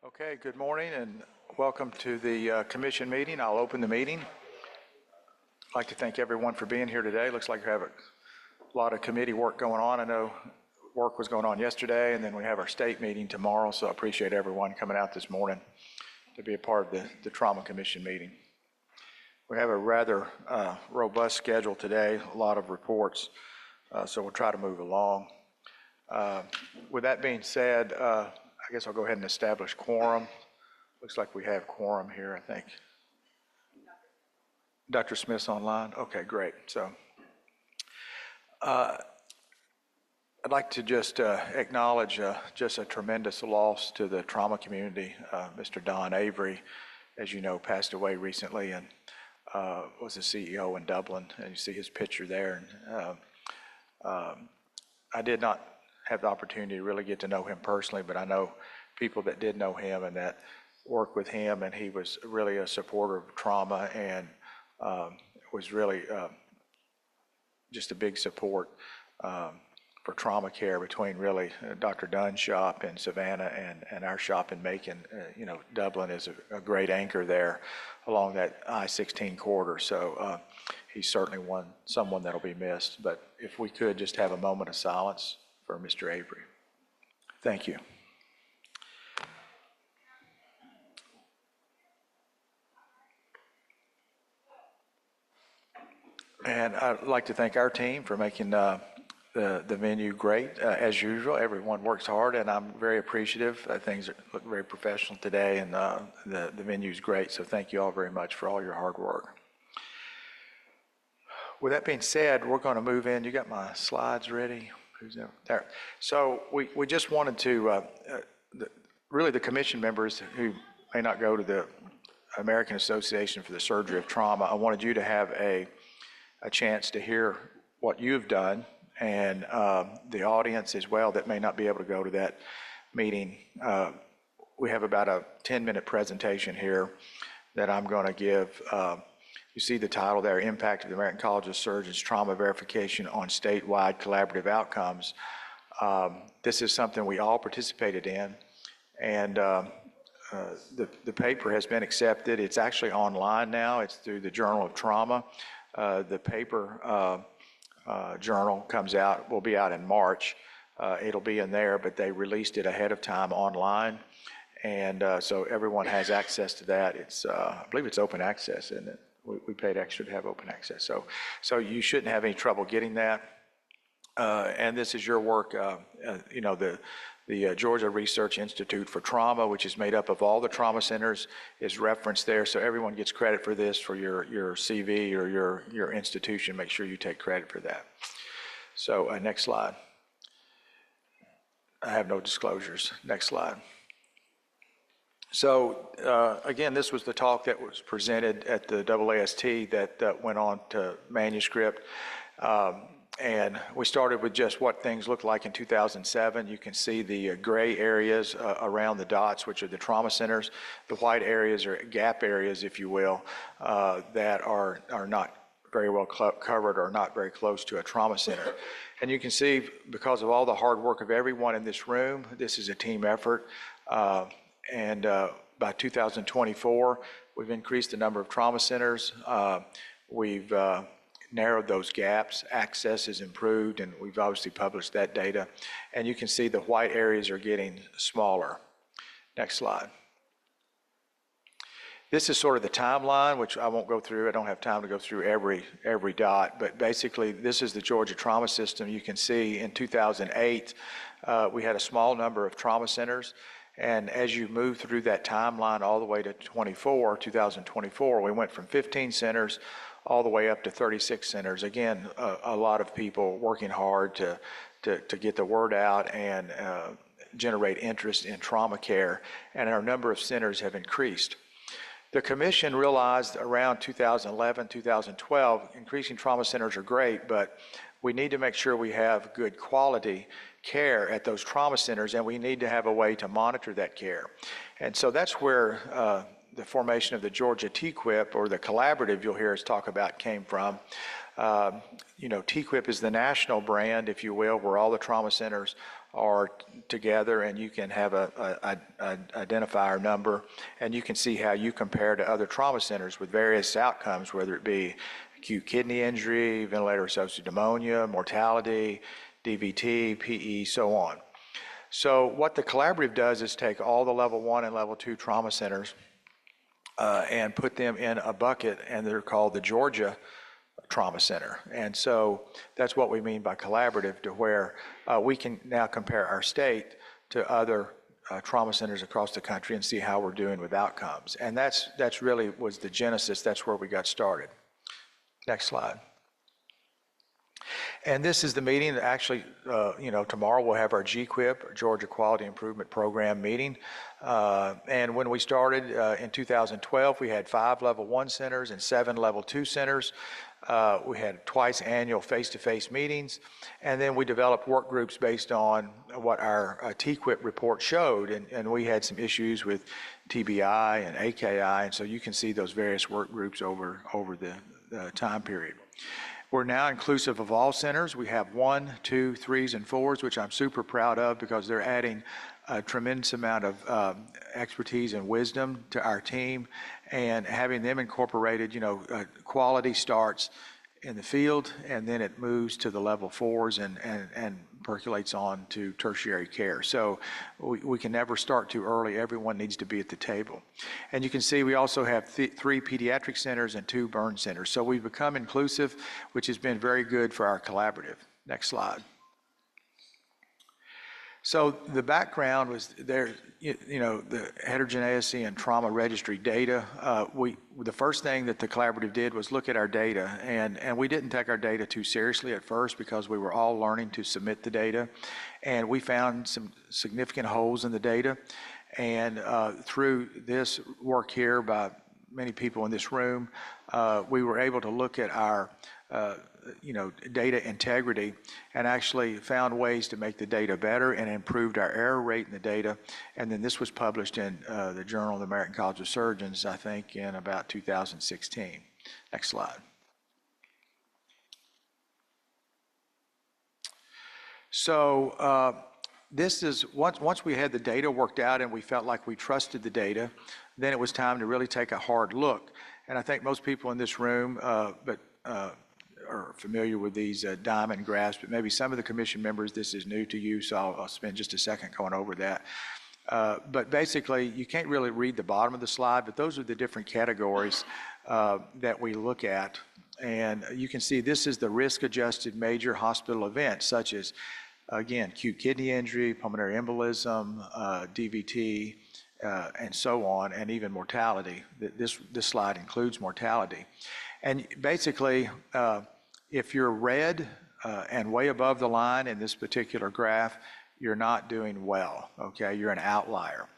Okay, good morning and welcome to the commission meeting. I'll open the meeting. I'd like to thank everyone for being here today. Looks like we have a lot of committee work going on. I know work was going on yesterday, and then we have our state meeting tomorrow, so I appreciate everyone coming out this morning to be a part of the Trauma Commission meeting. We have a rather robust schedule today, a lot of reports, so we'll try to move along. With that being said, I guess I'll go ahead and establish quorum. Looks like we have quorum here, I think. Dr. Smith's online? Okay, great. So I'd like to just acknowledge just a tremendous loss to the trauma community. Mr. Don Avery, as you know, passed away recently and was a CEO in Dublin, and you see his picture there. And I did not have the opportunity to really get to know him personally, but I know people that did know him and that worked with him, and he was really a supporter of trauma and was really just a big support for trauma care between really Dr. Dunn's shop in Savannah and our shop in Macon. Dublin is a great anchor there along that I-16 corridor. So he's certainly someone that'll be missed. But if we could just have a moment of silence for Mr. Avery. Thank you. And I'd like to thank our team for making the venue great. As usual, everyone works hard, and I'm very appreciative. Things look very professional today, and the venue is great. So thank you all very much for all your hard work. With that being said, we're going to move in. You got my slides ready? Who's there? So we just wanted to, really the commission members who may not go to the American Association for the Surgery of Trauma, I wanted you to have a chance to hear what you've done, and the audience as well that may not be able to go to that meeting. We have about a 10-minute presentation here that I'm going to give. You see the title there, Impact of the American College of Surgeons Trauma Verification on Statewide Collaborative Outcomes. This is something we all participated in, and the paper has been accepted. It's actually online now. It's through the Journal of Trauma. The paper journal will be out in March. It'll be in there, but they released it ahead of time online, and so everyone has access to that. I believe it's open access, isn't it? We paid extra to have open access, so you shouldn't have any trouble getting that. And this is your work. The Georgia Research Institute for Trauma, which is made up of all the trauma centers, is referenced there. So everyone gets credit for this for your CV or your institution. Make sure you take credit for that. So next slide. I have no disclosures. Next slide. So again, this was the talk that was presented at the AAST that went on to manuscript. And we started with just what things looked like in 2007. You can see the gray areas around the dots, which are the trauma centers. The white areas are gap areas, if you will, that are not very well covered or not very close to a trauma center. And you can see, because of all the hard work of everyone in this room, this is a team effort. And by 2024, we've increased the number of trauma centers. We've narrowed those gaps. Access is improved, and we've obviously published that data. And you can see the white areas are getting smaller. Next slide. This is sort of the timeline, which I won't go through. I don't have time to go through every dot, but basically this is the Georgia trauma system. You can see in 2008, we had a small number of trauma centers. And as you move through that timeline all the way to 2024, we went from 15 centers all the way up to 36 centers. Again, a lot of people working hard to get the word out and generate interest in trauma care, and our number of centers have increased. The commission realized around 2011, 2012, increasing trauma centers are great, but we need to make sure we have good quality care at those trauma centers, and we need to have a way to monitor that care. And so that's where the formation of the Georgia TQIP, or the collaborative you'll hear us talk about, came from. TQIP is the national brand, if you will, where all the trauma centers are together, and you can have a identifier number, and you can see how you compare to other trauma centers with various outcomes, whether it be acute kidney injury, ventilator-associated pneumonia, mortality, DVT, PE, so on. So what the collaborative does is take all the level 1 and level 2 trauma centers and put them in a bucket, and they're called the Georgia Trauma Center. And so that's what we mean by collaborative, to where we can now compare our state to other trauma centers across the country and see how we're doing with outcomes. And that's really was the genesis. That's where we got started. Next slide. And this is the meeting that actually, tomorrow we'll have our GQIP, Georgia Quality Improvement Program meeting. And when we started in 2012, we had 5 level 1 centers and 7 level 2 centers. We had twice annual face-to-face meetings, and then we developed work groups based on what our TQIP report showed, and we had some issues with TBI and AKI, and so you can see those various work groups over the time period. We're now inclusive of all centers. We have 1, 2, 3s, and 4s, which I'm super proud of because they're adding a tremendous amount of expertise and wisdom to our team, and having them incorporated, quality starts in the field, and then it moves to the level 4s and percolates on to tertiary care. So we can never start too early. Everyone needs to be at the table. And you can see we also have 3 pediatric centers and 2 burn centers. So we've become inclusive, which has been very good for our collaborative. Next slide. So the background was there, the heterogeneity and trauma registry data. The first thing that the collaborative did was look at our data, and we didn't take our data too seriously at first because we were all learning to submit the data, and we found some significant holes in the data. And through this work here by many people in this room, we were able to look at our data integrity and actually found ways to make the data better and improved our error rate in the data. And then this was published in the Journal of the American College of Surgeons, I think, in about 2016. Next slide. So this is, once we had the data worked out and we felt like we trusted the data, then it was time to really take a hard look. And I think most people in this room are familiar with these diamond graphs, but maybe some of the commission members, this is new to you, so I'll spend just a second going over that. But basically, you can't really read the bottom of the slide, but those are the different categories that we look at. And you can see this is the risk-adjusted major hospital events, such as, again, acute kidney injury, pulmonary embolism, DVT, and so on, and even mortality. This slide includes mortality. And basically, if you're red and way above the line in this particular graph, you're not doing well, okay? You're an outlier.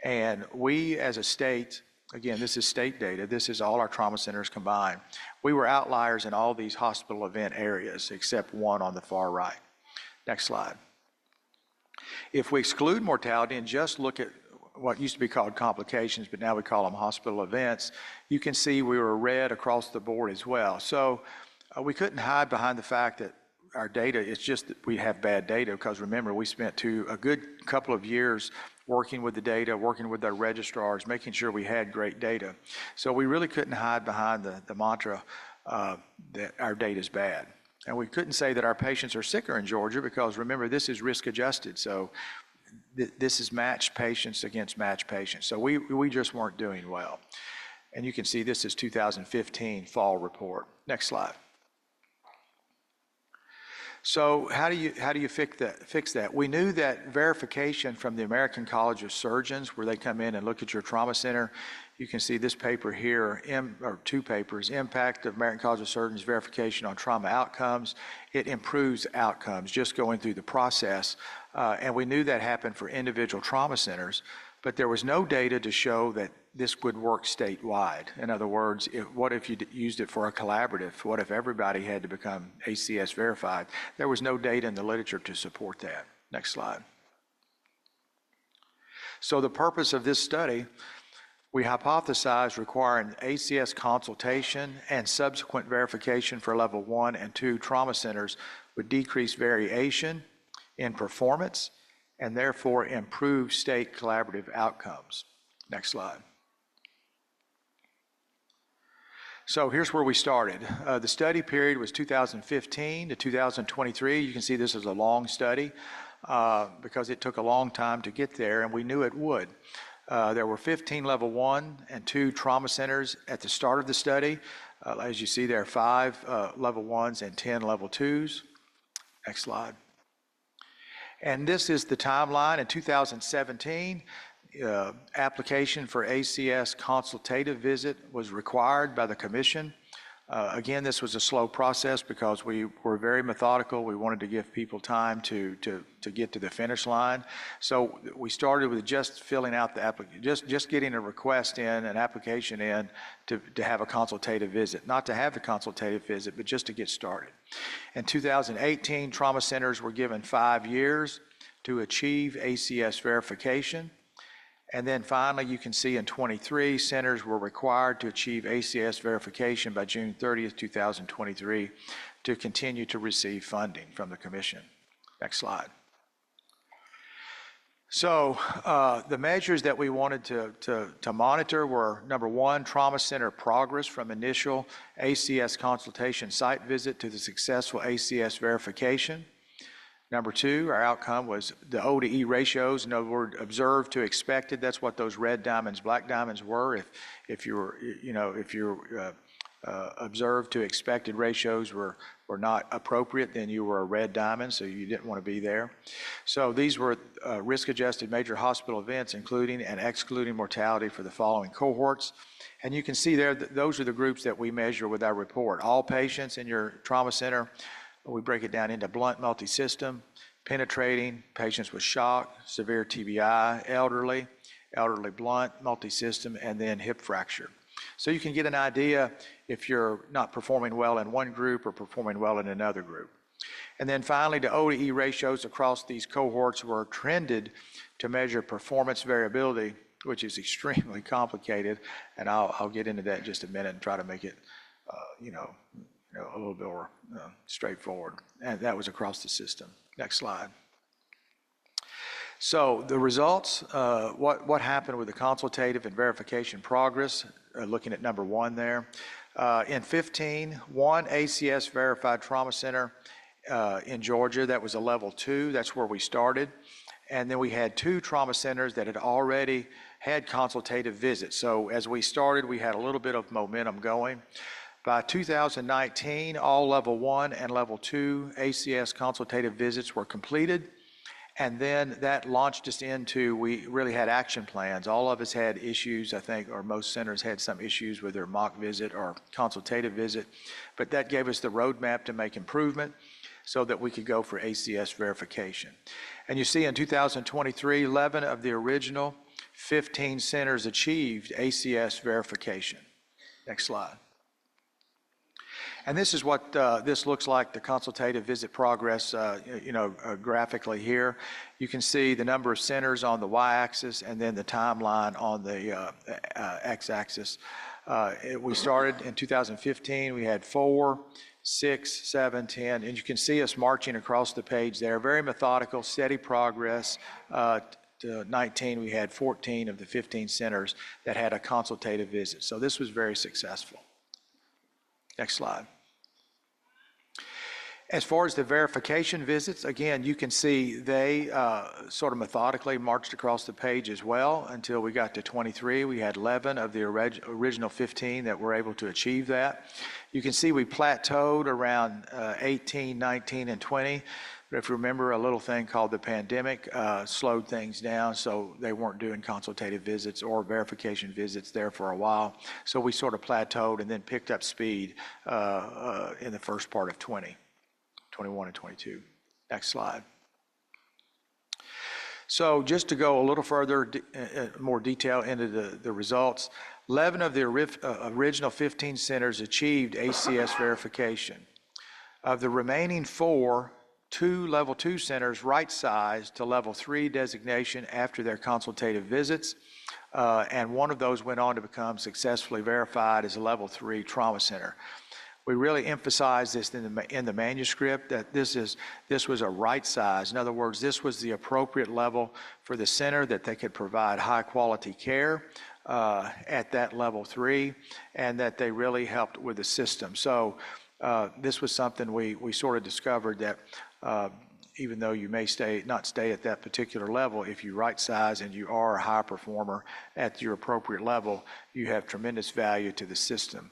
And we as a state, again, this is state data, this is all our trauma centers combined. We were outliers in all these hospital event areas except one on the far right. Next slide. If we exclude mortality and just look at what used to be called complications, but now we call them hospital events, you can see we were red across the board as well. So we couldn't hide behind the fact that our data, it's just that we have bad data, because remember, we spent a good couple of years working with the data, working with our registrars, making sure we had great data. So we really couldn't hide behind the mantra that our data is bad. And we couldn't say that our patients are sicker in Georgia, because remember, this is risk adjusted. So this is matched patients against matched patients. So we just weren't doing well. And you can see this is 2015 fall report. Next slide. So how do you fix that? We knew that verification from the American College of Surgeons, where they come in and look at your trauma center. You can see this paper here, or 2 papers, Impact of American College of Surgeons Verification on Trauma Outcomes. It improves outcomes just going through the process. And we knew that happened for individual trauma centers, but there was no data to show that this would work statewide. In other words, what if you used it for a collaborative? What if everybody had to become ACS verified? There was no data in the literature to support that. Next slide. So the purpose of this study We hypothesized requiring ACS consultation and subsequent verification for level 1 and 2 trauma centers would decrease variation in performance and therefore improve state collaborative outcomes. Next slide. So here's where we started. The study period was 2015 to 2023. You can see this is a long study because it took a long time to get there, and we knew it would. There were 15 level 1 and 2 trauma centers at the start of the study. As you see, there are 5 level 1s and 10 level 2s. Next slide. And this is the timeline. In 2017, application for ACS consultative visit was required by the commission. Again, this was a slow process because we were very methodical. We wanted to give people time to get to the finish line. So we started with just filling out the application, just getting a request in, an application in to have a consultative visit. Not to have the consultative visit, but just to get started. In 2018, trauma centers were given 5 years to achieve ACS verification. And then finally, you can see in 23, centers were required to achieve ACS verification by June 30th, 2023 to continue to receive funding from the commission. Next slide. So the measures that we wanted to monitor were, number 1, trauma center progress from initial ACS consultation site visit to the successful ACS verification. Number 2, our outcome was the O to E ratios. In other words, observed to expected. That's what those red diamonds, black diamonds were. If you were, observed to expected ratios were not appropriate, then you were a red diamond, so you didn't want to be there. So these were risk-adjusted major hospital events, including and excluding mortality for the following cohorts. And you can see there that those are the groups that we measure with our report. All patients in your trauma center. We break it down into blunt multi-system, penetrating, patients with shock, severe TBI, elderly blunt, multi-system, and then hip fracture. So you can get an idea if you're not performing well in one group or performing well in another group. And then finally, the O to E ratios across these cohorts were trended to measure performance variability, which is extremely complicated, and I'll get into that in just a minute and try to make it, a little bit more straightforward. And that was across the system. Next slide. So the results, what happened with the consultative and verification progress, looking at number 1 there. In 15, 1 ACS verified trauma center in Georgia, that was a level 2, that's where we started. And then we had 2 trauma centers that had already had consultative visits. So as we started, we had a little bit of momentum going. By 2019, all level 1 and level 2 ACS consultative visits were completed. And then that launched us into, we really had action plans. All of us had issues, I think, or most centers had some issues with their mock visit or consultative visit. But that gave us the roadmap to make improvement so that we could go for ACS verification. And you see in 2023, 11 of the original 15 centers achieved ACS verification. Next slide. And this is what this looks like, the consultative visit progress, graphically here. You can see the number of centers on the y-axis and then the timeline on the x-axis. We started in 2015, we had 4, 6, 7, 10, and you can see us marching across the page there. Very methodical, steady progress. To 19, we had 14 of the 15 centers that had a consultative visit. So this was very successful. Next slide. As far as the verification visits, again, you can see they sort of methodically marched across the page as well until we got to 23. We had 11 of the original 15 that were able to achieve that. You can see we plateaued around 18, 19, and 20. But if you remember, a little thing called the pandemic slowed things down, so they weren't doing consultative visits or verification visits there for a while. So we sort of plateaued and then picked up speed in the first part of 20, 21, and 22. Next slide. So just to go a little further, more detail into the results, 11 of the original 15 centers achieved ACS verification. Of the remaining 4, 2 level 2 centers right-sized to level 3 designation after their consultative visits. and one of those went on to become successfully verified as a level 3 trauma center. We really emphasize this in the manuscript, that this was a right size. In other words, this was the appropriate level for the center, that they could provide high quality care at that level 3, and that they really helped with the system. So this was something we sort of discovered, that even though you may not stay at that particular level, if you right size and you are a high performer at your appropriate level, you have tremendous value to the system.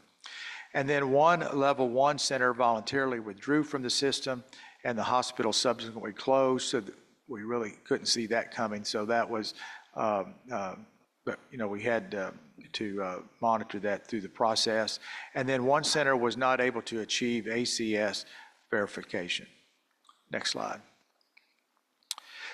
And then one level 1 center voluntarily withdrew from the system, and the hospital subsequently closed, so that we really couldn't see that coming. So that was, but we had to monitor that through the process. And then one center was not able to achieve ACS verification. Next slide.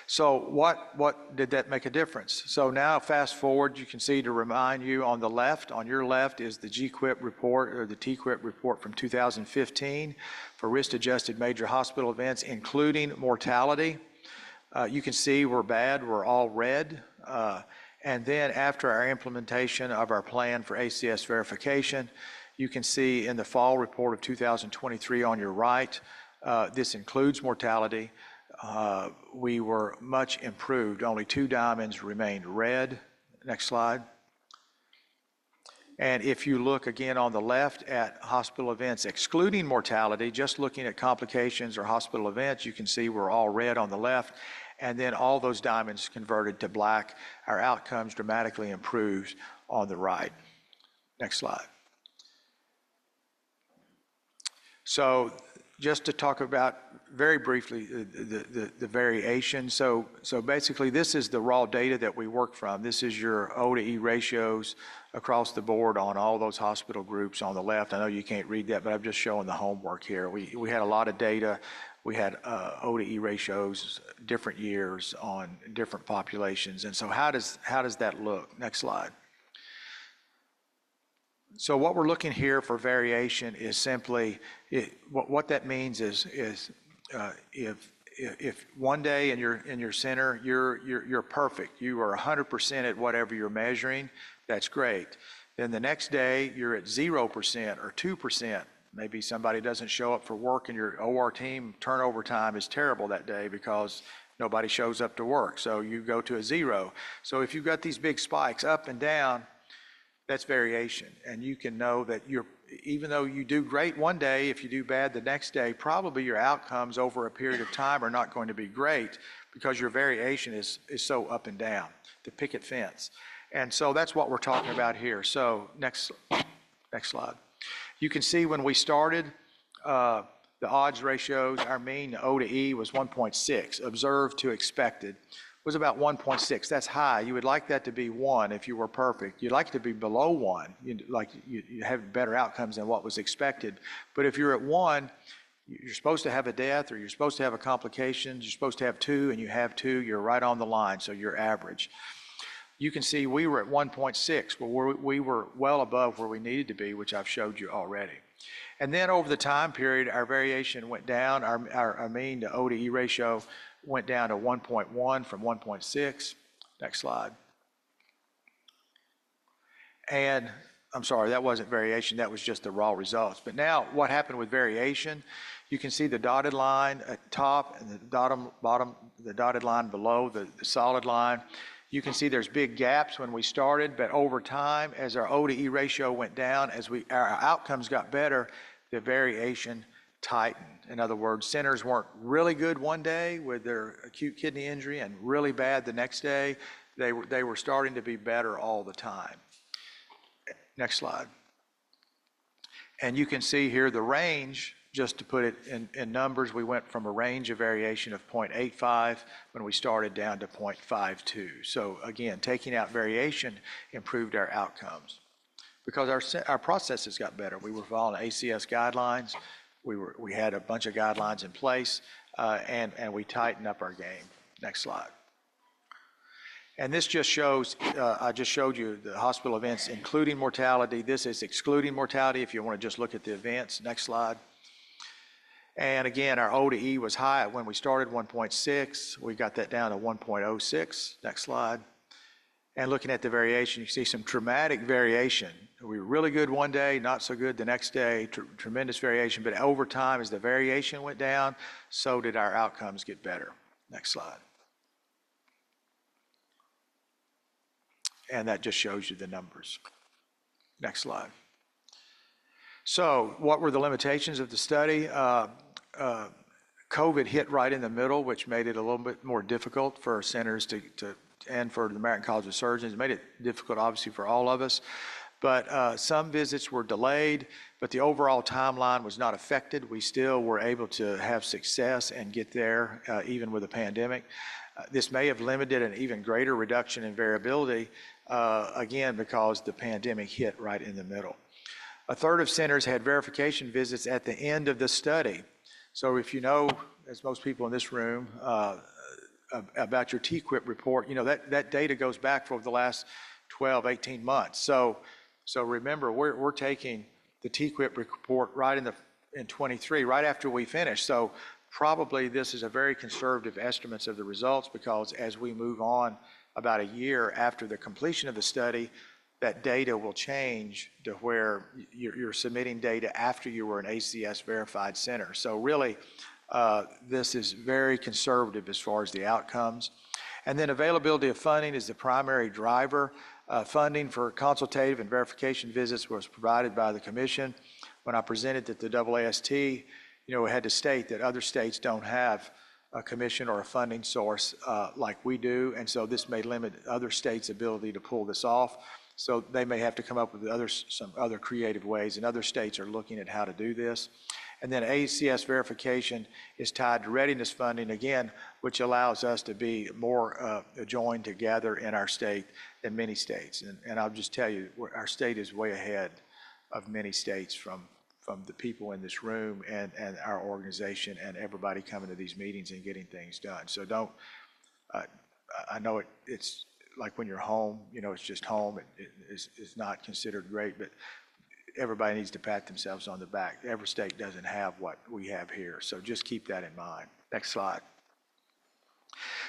So what did that make a difference? So now fast forward, you can see, to remind you, on the left, on your left, is the GQIP report, or the TQIP report from 2015 for risk-adjusted major hospital events, including mortality. You can see we're bad, we're all red. And then after our implementation of our plan for ACS verification, you can see in the fall report of 2023 on your right, this includes mortality. We were much improved. Only 2 diamonds remained red. Next slide. And if you look again on the left at hospital events excluding mortality, just looking at complications or hospital events, you can see we're all red on the left. And then all those diamonds converted to black. Our outcomes dramatically improved on the right. Next slide. So just to talk about very briefly the variation. So basically, this is the raw data that we work from. This is your O to E ratios across the board on all those hospital groups on the left. I know you can't read that, but I'm just showing the homework here. We had a lot of data. We had O to E ratios, different years on different populations. And so how does that look? Next slide. So what we're looking here for variation is simply, what that means is if one day in your center you're perfect, you are 100% at whatever you're measuring, that's great. Then the next day you're at 0% or 2%. Maybe somebody doesn't show up for work, and your OR team turnover time is terrible that day because nobody shows up to work. So you go to a 0. So if you've got these big spikes up and down, that's variation. And you can know that even though you do great one day, if you do bad the next day, probably your outcomes over a period of time are not going to be great, because your variation is so up and down, the picket fence. And so that's what we're talking about here. So next slide. You can see when we started, the odds ratios, our mean O to E was 1.6, observed to expected was about 1.6. That's high. You would like that to be 1 if you were perfect. You'd like it to be below 1. You have better outcomes than what was expected. But if you're at 1, you're supposed to have a death, or you're supposed to have a complication. You're supposed to have 2, and you have 2. You're right on the line, so you're average. You can see we were at 1.6. Well, we were well above where we needed to be, which I've showed you already. And then over the time period, our variation went down. Our mean to O to E ratio went down to 1.1 from 1.6. Next slide. And I'm sorry, that wasn't variation, that was just the raw results. But now what happened with variation, you can see the dotted line at top and the bottom, the dotted line below the solid line. You can see there's big gaps when we started, but over time, as our O to E ratio went down, as our outcomes got better, the variation tightened. In other words, centers weren't really good one day with their acute kidney injury and really bad the next day. They were starting to be better all the time. Next slide. And you can see here the range, just to put it in numbers, we went from a range of variation of 0.85 when we started down to 0.52. So again, taking out variation improved our outcomes because our processes got better. We were following ACS guidelines. We had a bunch of guidelines in place, and we tightened up our game. Next slide. And this just shows, I just showed you the hospital events including mortality. This is excluding mortality if you want to just look at the events. Next slide. And again, our O to E was high when we started, 1.6. We got that down to 1.06. Next slide. and looking at the variation, you see some dramatic variation. We were really good one day, not so good the next day, tremendous variation. But over time, as the variation went down, so did our outcomes get better. Next slide. And that just shows you the numbers. Next slide. So what were the limitations of the study? COVID hit right in the middle, which made it a little bit more difficult for centers and for the American College of Surgeons. It made it difficult, obviously, for all of us. But some visits were delayed, but the overall timeline was not affected. We still were able to have success and get there, even with the pandemic. This may have limited an even greater reduction in variability, again, because the pandemic hit right in the middle. A third of centers had verification visits at the end of the study. So if you know, as most people in this room, about your TQIP report, you know that data goes back for the last 12, 18 months. So remember, we're taking the TQIP report right in 23, right after we finish. So probably this is a very conservative estimates of the results, because as we move on about a year after the completion of the study, that data will change to where you're submitting data after you were an ACS verified center. So really, this is very conservative as far as the outcomes. And then availability of funding is the primary driver. Funding for consultative and verification visits was provided by the commission. When I presented at the AAST, we had to state that other states don't have a commission or a funding source like we do, and so this may limit other states' ability to pull this off. So they may have to come up with some other creative ways, and other states are looking at how to do this. And then ACS verification is tied to readiness funding, again, which allows us to be more joined together in our state than many states. And I'll just tell you, our state is way ahead of many states from the people in this room and our organization and everybody coming to these meetings and getting things done. So I know it's like when you're home, it's just home. It's not considered great, but everybody needs to pat themselves on the back. Every state doesn't have what we have here, so just keep that in mind. Next slide.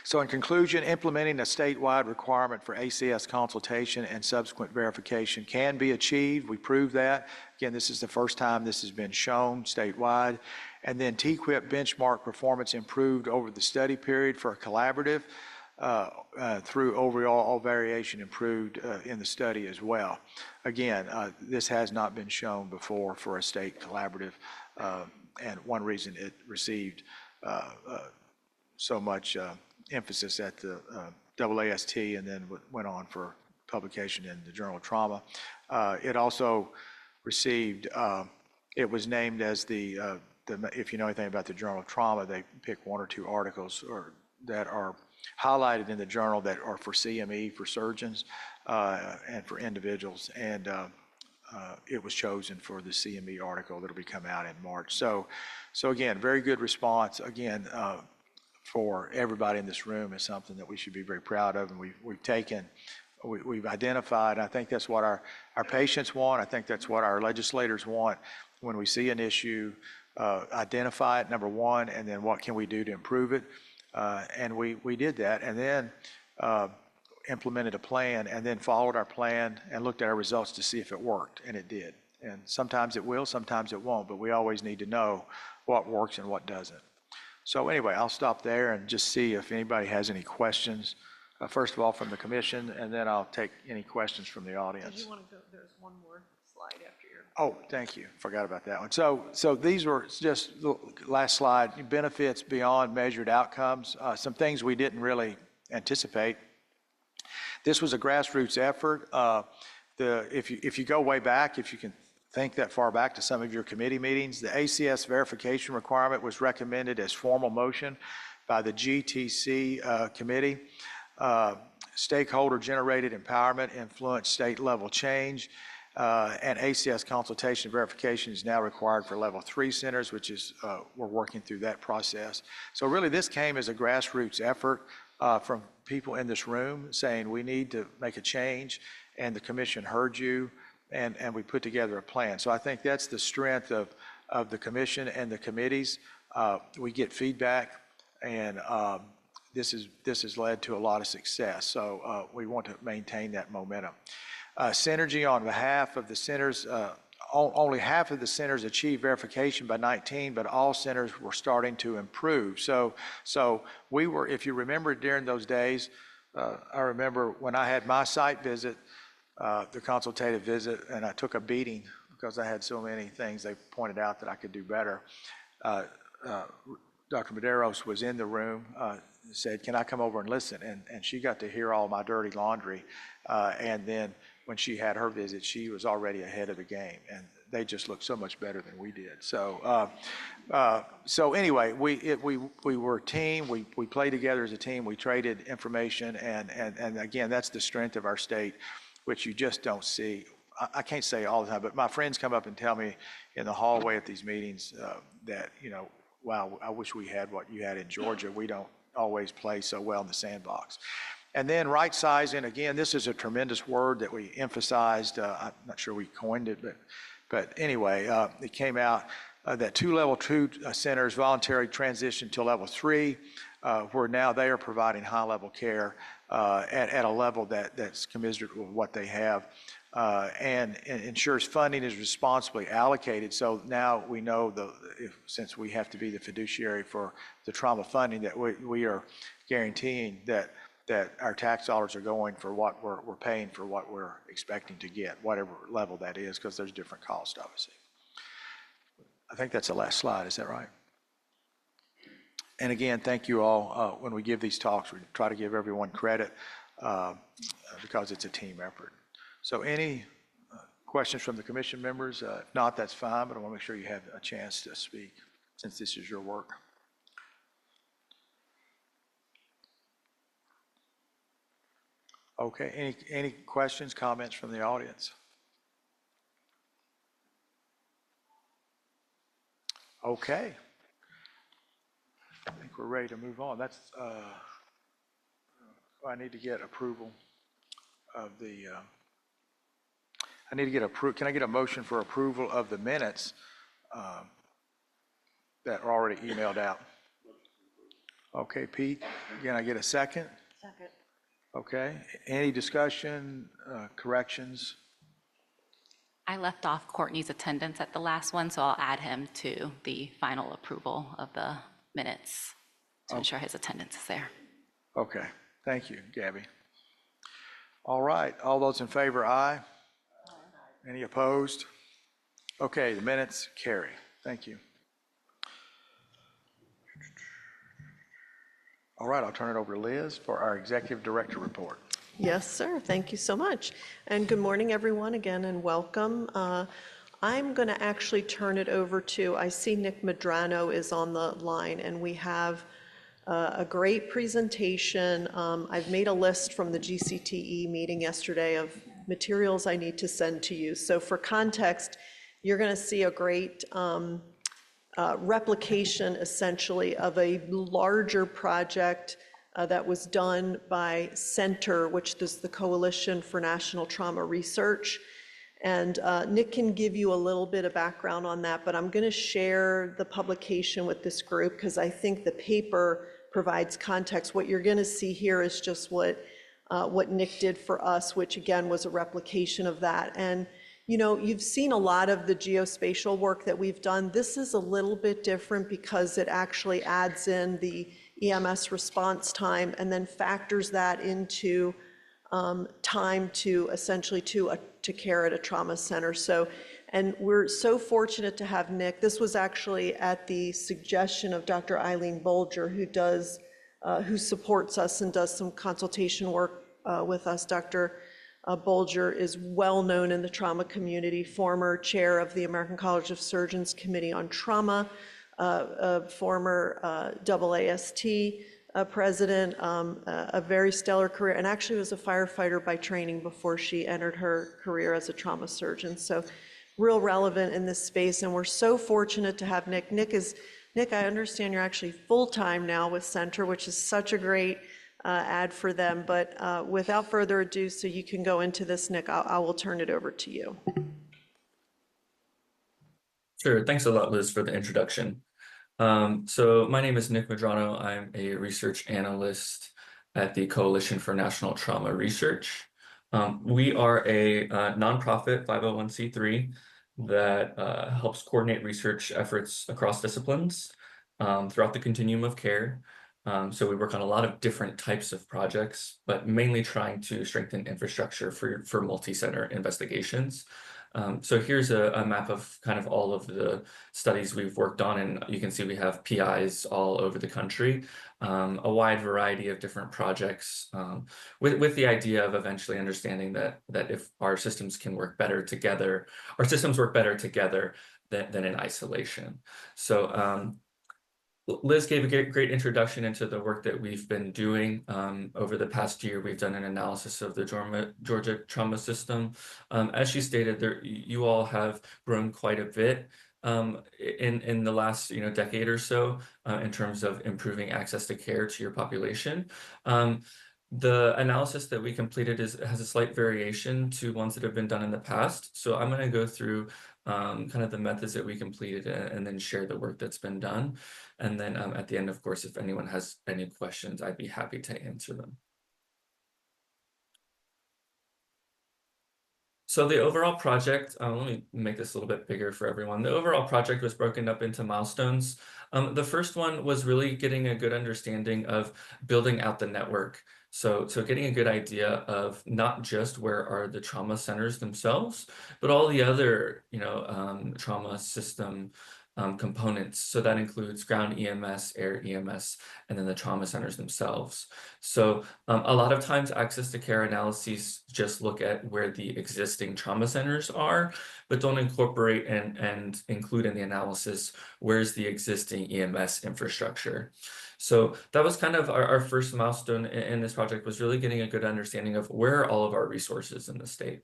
So in conclusion, implementing a statewide requirement for ACS consultation and subsequent verification can be achieved. We proved that. Again, this is the first time this has been shown statewide. And then TQIP benchmark performance improved over the study period for a collaborative. Through overall variation improved in the study as well. Again, this has not been shown before for a state collaborative, and one reason it received so much emphasis at the AAST and then went on for publication in the Journal of Trauma. It also received, it was named as if you know anything about the Journal of Trauma, they pick one or two articles that are highlighted in the journal that are for CME, for surgeons, and for individuals. And it was chosen for the CME article that'll be coming out in March. So again, very good response. Again, for everybody in this room is something that we should be very proud of. And we've identified, I think that's what our patients want. I think that's what our legislators want. When we see an issue, identify it, number one, and then what can we do to improve it? And we did that, and then implemented a plan, and then followed our plan and looked at our results to see if it worked, and it did. And sometimes it will, sometimes it won't, but we always need to know what works and what doesn't. So anyway, I'll stop there and just see if anybody has any questions. First of all, from the commission, and then I'll take any questions from the audience. Did you want to go? There's one more slide after your. Oh, thank you. Forgot about that one. So these were just the last slide, benefits beyond measured outcomes, some things we didn't really anticipate. This was a grassroots effort. If you go way back, if you can think that far back to some of your committee meetings, the ACS verification requirement was recommended as formal motion by the GTC committee. Stakeholder-generated empowerment influenced state-level change. And ACS consultation verification is now required for level 3 centers, which is, we're working through that process. So really this came as a grassroots effort from people in this room saying we need to make a change, and the commission heard you, and we put together a plan. So I think that's the strength of the commission and the committees. We get feedback, and this has led to a lot of success. So we want to maintain that momentum. Synergy on behalf of the centers, only half of the centers achieved verification by 19, but all centers were starting to improve. So we were, if you remember during those days, I remember when I had my site visit, the consultative visit, and I took a beating because I had so many things they pointed out that I could do better. Dr. Medeiros was in the room, said, "Can I come over and listen?" And she got to hear all my dirty laundry. And then when she had her visit, she was already ahead of the game, and they just looked so much better than we did. So, so anyway, we were a team. We played together as a team. We traded information, and again, that's the strength of our state, which you just don't see. I can't say all the time, but my friends come up and tell me in the hallway at these meetings that, you know, wow, I wish we had what you had in Georgia. We don't always play so well in the sandbox. And then right sizing, again, this is a tremendous word that we emphasized. I'm not sure we coined it, but anyway, it came out that 2 level 2 centers voluntary transition to level 3, where now they are providing high level care at a level that's commensurate with what they have. And ensures funding is responsibly allocated. So now we know, since we have to be the fiduciary for the trauma funding, that we are guaranteeing that our tax dollars are going for what we're paying for what we're expecting to get, whatever level that is, because there's different costs, obviously. I think that's the last slide. Is that right? And again, thank you all. When we give these talks, we try to give everyone credit because it's a team effort. So any questions from the commission members? If not, that's fine, but I want to make sure you have a chance to speak since this is your work. Okay, any questions, comments from the audience? Okay. I think we're ready to move on. That's, I need to get approval of the, can I get a motion for approval of the minutes that are already emailed out? Okay, Pete, can I get a second? Second. Okay, any discussion, corrections? I left off Courtney's attendance at the last one, so I'll add him to the final approval of the minutes to ensure his attendance is there. Okay, thank you, Gabby. All right, all those in favor, aye. Any opposed? Okay, the minutes carry. Thank you. All right, I'll turn it over to Liz for our executive director report. Yes, sir. Thank you so much. And good morning, everyone, again, and welcome. I'm going to actually turn it over to, I see Nick Medrano is on the line, and we have a great presentation. I've made a list from the GCTE meeting yesterday of materials I need to send to you. So for context, you're going to see a great replication, essentially, of a larger project that was done by CENTER, which is the Coalition for National Trauma Research. And Nick can give you a little bit of background on that, but I'm going to share the publication with this group because I think the paper provides context. What you're going to see here is just what Nick did for us, which again was a replication of that. And you know, you've seen a lot of the geospatial work that we've done. This is a little bit different because it actually adds in the EMS response time and then factors that into time to essentially to care at a trauma center. So, and we're so fortunate to have Nick. This was actually at the suggestion of Dr. Eileen Bolger, who supports us and does some consultation work with us. Dr. Bolger is well known in the trauma community, former chair of the American College of Surgeons Committee on Trauma, former AAST president, a very stellar career, and actually was a firefighter by training before she entered her career as a trauma surgeon. So real relevant in this space, and we're so fortunate to have Nick. Nick, I understand you're actually full-time now with CENTER, which is such a great ad for them, but without further ado, so you can go into this, Nick, I will turn it over to you. Sure, thanks a lot, Liz, for the introduction. So my name is Nick Medrano. I'm a research analyst at the Coalition for National Trauma Research. We are a nonprofit 501(c)(3) that helps coordinate research efforts across disciplines throughout the continuum of care. So we work on a lot of different types of projects, but mainly trying to strengthen infrastructure for multi-center investigations. So here's a map of kind of all of the studies we've worked on, and you can see we have PIs all over the country, a wide variety of different projects, with the idea of eventually understanding that if our systems can work better together, our systems work better together than in isolation. So Liz gave a great introduction into the work that we've been doing. Over the past year, we've done an analysis of the Georgia trauma system. As she stated, you all have grown quite a bit in the last decade or so in terms of improving access to care to your population. The analysis that we completed has a slight variation to ones that have been done in the past. So I'm going to go through kind of the methods that we completed and then share the work that's been done. And then at the end, of course, if anyone has any questions, I'd be happy to answer them. So the overall project, let me make this a little bit bigger for everyone. The overall project was broken up into milestones. The first one was really getting a good understanding of building out the network. So getting a good idea of not just where are the trauma centers themselves, but all the other, trauma system components. So that includes ground EMS, air EMS, and then the trauma centers themselves. So a lot of times access to care analyses just look at where the existing trauma centers are, but don't incorporate and include in the analysis where's the existing EMS infrastructure. So that was kind of our first milestone in this project, was really getting a good understanding of where are all of our resources in the state.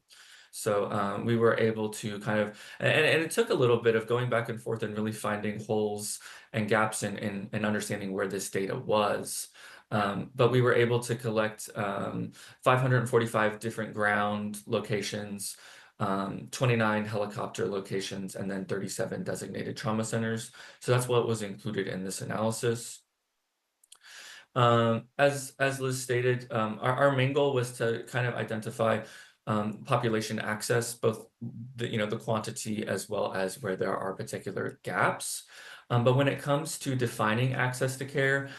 So we were able to kind of, and it took a little bit of going back and forth and really finding holes and gaps in understanding where this data was. But we were able to collect 545 different ground locations, 29 helicopter locations, and then 37 designated trauma centers. So that's what was included in this analysis. As Liz stated, our main goal was to kind of identify population access, both the quantity as well as where there are particular gaps. But when it comes to defining access to care,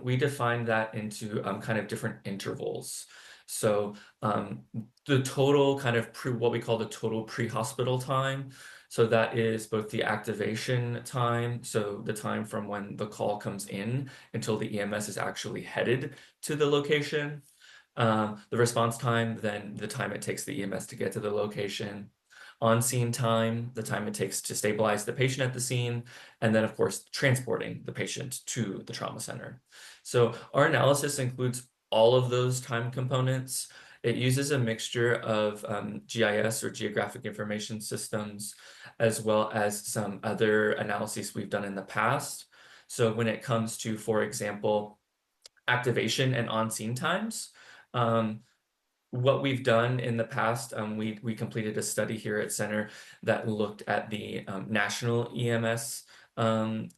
we define that into kind of different intervals. So the total kind of what we call the total pre-hospital time. So that is both the activation time, so the time from when the call comes in until the EMS is actually headed to the location. The response time, then the time it takes the EMS to get to the location. On-scene time, the time it takes to stabilize the patient at the scene, and then of course transporting the patient to the trauma center. So our analysis includes all of those time components. It uses a mixture of GIS, or geographic information systems, as well as some other analyses we've done in the past. So when it comes to, for example, activation and on-scene times, what we've done in the past, we completed a study here at Center that looked at the National EMS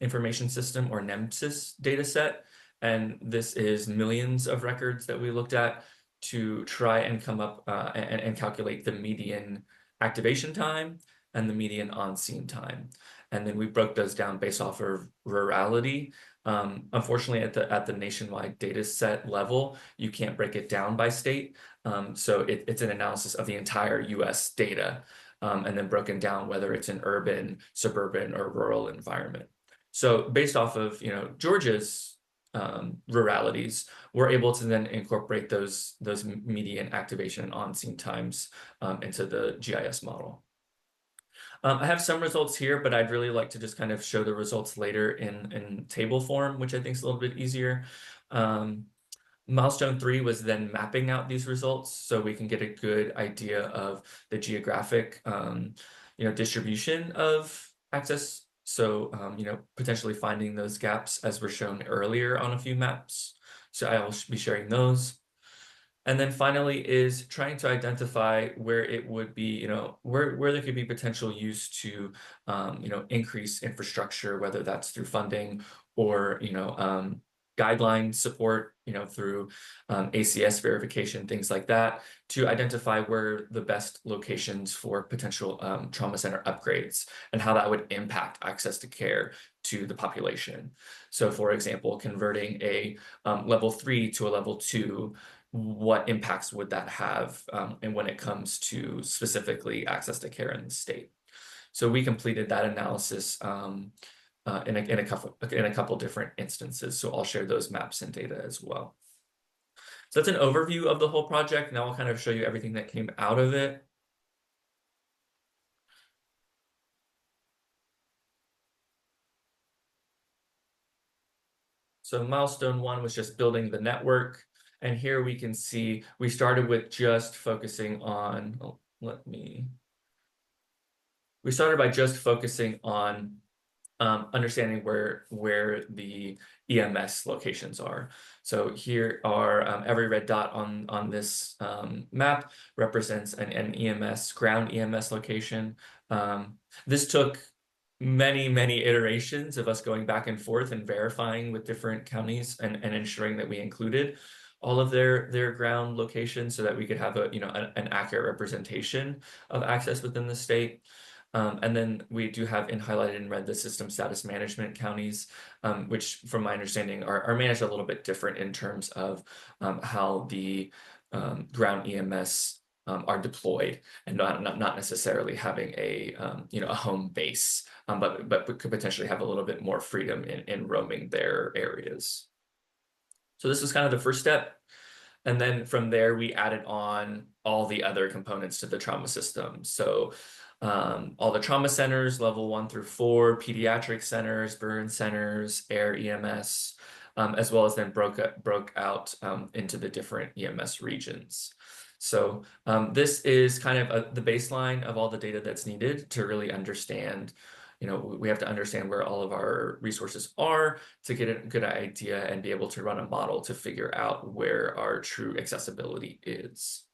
Information System, or NEMSIS data set. And this is millions of records that we looked at to try and come up and calculate the median activation time and the median on-scene time. And then we broke those down based off of rurality. Unfortunately, at the nationwide data set level, you can't break it down by state. So it's an analysis of the entire US data, and then broken down whether it's an urban, suburban, or rural environment. So based off of Georgia's ruralities, we're able to then incorporate those median activation and on-scene times into the GIS model. I have some results here, but I'd really like to just kind of show the results later in table form, which I think is a little bit easier. Milestone 3 was then mapping out these results so we can get a good idea of the geographic distribution of access. So potentially finding those gaps as were shown earlier on a few maps. So I will be sharing those. And then finally is trying to identify where it would be, where there could be potential use to, increase infrastructure, whether that's through funding or, guideline support, through ACS verification, things like that, to identify where the best locations for potential trauma center upgrades and how that would impact access to care to the population. So for example, converting a level 3 to a level 2, what impacts would that have, and when it comes to specifically access to care in the state. So we completed that analysis in a couple different instances. So I'll share those maps and data as well. So that's an overview of the whole project. Now I'll kind of show you everything that came out of it. So milestone 1 was just building the network. And here we can see we started with just focusing on, we started by just focusing on understanding where the EMS locations are. So here are every red dot on this map represents an EMS, ground EMS location. This took many iterations of us going back and forth and verifying with different counties and ensuring that we included all of their ground locations so that we could have an accurate representation of access within the state. And then we do have highlighted in red the system status management counties, which from my understanding are managed a little bit different in terms of how the ground EMS are deployed, and not necessarily having a home base, but could potentially have a little bit more freedom in roaming their areas. So this was kind of the first step. And then from there, we added on all the other components to the trauma system. So all the trauma centers, level 1 through 4, pediatric centers, burn centers, air EMS, as well as then broke out into the different EMS regions. So this is kind of the baseline of all the data that's needed to really understand. We have to understand where all of our resources are to get a good idea and be able to run a model to figure out where our true accessibility is.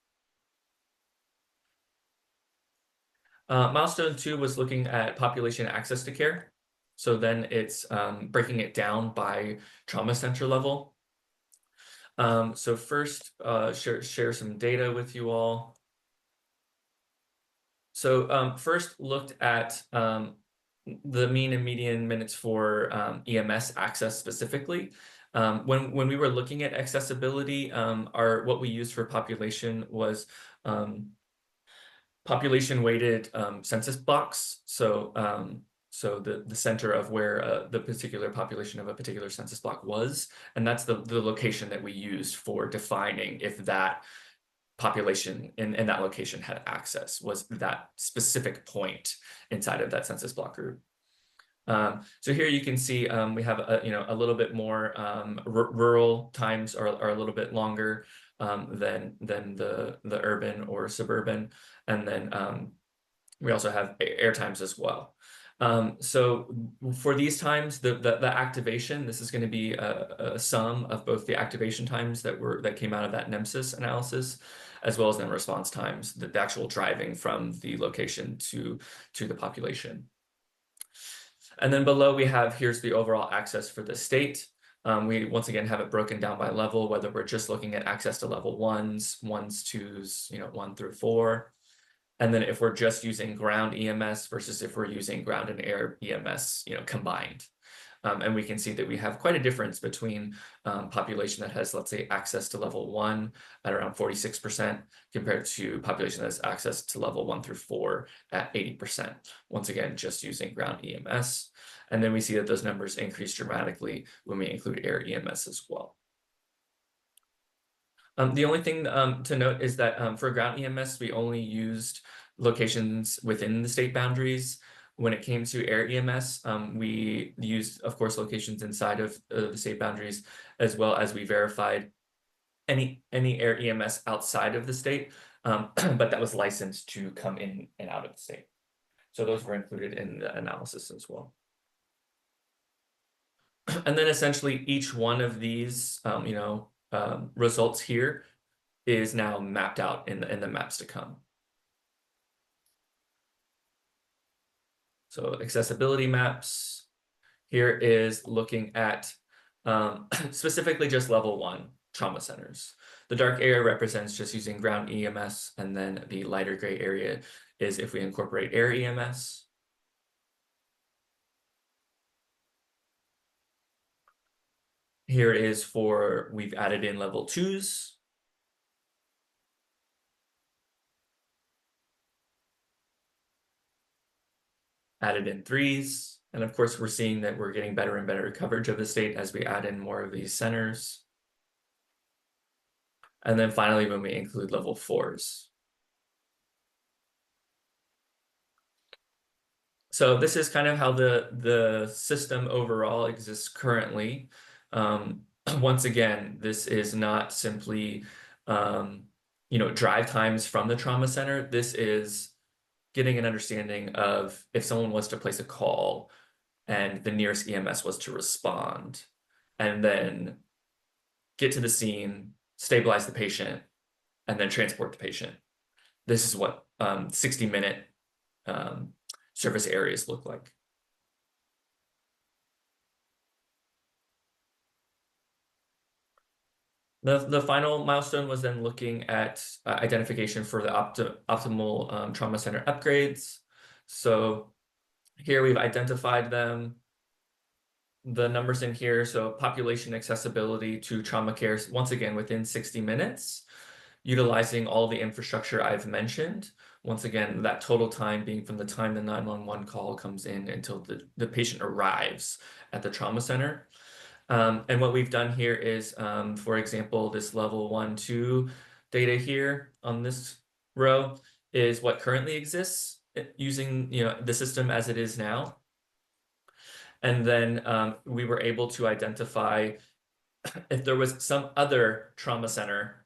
Milestone 2 was looking at population access to care. So then it's breaking it down by trauma center level. So first, share some data with you all. So first looked at the mean and median minutes for EMS access specifically. When we were looking at accessibility, what we used for population was population weighted census blocks. So the center of where the particular population of a particular census block was, and that's the location that we used for defining if that population in that location had access, was that specific point inside of that census block group. So here you can see we have a little bit more rural times are a little bit longer than the urban or suburban, and then we also have air times as well. So for these times, the activation, this is going to be a sum of both the activation times that came out of that NEMSIS analysis, as well as then response times, the actual driving from the location to the population. And then below here's the overall access for the state. We once again have it broken down by level, whether we're just looking at access to level 1s, 2s, 1 through 4. And then if we're just using ground EMS versus if we're using ground and air EMS, combined. And we can see that we have quite a difference between population that has, let's say, access to level 1 at around 46% compared to population that has access to level 1 through 4 at 80%. Once again, just using ground EMS. And then we see that those numbers increase dramatically when we include air EMS as well. The only thing to note is that for ground EMS, we only used locations within the state boundaries. When it came to air EMS, we used, of course, locations inside of the state boundaries, as well as we verified any air EMS outside of the state, but that was licensed to come in and out of the state. So those were included in the analysis as well. And then essentially each one of these, results here is now mapped out in the maps to come. So accessibility maps here is looking at specifically just level 1 trauma centers. The dark area represents just using ground EMS, and then the lighter gray area is if we incorporate air EMS. Here is for, we've added in level 2s. Added in 3s. And of course, we're seeing that we're getting better and better coverage of the state as we add in more of these centers. And then finally, when we include level 4s. So this is kind of how the system overall exists currently. Once again, this is not simply drive times from the trauma center. This is getting an understanding of if someone was to place a call and the nearest EMS was to respond, and then get to the scene, stabilize the patient, and then transport the patient. This is what 60-minute service areas look like. The final milestone was then looking at identification for the optimal trauma center upgrades. So here we've identified them, the numbers in here. So population accessibility to trauma care, once again, within 60 minutes, utilizing all the infrastructure I've mentioned. Once again, that total time being from the time the 911 call comes in until the patient arrives at the trauma center. And what we've done here is, for example, this level 1, 2 data here on this row is what currently exists using the system as it is now. And then we were able to identify if there was some other trauma center,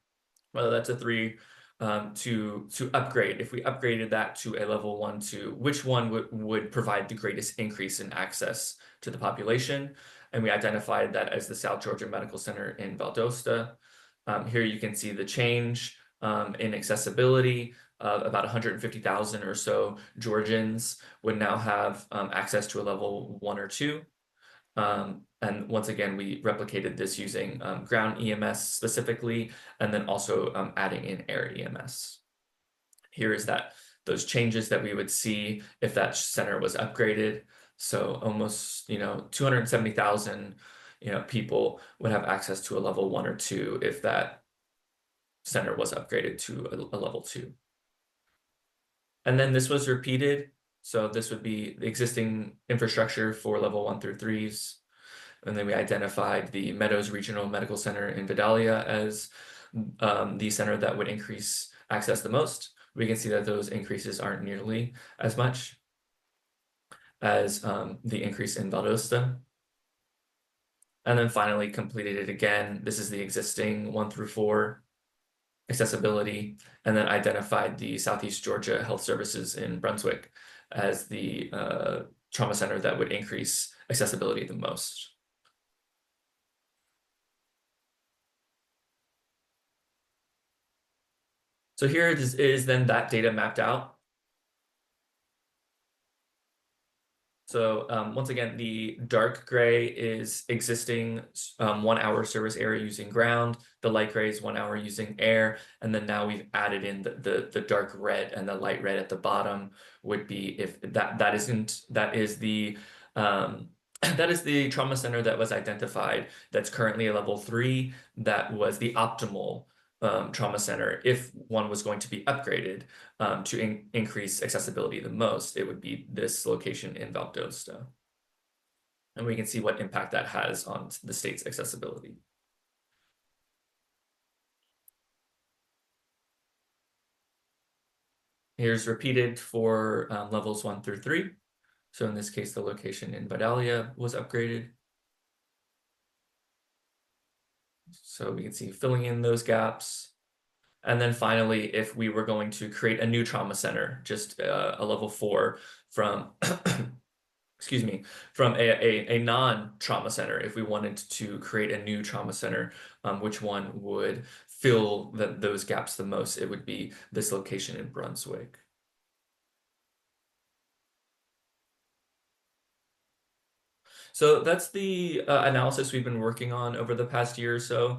whether that's a 3, to upgrade. If we upgraded that to a level 1, 2, which one would provide the greatest increase in access to the population? And we identified that as the South Georgia Medical Center in Valdosta. Here you can see the change in accessibility. About 150,000 or so Georgians would now have access to a level 1 or 2. And once again, we replicated this using ground EMS specifically, and then also adding in air EMS. Here is those changes that we would see if that center was upgraded. So almost 270,000 people would have access to a level 1 or 2 if that center was upgraded to a level 2. And then this was repeated. So this would be the existing infrastructure for level 1 through 3s. And then we identified the Meadows Regional Medical Center in Vidalia as the center that would increase access the most. We can see that those increases aren't nearly as much as the increase in Valdosta. And then finally completed it again. This is the existing 1 through 4 accessibility, and then identified the Southeast Georgia Health Services in Brunswick as the trauma center that would increase accessibility the most. So here is then that data mapped out. So once again, the dark gray is existing 1 hour service area using ground. The light gray is 1 hour using air. And then now we've added in the dark red, and the light red at the bottom would be if that is the trauma center that was identified that's currently a level 3. That was the optimal trauma center. If one was going to be upgraded to increase accessibility the most, it would be this location in Valdosta. And we can see what impact that has on the state's accessibility. Here's repeated for levels 1 through 3. So in this case, the location in Vidalia was upgraded. So we can see filling in those gaps. And then finally, if we were going to create a new trauma center, just a level 4 from, excuse me, from a non-trauma center, if we wanted to create a new trauma center which one would fill those gaps the most, it would be this location in Brunswick. So that's the analysis we've been working on over the past year or so.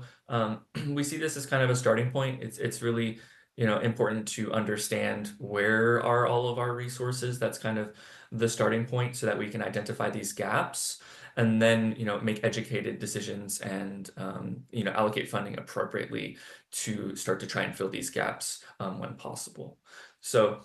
We see this as kind of a starting point. It's really, important to understand where are all of our resources. That's kind of the starting point so that we can identify these gaps and then, make educated decisions and, allocate funding appropriately to start to try and fill these gaps when possible. So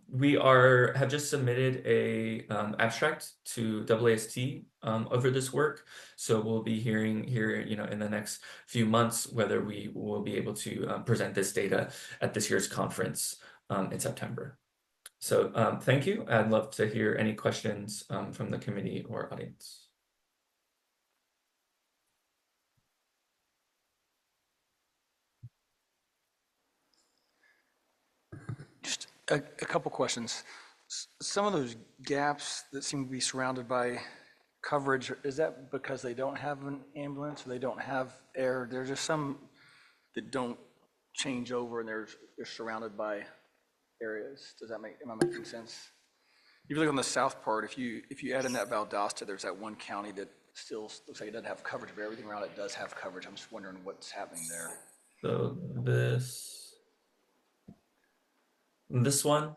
we have just submitted a abstract to AAST over this work. So we'll be hearing here, in the next few months whether we will be able to present this data at this year's conference in September. So thank you. I'd love to hear any questions from the committee or audience. Just a couple questions. Some of those gaps that seem to be surrounded by coverage, is that because they don't have an ambulance or they don't have air? There's just some that don't change over and they're surrounded by areas. Am I making sense? If you look on the south part, if you add in that Valdosta, there's that one county that still looks like it doesn't have coverage, but everything around it does have coverage. I'm just wondering what's happening there. So this one.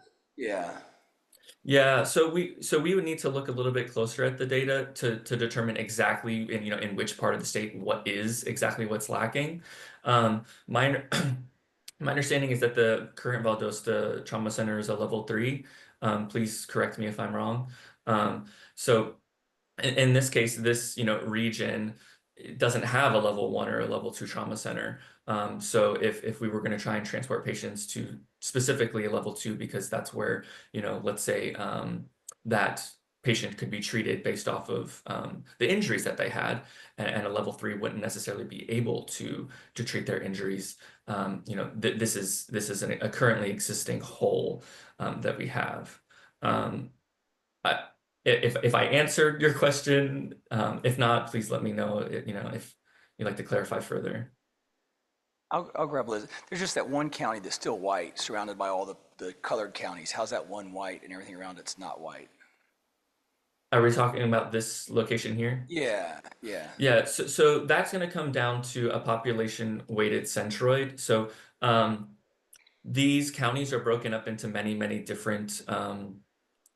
Yeah, so we would need to look a little bit closer at the data to determine exactly in which part of the state exactly what's lacking. My my understanding is that the current Valdosta Trauma Center is a level 3. Please correct me if I'm wrong. So in this case, this region doesn't have a level 1 or a level 2 trauma center. So if we were going to try and transport patients to specifically a level 2, because that's where, let's say that patient could be treated based off of the injuries that they had, and a level 3 wouldn't necessarily be able to treat their injuries. This is a currently existing hole that we have. If I answered your question, if not, please let me know. If you'd like to clarify further. I'll grab Liz. There's just that one county that's still white, surrounded by all the colored counties. How's that one white and everything around it's not white? Are we talking about this location here? Yeah. Yeah, so that's going to come down to a population weighted centroid. So these counties are broken up into many, many different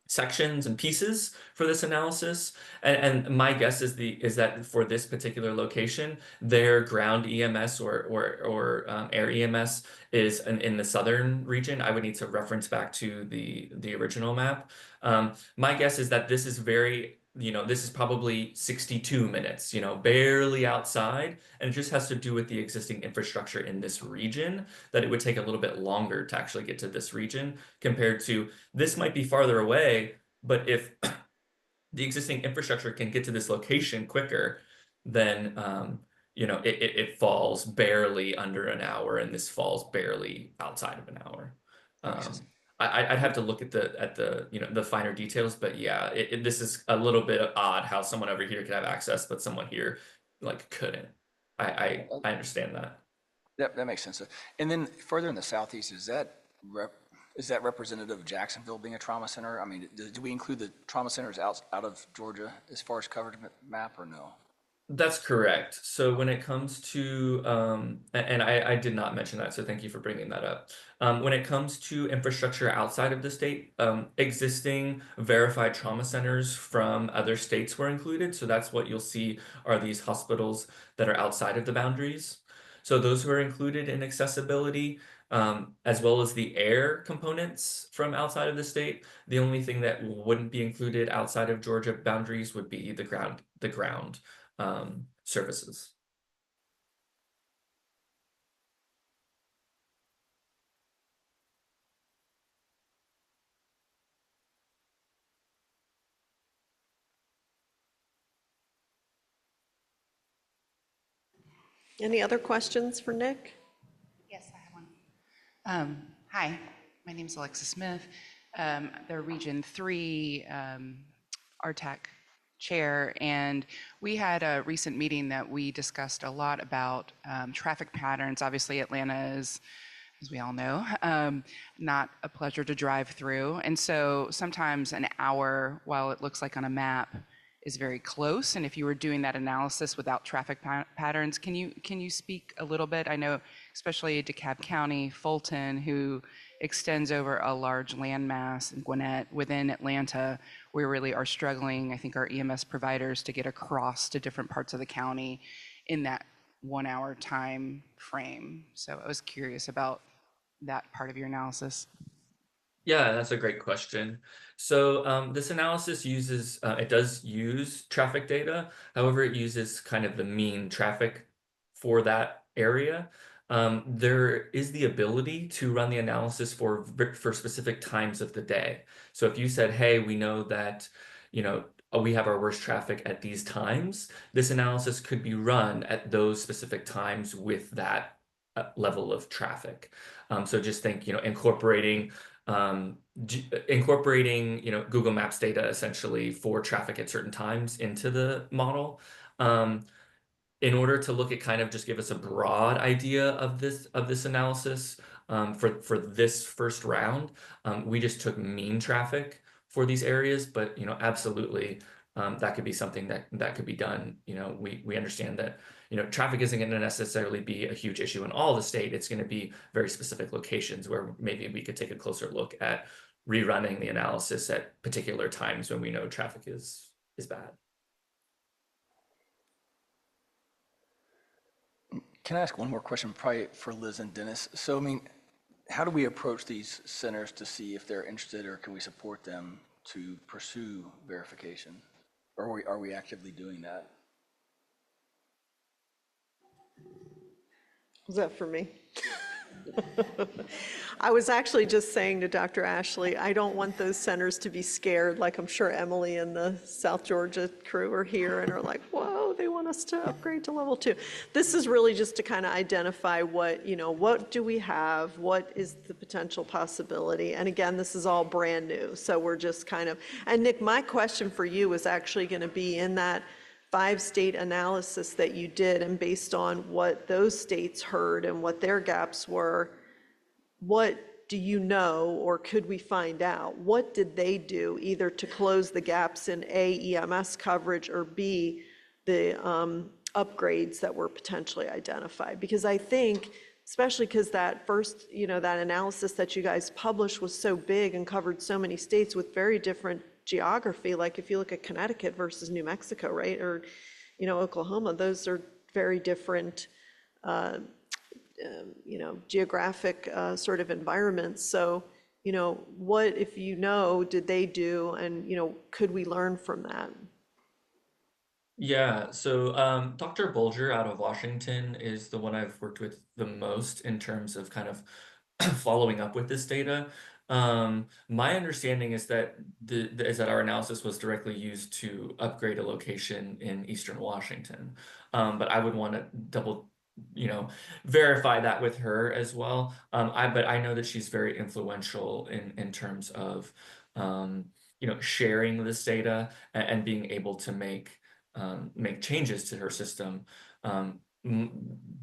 sections and pieces for this analysis, and my guess is that for this particular location, their ground EMS or air EMS is in the southern region. I would need to reference back to the original map. My guess is that this is this is probably 62 minutes, barely outside, and it just has to do with the existing infrastructure in this region, that it would take a little bit longer to actually get to this region compared to this might be farther away, but if the existing infrastructure can get to this location quicker, then it falls barely under an hour, and this falls barely outside of an hour. I'd have to look at the finer details, but yeah, this is a little bit odd how someone over here could have access, but someone here couldn't. I understand that. That makes sense. And then further in the southeast, is that representative of Jacksonville being a trauma center? I mean, do we include the trauma centers out of Georgia as far as covered map or no? That's correct. So when it comes to, and I did not mention that, so thank you for bringing that up. When it comes to infrastructure outside of the state, existing verified trauma centers from other states were included. So that's what you'll see are these hospitals that are outside of the boundaries. So those who are included in accessibility, as well as the air components from outside of the state. The only thing that wouldn't be included outside of Georgia boundaries would be the ground services. Any other questions for Nick? Yes, I have one. Hi, my name is Alexa Smith. They're Region 3 RTAC Chair, and we had a recent meeting that we discussed a lot about traffic patterns. Obviously, Atlanta is, as we all know, not a pleasure to drive through. And so sometimes an hour, while it looks like on a map, is very close. And if you were doing that analysis without traffic patterns, can you speak a little bit? I know, especially DeKalb County, Fulton, who extends over a large landmass, and Gwinnett within Atlanta, we really are struggling, I think, our EMS providers to get across to different parts of the county in that 1 hour time frame. So I was curious about that part of your analysis. Yeah, that's a great question. So this analysis uses, it does use traffic data. However, it uses kind of the mean traffic for that area. There is the ability to run the analysis for specific times of the day. So if you said, hey, we know that, we have our worst traffic at these times, this analysis could be run at those specific times with that level of traffic. So just think, incorporating Google Maps data essentially for traffic at certain times into the model, in order to look at kind of just give us a broad idea of this analysis. For this first round, we just took mean traffic for these areas, but absolutely, that could be something that could be done. We understand that traffic isn't going to necessarily be a huge issue in all the state. It's going to be very specific locations where maybe we could take a closer look at rerunning the analysis at particular times when we know traffic is bad. Can I ask one more question, probably for Liz and Dennis? So, I mean, how do we approach these centers to see if they're interested, or can we support them to pursue verification? Or are we actively doing that? Was that for me? I was actually just saying to Dr. Ashley, I don't want those centers to be scared, like I'm sure Emily and the South Georgia crew are here and are like, whoa, they want us to upgrade to level 2. This is really just to kind of identify what do we have, what is the potential possibility, and again, this is all brand new, so we're just kind of, and Nick, my question for you is actually going to be in that 5-state analysis that you did, and based on what those states heard and what their gaps were, what do you know, or could we find out? What did they do either to close the gaps in A, EMS coverage, or B, the upgrades that were potentially identified? Because I think, especially because that first, that analysis that you guys published was so big and covered so many states with very different geography, like if you look at Connecticut versus New Mexico, right, or Oklahoma, those are very different geographic sort of environments. So what, if did they do, and could we learn from that? Yeah, so Dr. Bulger out of Washington is the one I've worked with the most in terms of kind of following up with this data. My understanding is that our analysis was directly used to upgrade a location in Eastern Washington, but I would want to double, verify that with her as well. But I know that she's very influential in terms of sharing this data and being able to make changes to her system.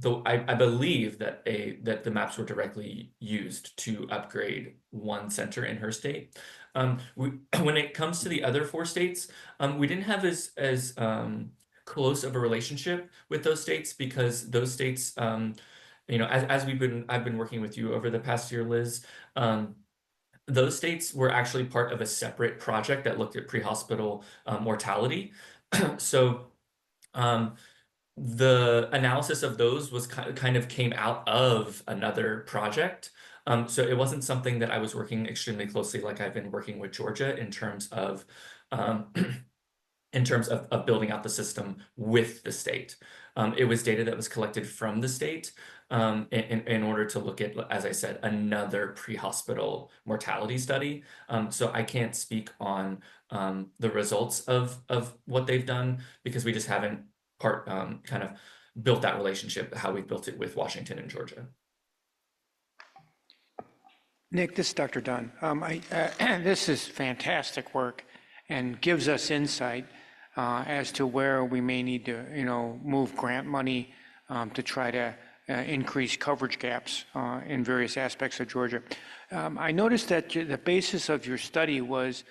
Though I believe that the maps were directly used to upgrade one center in her state. When it comes to the other 4 states, we didn't have as close of a relationship with those states, because those states, as I've been working with you over the past year, Liz, those states were actually part of a separate project that looked at pre-hospital mortality. So the analysis of those was kind of came out of another project. So it wasn't something that I was working extremely closely, like I've been working with Georgia in terms of building out the system with the state. It was data that was collected from the state in order to look at, as I said, another pre-hospital mortality study. So I can't speak on the results of what they've done, because we just haven't kind of built that relationship how we've built it with Washington and Georgia. Nick, this is Dr. Dunn. This is fantastic work and gives us insight. as to where we may need to, move grant money to try to increase coverage gaps in various aspects of Georgia. I noticed that the basis of your study was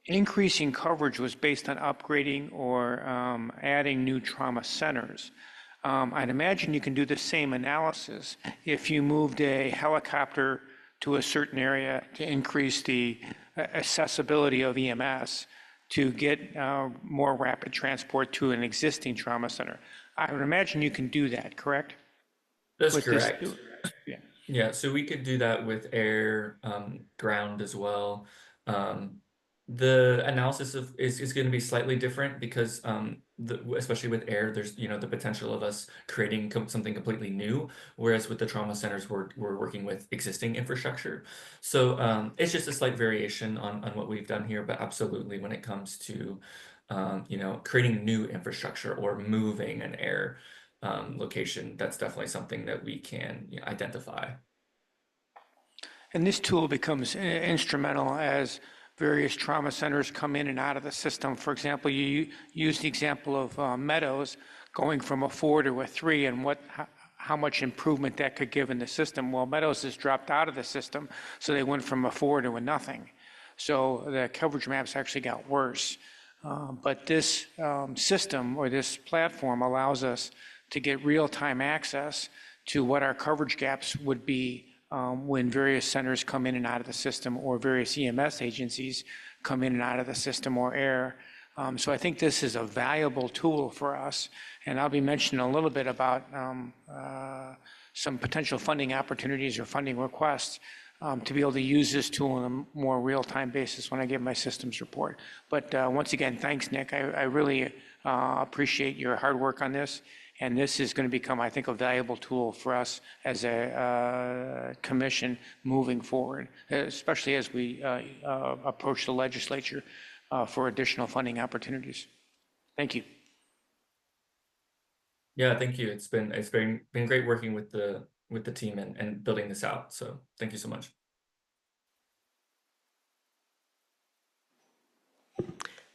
increasing coverage was based on upgrading or adding new trauma centers. I'd imagine you can do the same analysis if you moved a helicopter to a certain area to increase the accessibility of EMS to get more rapid transport to an existing trauma center. I would imagine you can do that, correct? That's With this- correct. Yeah. Yeah, so we could do that with air, ground as well. The analysis is going to be slightly different because especially with air, there's the potential of us creating something completely new, whereas with the trauma centers we're working with existing infrastructure. So it's just a slight variation on what we've done here, but absolutely when it comes to creating new infrastructure or moving an air location, that's definitely something that we can identify. And this tool becomes instrumental as various trauma centers come in and out of the system. For example, you use the example of Meadows going from a 4 to a 3 and how much improvement that could give in the system. Well, Meadows has dropped out of the system, so they went from a 4 to a nothing. So the coverage maps actually got worse. But this system or this platform allows us to get real-time access to what our coverage gaps would be when various centers come in and out of the system or various EMS agencies come in and out of the system or air. So I think this is a valuable tool for us. And I'll be mentioning a little bit about some potential funding opportunities or funding requests to be able to use this tool on a more real-time basis when I give my systems report. But once again, thanks, Nick. I really appreciate your hard work on this. And this is going to become, I think, a valuable tool for us as a commission moving forward, especially as we approach the legislature for additional funding opportunities. Thank you. Yeah, thank you. It's been great working with the team and building this out. So thank you so much.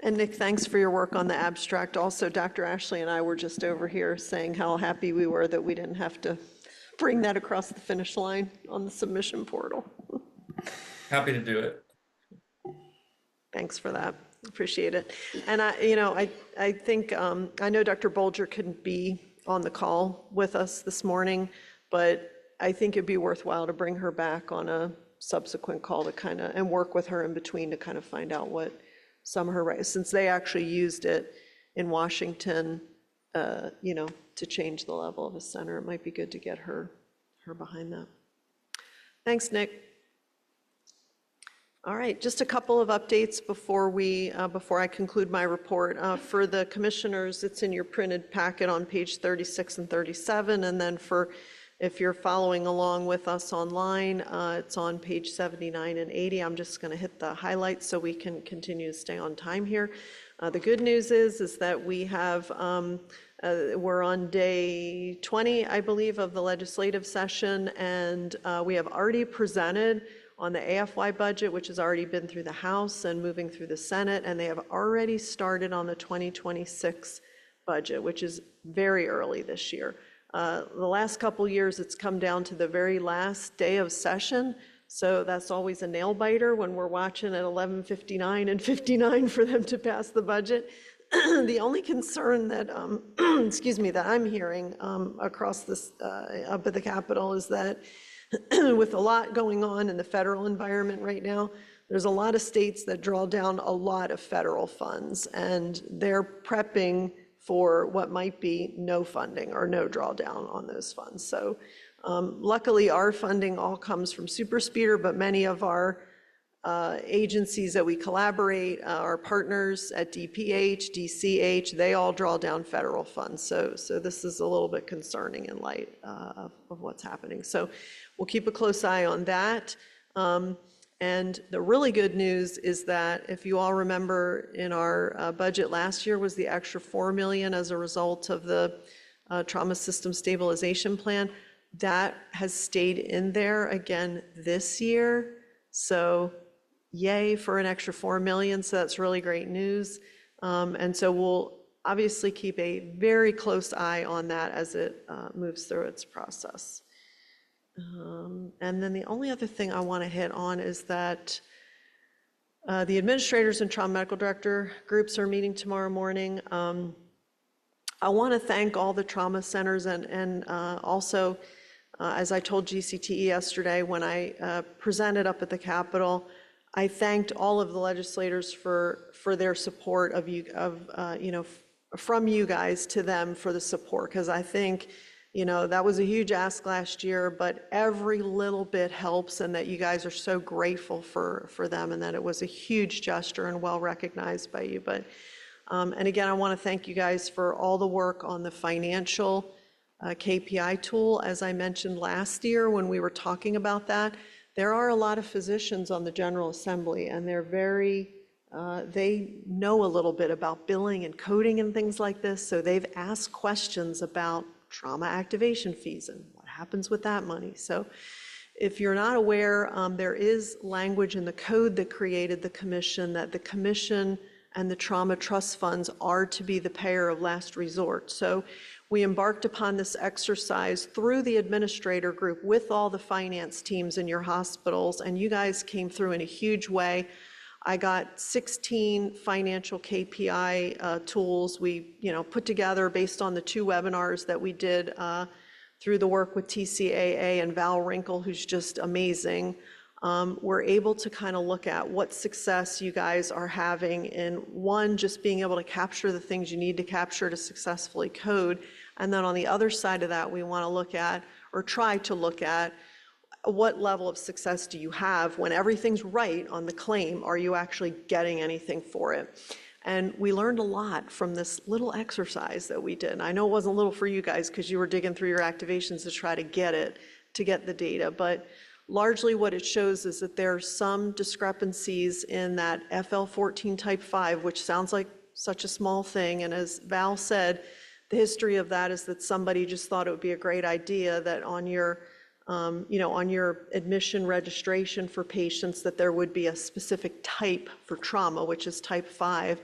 And Nick, thanks for your work on the abstract. Also, Dr. Ashley and I were just over here saying how happy we were that we didn't have to bring that across the finish line on the submission portal. Happy to do it. Thanks for that. Appreciate it. And I think, I know Dr. Bolger couldn't be on the call with us this morning, but I think it'd be worthwhile to bring her back on a subsequent call to and work with her in between to kind of find out what some of her rights, since they actually used it in Washington, to change the level of a center. It might be good to get her behind that. Thanks, Nick. All right, just a couple of updates before I conclude my report. For the commissioners, it's in your printed packet on page 36 and 37, and then if you're following along with us online, it's on page 79 and 80. I'm just going to hit the highlights so we can continue to stay on time here. The good news is that we have, we're on day 20, I believe, of the legislative session, and we have already presented on the AFY budget, which has already been through the House and moving through the Senate, and they have already started on the 2026 budget, which is very early this year. The last couple years, it's come down to the very last day of session, so that's always a nail biter when we're watching at 11:59 and 59 for them to pass the budget. The only concern that, that I'm hearing across this up at the Capitol is that with a lot going on in the federal environment right now, there's a lot of states that draw down a lot of federal funds, and they're prepping for what might be no funding or no drawdown on those funds. So luckily, our funding all comes from Super Speeder, but many of our agencies that we collaborate, our partners at DPH, DCH, they all draw down federal funds. So this is a little bit concerning in light of what's happening. So we'll keep a close eye on that. And the really good news is that if you all remember in our budget last year was the extra $4 million as a result of the trauma system stabilization plan. That has stayed in there again this year. So yay for an extra $4 million. So that's really great news. And so we'll obviously keep a very close eye on that as it moves through its process. And then the only other thing I want to hit on is that the administrators and trauma medical director groups are meeting tomorrow morning. I want to thank all the trauma centers and also, as I told GCTE yesterday when I presented up at the Capitol, I thanked all of the legislators for their support of you, from you guys to them for the support, because I think, that was a huge ask last year, but every little bit helps, and that you guys are so grateful for them, and that it was a huge gesture and well recognized by you. But, and again, I want to thank you guys for all the work on the financial KPI tool. As I mentioned last year when we were talking about that, there are a lot of physicians on the General Assembly, and they're they know a little bit about billing and coding and things like this, so they've asked questions about trauma activation fees and what happens with that money. So if you're not aware, there is language in the code that created the commission that the commission and the trauma trust funds are to be the payer of last resort. So we embarked upon this exercise through the administrator group with all the finance teams in your hospitals, and you guys came through in a huge way. I got 16 financial KPI tools we put together based on the 2 webinars that we did through the work with TCAA and Val Wrinkle, who's just amazing. We're able to kind of look at what success you guys are having in, one, just being able to capture the things you need to capture to successfully code. And then on the other side of that, we want to look at, or try to look at, what level of success do you have when everything's right on the claim? Are you actually getting anything for it? And we learned a lot from this little exercise that we did. And I know it wasn't little for you guys because you were digging through your activations to try to get the data. But largely what it shows is that there are some discrepancies in that FL14 type 5, which sounds like such a small thing. And as Val said, the history of that is that somebody just thought it would be a great idea that on your on your admission registration for patients that there would be a specific type for trauma, which is type 5.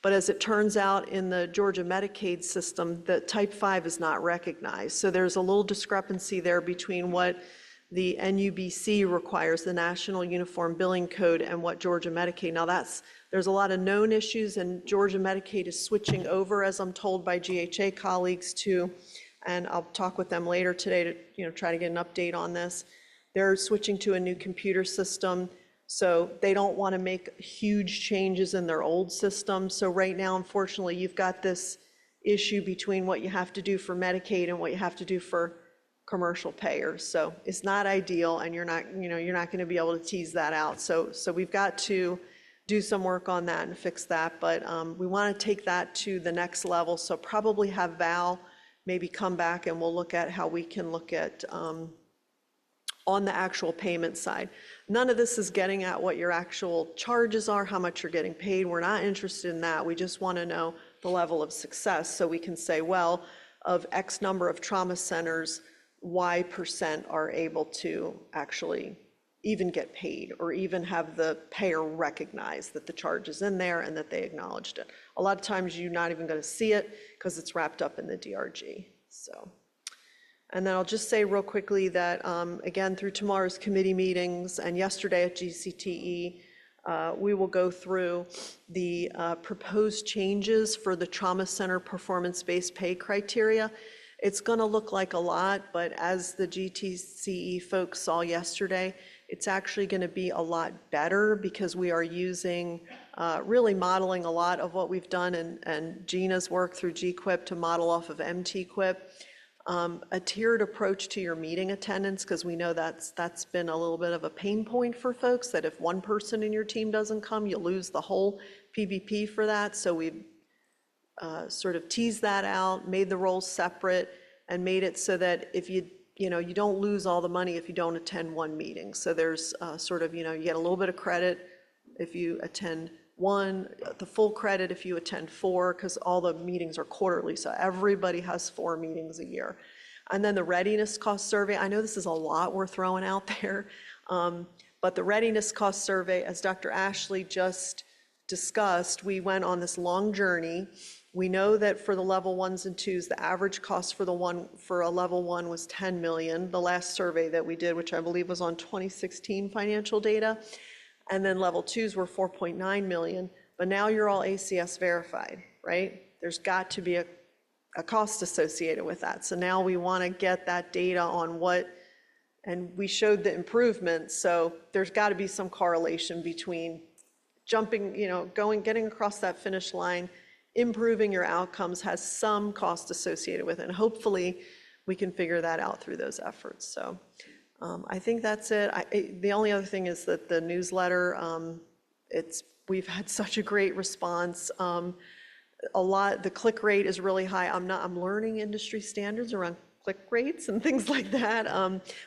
But as it turns out in the Georgia Medicaid system, the type 5 is not recognized. So there's a little discrepancy there between what the NUBC requires, the National Uniform Billing Code, and what Georgia Medicaid. Now there's a lot of known issues, and Georgia Medicaid is switching over, as I'm told by GHA colleagues, and I'll talk with them later today to try to get an update on this. They're switching to a new computer system, so they don't want to make huge changes in their old system. So right now, unfortunately, you've got this issue between what you have to do for Medicaid and what you have to do for commercial payers. So it's not ideal, and you're not going to be able to tease that out. So we've got to do some work on that and fix that. But we want to take that to the next level. So probably have Val maybe come back and we'll look at how we can look at on the actual payment side. None of this is getting at what your actual charges are, how much you're getting paid. We're not interested in that. We just want to know the level of success so we can say, well, of X number of trauma centers, Y% are able to actually even get paid or even have the payer recognize that the charge is in there and that they acknowledged it. A lot of times you're not even going to see it because it's wrapped up in the DRG. So, and then I'll just say real quickly that again, through tomorrow's committee meetings and yesterday at GCTE, we will go through the proposed changes for the trauma center performance-based pay criteria. It's going to look like a lot, but as the GTCE folks saw yesterday, it's actually going to be a lot better because we are using, really modeling a lot of what we've done and Gina's work through GQIP to model off of MTQIP. A tiered approach to your meeting attendance, because we know that's been a little bit of a pain point for folks, that if one person in your team doesn't come, you lose the whole PBP for that. So we sort of teased that out, made the roles separate, and made it so that if you don't lose all the money if you don't attend one meeting. So there's sort of, you get a little bit of credit if you attend one, the full credit if you attend 4, because all the meetings are quarterly. So everybody has 4 meetings a year. And then the readiness cost survey, I know this is a lot we're throwing out there, but the readiness cost survey, as Dr. Ashley just discussed, we went on this long journey. We know that for the level 1s and 2s, the average cost for a level 1 was 10 million, the last survey that we did, which I believe was on 2016 financial data. And then level 2s were 4.9 million, but now you're all ACS verified, right? There's got to be a cost associated with that. So now we want to get that data on what, and we showed the improvements, so there's got to be some correlation between jumping, getting across that finish line, improving your outcomes has some cost associated with it. And hopefully we can figure that out through those efforts. So I think that's it. The only other thing is that the newsletter, we've had such a great response. The click rate is really high. I'm learning industry standards around click rates and things like that.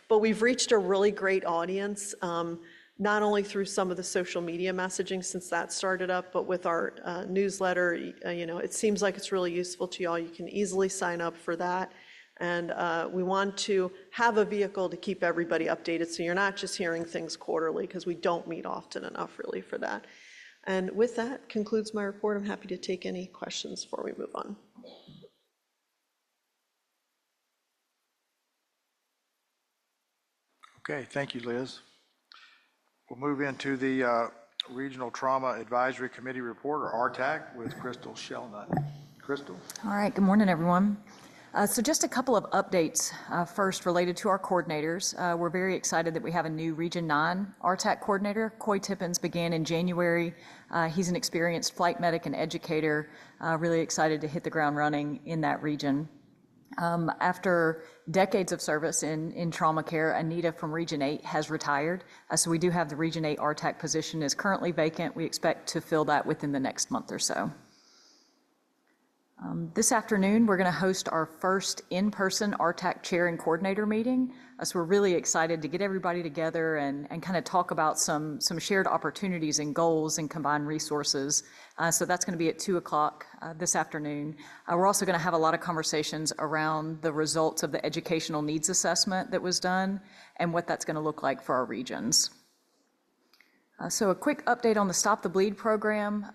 But we've reached a really great audience, not only through some of the social media messaging since that started up, but with our newsletter. It seems like it's really useful to y'all. You can easily sign up for that. And we want to have a vehicle to keep everybody updated, so you're not just hearing things quarterly, because we don't meet often enough really for that. And with that concludes my report. I'm happy to take any questions before we move on. Okay, thank you, Liz. We'll move into the Regional Trauma Advisory Committee report, or RTAC, with Crystal Shelnut. Crystal? All right, good morning, everyone. So just a couple of updates first related to our coordinators. We're very excited that we have a new Region 9 RTAC coordinator. Coy Tippins began in January. He's an experienced flight medic and educator, really excited to hit the ground running in that region. After decades of service in trauma care, Anita from Region 8 has retired. So we do have the Region 8 RTAC position is currently vacant. We expect to fill that within the next month or so. This afternoon, we're going to host our first in-person RTAC chair and coordinator meeting. So we're really excited to get everybody together and kind of talk about some shared opportunities and goals and combined resources. So that's going to be at 2 o'clock this afternoon. We're also going to have a lot of conversations around the results of the educational needs assessment that was done and what that's going to look like for our regions. So a quick update on the Stop the Bleed program.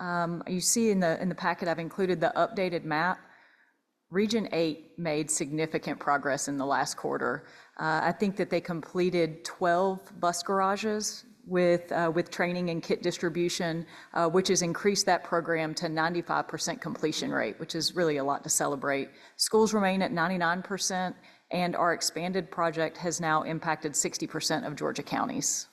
You see in the packet I've included the updated map. Region 8 made significant progress in the last quarter. I think that they completed 12 bus garages with training and kit distribution, which has increased that program to 95% completion rate, which is really a lot to celebrate. Schools remain at 99%, and our expanded project has now impacted 60% of Georgia counties.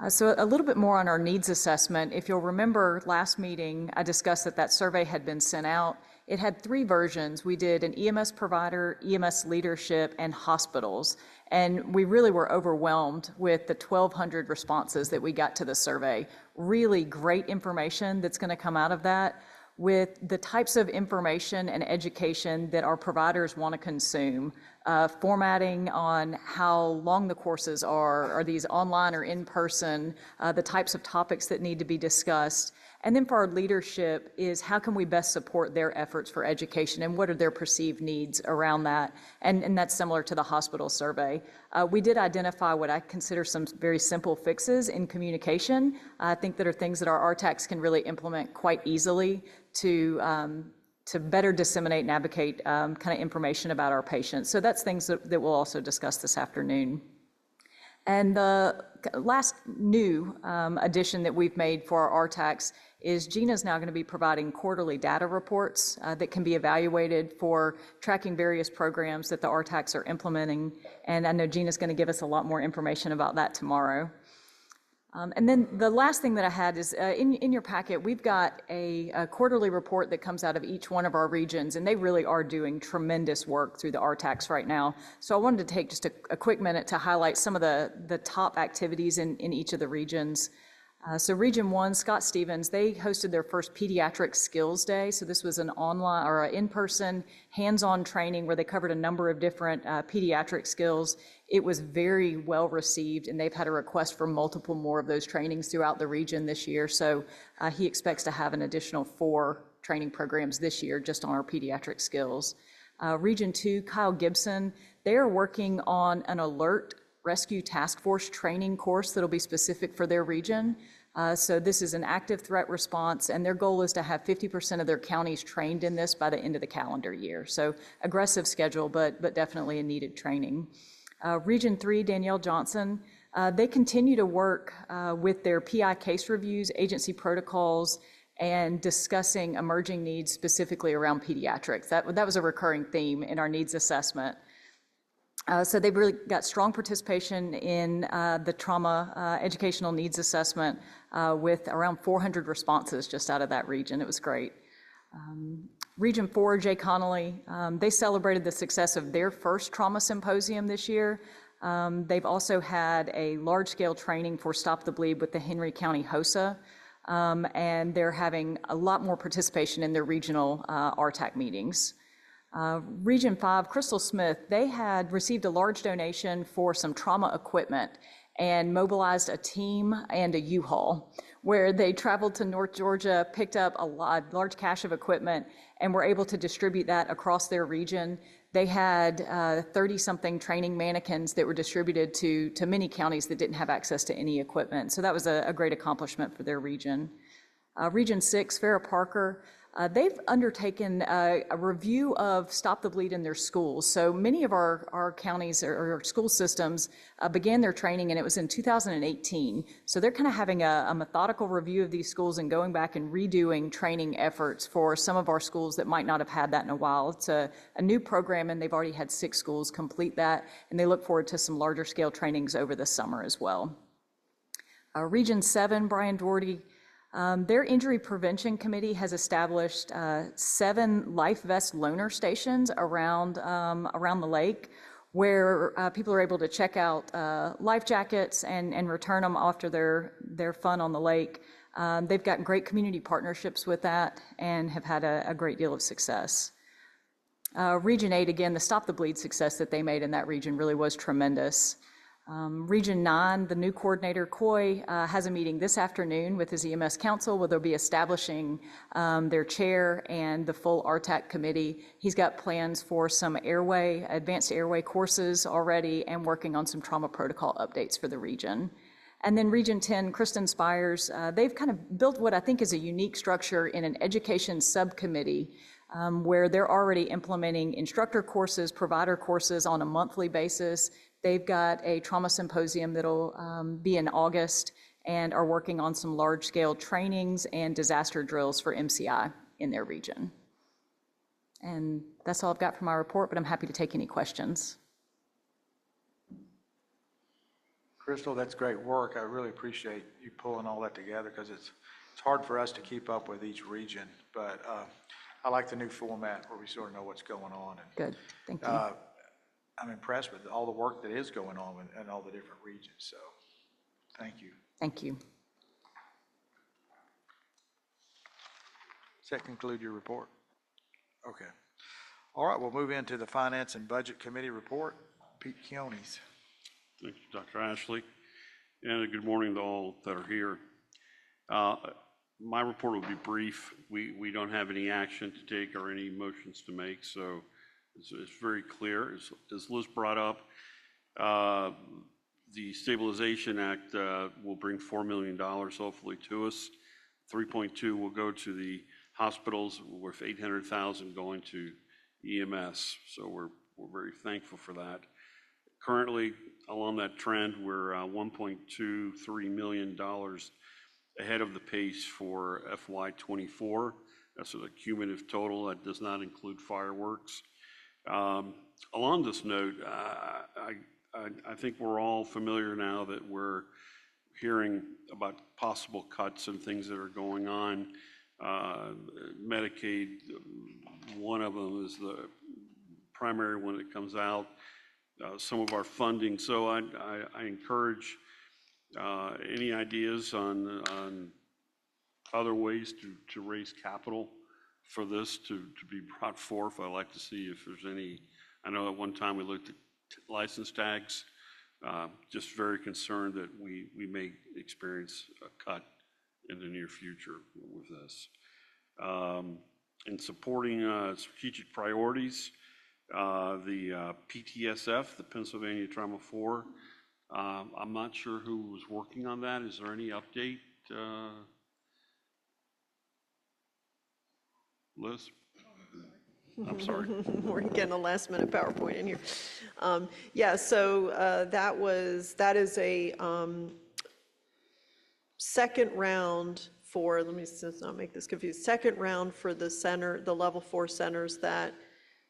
So a little bit more on our needs assessment. If you'll remember last meeting, I discussed that survey had been sent out. It had 3 versions. We did an EMS provider, EMS leadership, and hospitals. And we really were overwhelmed with the 1,200 responses that we got to the survey. Really great information that's going to come out of that, with the types of information and education that our providers want to consume, formatting on how long the courses are these online or in person, the types of topics that need to be discussed. And then for our leadership is how can we best support their efforts for education and what are their perceived needs around that? And that's similar to the hospital survey. We did identify what I consider some very simple fixes in communication. I think that are things that our RTACs can really implement quite easily to better disseminate and advocate kind of information about our patients. So that's things that we'll also discuss this afternoon. And the last new addition that we've made for our RTACs is Gina's now going to be providing quarterly data reports that can be evaluated for tracking various programs that the RTACs are implementing. And I know Gina's going to give us a lot more information about that tomorrow. And then the last thing that I had is in your packet, we've got a quarterly report that comes out of each one of our regions, and they really are doing tremendous work through the RTACs right now. So I wanted to take just a quick minute to highlight some of the top activities in each of the regions. So Region 1, Scott Stevens, they hosted their first Pediatric Skills Day. So this was an online or an in-person hands-on training where they covered a number of different pediatric skills. It was very well received, and they've had a request for multiple more of those trainings throughout the region this year. So he expects to have an additional 4 training programs this year just on our pediatric skills. Region 2, Kyle Gibson, they are working on an alert rescue task force training course that'll be specific for their region. So this is an active threat response, and their goal is to have 50% of their counties trained in this by the end of the calendar year. So aggressive schedule, but definitely a needed training. Region 3, Danielle Johnson, they continue to work with their PI case reviews, agency protocols, and discussing emerging needs specifically around pediatrics. That was a recurring theme in our needs assessment. So they've really got strong participation in the trauma educational needs assessment with around 400 responses just out of that region. It was great. Region 4, Jay Connolly, they celebrated the success of their first trauma symposium this year. They've also had a large-scale training for Stop the Bleed with the Henry County HOSA, and they're having a lot more participation in their regional RTAC meetings. Region 5, Crystal Smith, they had received a large donation for some trauma equipment and mobilized a team and a U-Haul where they traveled to North Georgia, picked up a large cache of equipment, and were able to distribute that across their region. They had 30-something training mannequins that were distributed to many counties that didn't have access to any equipment. So that was a great accomplishment for their region. Region 6, Farrah Parker, they've undertaken a review of Stop the Bleed in their schools. So many of our counties or school systems began their training, and it was in 2018. So they're kind of having a methodical review of these schools and going back and redoing training efforts for some of our schools that might not have had that in a while. It's a new program, and they've already had 6 schools complete that, and they look forward to some larger scale trainings over the summer as well. Region 7, Brian Doherty, their injury prevention committee has established 7 life vest loaner stations around the lake where people are able to check out life jackets and return them after their fun on the lake. They've got great community partnerships with that and have had a great deal of success. Region 8, again, the Stop the Bleed success that they made in that region really was tremendous. Region 9, the new coordinator, Coy, has a meeting this afternoon with his EMS council where they'll be establishing their chair and the full RTAC committee. He's got plans for some advanced airway courses already and working on some trauma protocol updates for the region. And then Region 10, Kristen Spires, they've kind of built what I think is a unique structure in an education subcommittee where they're already implementing instructor courses, provider courses on a monthly basis. They've got a trauma symposium that'll be in August and are working on some large-scale trainings and disaster drills for MCI in their region. And that's all I've got for my report, but I'm happy to take any questions. Crystal, that's great work. I really appreciate you pulling all that together because it's hard for us to keep up with each region, but I like the new format where we sort of know what's going on. And, Good, thank you. I'm impressed with all the work that is going on in all the different regions, so thank you. Thank you. Does that conclude your report? Okay. All right, we'll move into the Finance and Budget Committee report. Pete Keonis. Thank you, Dr. Ashley, and good morning to all that are here. My report will be brief. We don't have any action to take or any motions to make, so it's very clear. As Liz brought up, the Stabilization Act will bring $4 million hopefully to us. 3.2 will go to the hospitals, with 800,000 going to EMS. So we're very thankful for that. Currently, along that trend, we're $1.23 million ahead of the pace for FY24. That's a cumulative total. That does not include fireworks. Along this note, I think we're all familiar now that we're hearing about possible cuts and things that are going on. Medicaid, one of them is the primary one that comes out. Some of our funding. So I encourage any ideas on other ways to raise capital for this to be brought forth. I'd like to see if there's any. I know at one time we looked at license tags. Just very concerned that we may experience a cut in the near future with this. In supporting strategic priorities, the PTSF, the Pennsylvania Trauma 4, I'm not sure who was working on that. Is there any update Liz? I'm sorry. We're getting a last-minute PowerPoint in here. Yeah, so that is a second round for, let me just not make this confused, second round for the center, the level 4 centers that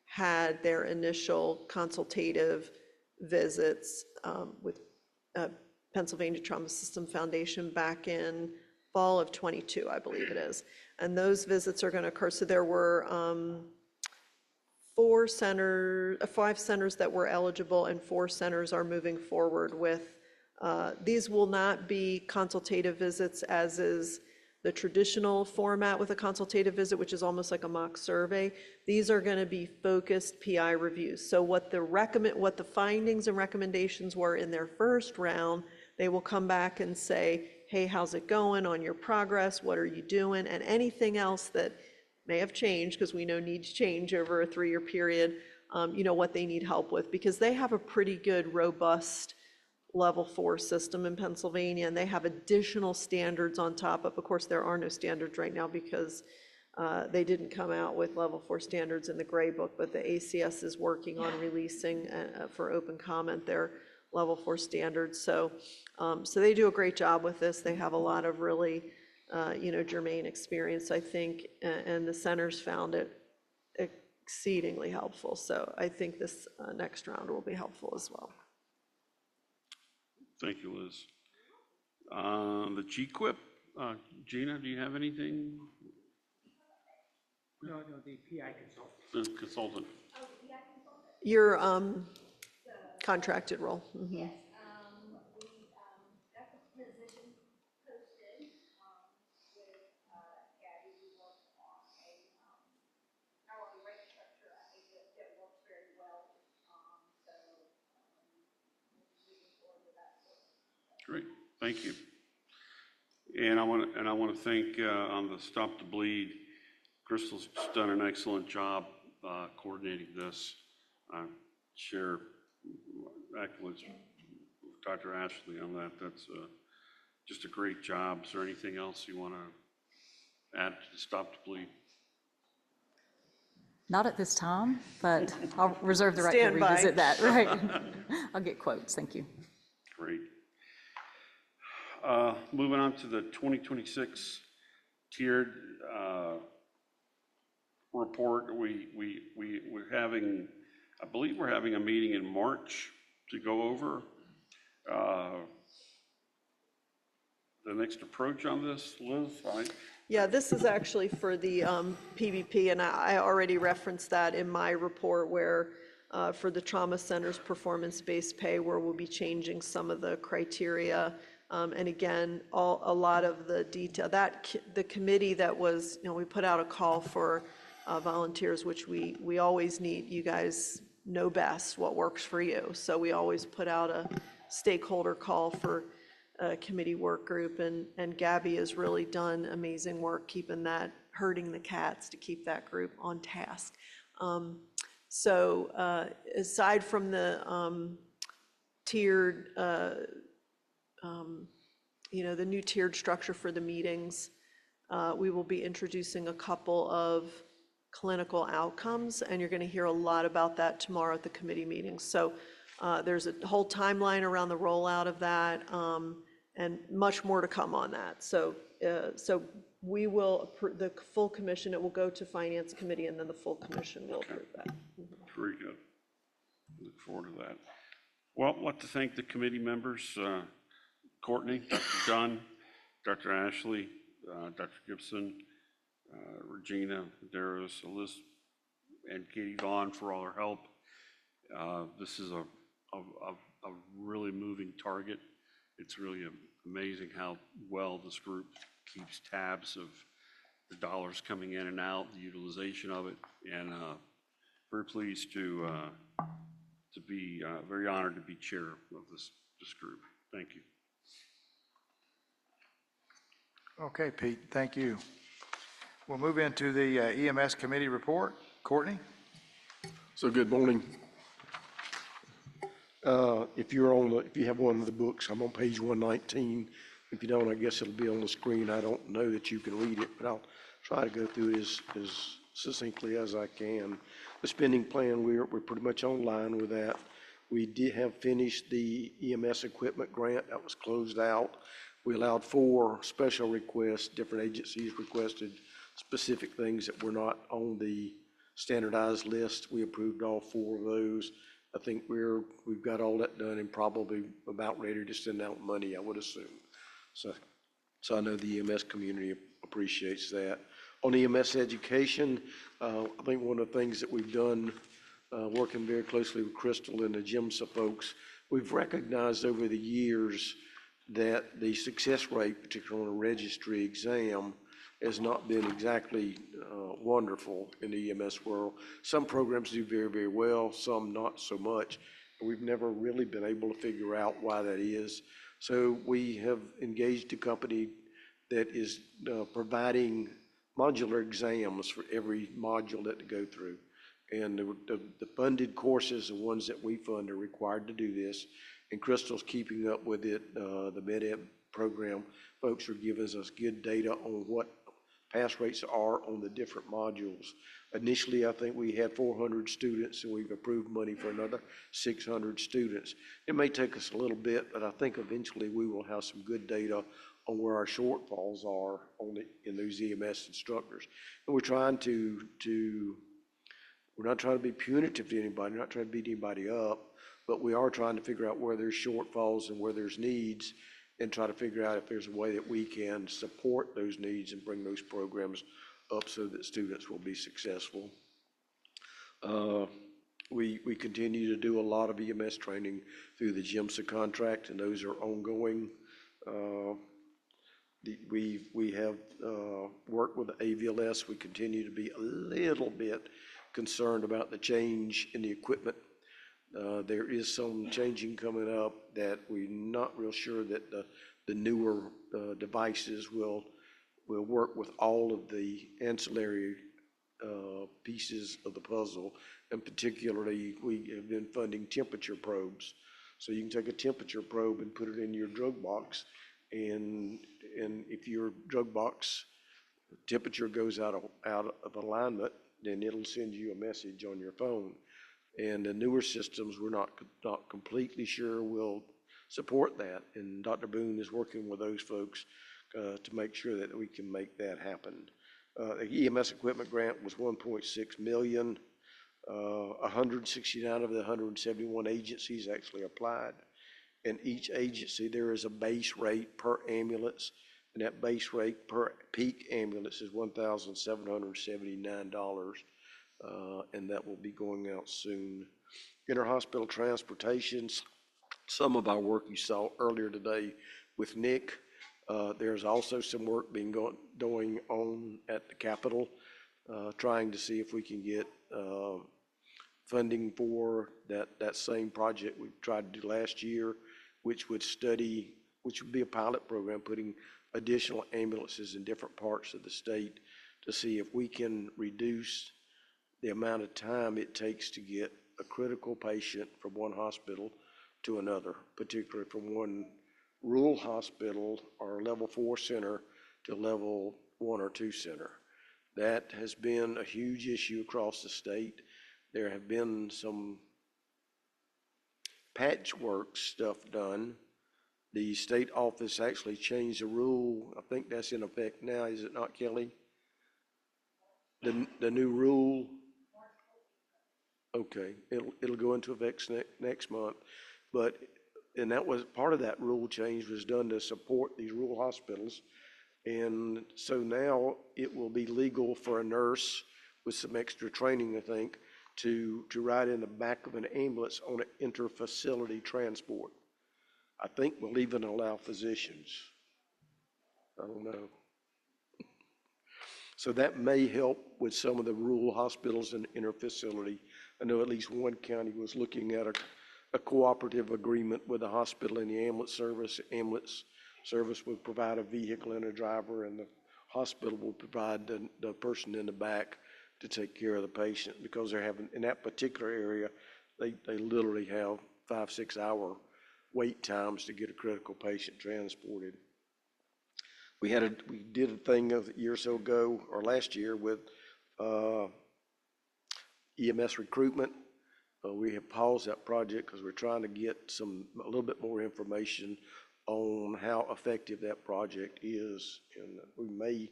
had their initial consultative visits with Pennsylvania Trauma System Foundation back in fall of '22, I believe it is. And those visits are going to occur. So there were 5 centers that were eligible, and 4 centers are moving forward with. These will not be consultative visits as is the traditional format with a consultative visit, which is almost like a mock survey. These are going to be focused PI reviews. So what the findings and recommendations were in their first round, they will come back and say, hey, how's it going on your progress? What are you doing? And anything else that may have changed, because we know needs change over a 3-year period, what they need help with, because they have a pretty good, robust level 4 system in Pennsylvania, and they have additional standards on top of course, there are no standards right now because they didn't come out with level 4 standards in the gray book, but the ACS is working on releasing for open comment their level 4 standards. So they do a great job with this. They have a lot of really, germane experience, I think, and the centers found it exceedingly helpful. So I think this next round will be helpful as well. Thank you, Liz. The GQIP, Gina, do you have anything? No, the PI consultant. The consultant. Your contracted role. Mm-hmm. Yes, we got the position posted with Gabby. We worked on a hourly rate structure. I think it works very well. So moving forward with that. Great, thank you. And I want to thank on the Stop the Bleed, Crystal's done an excellent job coordinating this. I share accolades with Dr. Ashley on that. That's just a great job. Is there anything else you want to add to Stop the Bleed? Not at this time, but I'll reserve the right Stand to by. revisit that, right? I'll get quotes, thank you. Great. Moving on to the 2026 tiered report. We're having, I believe we're having a meeting in March to go over the next approach on this, Liz. Yeah, this is actually for the PBP, and I already referenced that in my report where for the trauma centers performance-based pay, where we'll be changing some of the criteria. And again, a lot of the detail, the committee that was, we put out a call for volunteers, which we always need. You guys know best what works for you. So we always put out a stakeholder call for a committee work group, and Gabby has really done amazing work herding the cats to keep that group on task. So aside from the tiered, the new tiered structure for the meetings, we will be introducing a couple of clinical outcomes, and you're going to hear a lot about that tomorrow at the committee meetings. So there's a whole timeline around the rollout of that, and much more to come on that. So we will, the full commission, it will go to Finance Committee, and then the full commission will approve that. Very good. Look forward to that. Well, I'd like to thank the committee members, Courtney, Dr. Dunn, Dr. Ashley, Dr. Gibson, Regina, Darius, Liz, and Katie Vaughn for all her help. This is a really moving target. It's really amazing how well this group keeps tabs of the dollars coming in and out, the utilization of it, and very pleased to be very honored to be chair of this group. Thank you. Okay, Pete, thank you. We'll move into the EMS committee report. Courtney? So good morning. If you have one of the books, I'm on page 119. If you don't, I guess it'll be on the screen. I don't know that you can read it, but I'll try to go through it as succinctly as I can. The spending plan, we're pretty much online with that. We did have finished the EMS equipment grant that was closed out. We allowed 4 special requests. Different agencies requested specific things that were not on the standardized list. We approved all 4 of those. I think we've got all that done and probably about ready to send out money, I would assume. So I know the EMS community appreciates that. On EMS education, I think one of the things that we've done, working very closely with Crystal and the GIMSA folks, we've recognized over the years that the success rate, particularly on a registry exam, has not been exactly wonderful in the EMS world. Some programs do very, very well, some not so much. We've never really been able to figure out why that is. So we have engaged a company that is providing modular exams for every module that to go through. And the funded courses, the ones that we fund, are required to do this. And Crystal's keeping up with it. The MedEd program folks are giving us good data on what pass rates are on the different modules. Initially, I think we had 400 students, and we've approved money for another 600 students. It may take us a little bit, but I think eventually we will have some good data on where our shortfalls are in those EMS instructors. And we're not trying to be punitive to anybody, we're not trying to beat anybody up, but we are trying to figure out where there's shortfalls and where there's needs, and try to figure out if there's a way that we can support those needs and bring those programs up so that students will be successful. We continue to do a lot of EMS training through the GIMSA contract, and those are ongoing. We have worked with the AVLS. We continue to be a little bit concerned about the change in the equipment. There is some changing coming up that we're not real sure that the newer devices will work with all of the ancillary pieces of the puzzle. And particularly, we have been funding temperature probes. So you can take a temperature probe and put it in your drug box, and if your drug box temperature goes out of alignment, then it'll send you a message on your phone. And the newer systems, we're not completely sure will support that. And Dr. Boone is working with those folks to make sure that we can make that happen. The EMS equipment grant was $1.6 million. 169 of the 171 agencies actually applied. And each agency, there is a base rate per ambulance, and that base rate per peak ambulance is $1,779. And that will be going out soon. Interhospital transportation, some of our work you saw earlier today with Nick. There's also some work being going on at the Capitol, trying to see if we can get funding for that same project we tried to do last year, which would be a pilot program, putting additional ambulances in different parts of the state to see if we can reduce the amount of time it takes to get a critical patient from one hospital to another, particularly from one rural hospital or level 4 center to level 1 or 2 center. That has been a huge issue across the state. There have been some patchwork stuff done. The state office actually changed the rule. I think that's in effect now, is it not, Kelly? The new rule. Okay, it'll go into effect next month, and that was part of that rule change was done to support these rural hospitals, and so now it will be legal for a nurse with some extra training, I think, to ride in the back of an ambulance on an inter-facility transport. I think we'll even allow physicians. I don't know. So that may help with some of the rural hospitals and inter-facility. I know at least one county was looking at a cooperative agreement with a hospital and the ambulance service. Ambulance service would provide a vehicle and a driver, and the hospital would provide the person in the back to take care of the patient, because they're having, in that particular area, they literally have 5-6 hour wait times to get a critical patient transported. we did a thing a year or so ago, or last year, with EMS recruitment. We have paused that project because we're trying to get a little bit more information on how effective that project is. And we may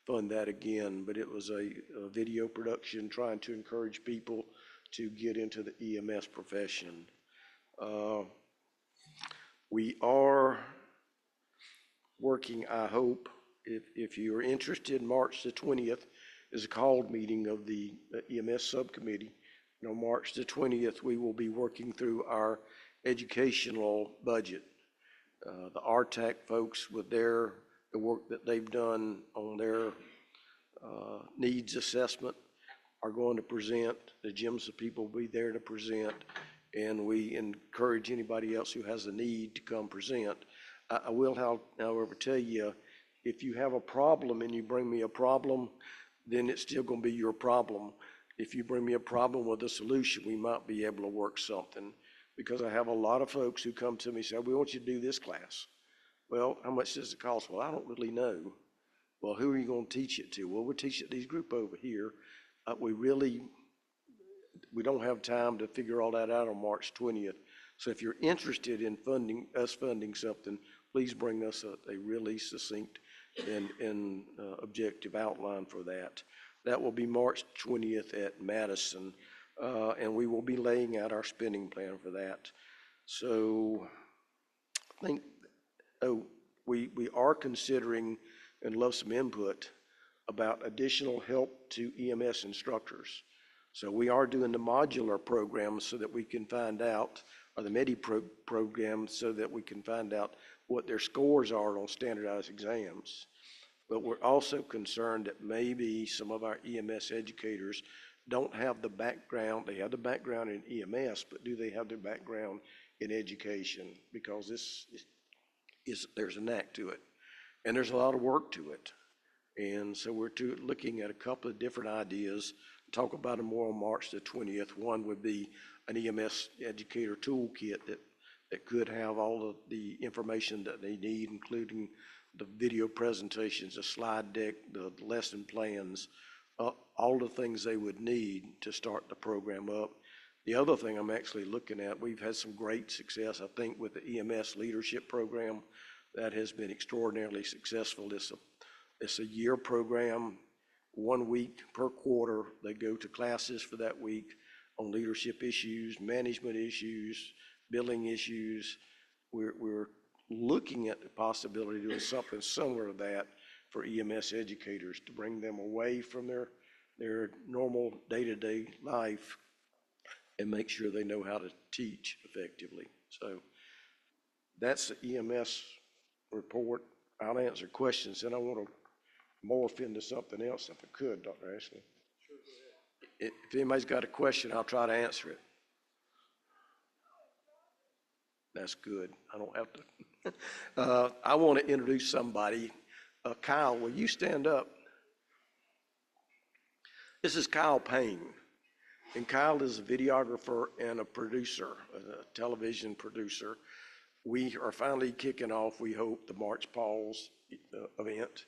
fund that again, but it was a video production trying to encourage people to get into the EMS profession. We are working, I hope, if you're interested, March the 20th is a called meeting of the EMS subcommittee. You know, March the 20th, we will be working through our educational budget. The RTAC folks, with the work that they've done on their needs assessment, are going to present. The gyms of people will be there to present, and we encourage anybody else who has a need to come present. I will, however, tell you, if you have a problem and you bring me a problem, then it's still going to be your problem. If you bring me a problem with a solution, we might be able to work something. Because I have a lot of folks who come to me and say, we want you to do this class. Well, how much does it cost? Well, I don't really know. Well, who are you going to teach it to? Well, we're teaching these group over here. We don't have time to figure all that out on March 20th. So if you're interested in funding something, please bring us a really succinct and objective outline for that. That will be March 20th at Madison, and we will be laying out our spending plan for that. So I think, we are considering and love some input about additional help to EMS instructors. So we are doing the modular program so that we can find out, or the program so that we can find out what their scores are on standardized exams. But we're also concerned that maybe some of our EMS educators don't have the background. They have the background in EMS, but do they have their background in education? Because there's a knack to it, and there's a lot of work to it. And so we're looking at a couple of different ideas. Talk about them more on March the 20th. One would be an EMS educator toolkit that could have all of the information that they need, including the video presentations, the slide deck, the lesson plans, all the things they would need to start the program up. The other thing I'm actually looking at, we've had some great success, I think, with the EMS leadership program. That has been extraordinarily successful. It's a year program, 1 week per quarter. They go to classes for that week on leadership issues, management issues, billing issues. We're looking at the possibility of doing something similar to that for EMS educators, to bring them away from their normal day-to-day life and make sure they know how to teach effectively. So that's the EMS report. I'll answer questions, and I want to morph into something else if I could, Dr. Ashley. Sure, go ahead. If anybody's got a question, I'll try to answer it. That's good. I don't have to. I want to introduce somebody. Kyle, will you stand up? This is Kyle Payne. And Kyle is a videographer and a producer, a television producer. We are finally kicking off, we hope, the March Pause event.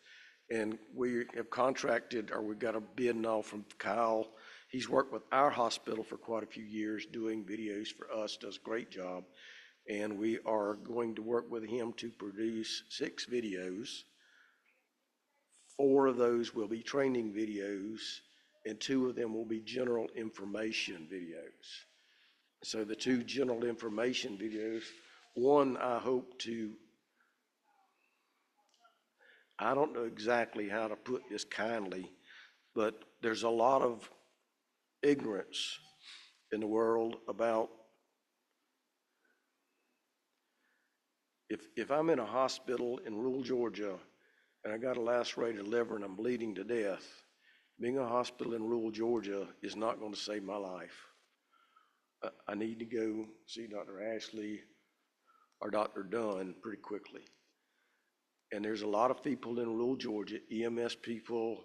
And we have contracted, or we've got a bid now from Kyle. He's worked with our hospital for quite a few years doing videos for us, does a great job. And we are going to work with him to produce 6 videos. 4 of those will be training videos, and 2 of them will be general information videos. So the 2 general information videos, one I hope to, I don't know exactly how to put this kindly, but there's a lot of ignorance in the world about if I'm in a hospital in rural Georgia and I got a lacerated liver and I'm bleeding to death, being a hospital in rural Georgia is not going to save my life. I need to go see Dr. Ashley or Dr. Dunn pretty quickly. And there's a lot of people in rural Georgia, EMS people,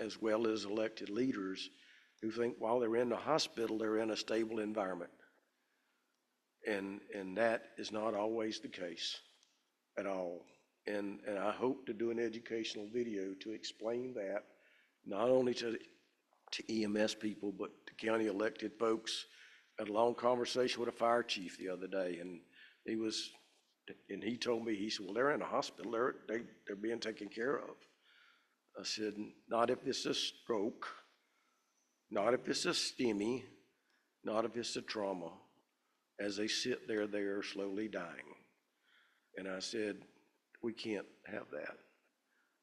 as well as elected leaders, who think while they're in the hospital, they're in a stable environment. And that is not always the case at all. And I hope to do an educational video to explain that, not only to EMS people, but to county elected folks. I had a long conversation with a fire chief the other day, and he told me, he said, well, they're in a hospital, they're being taken care of. I said, not if it's a stroke, not if it's a STEMI, not if it's a trauma. As they sit there, they are slowly dying. And I said, we can't have that.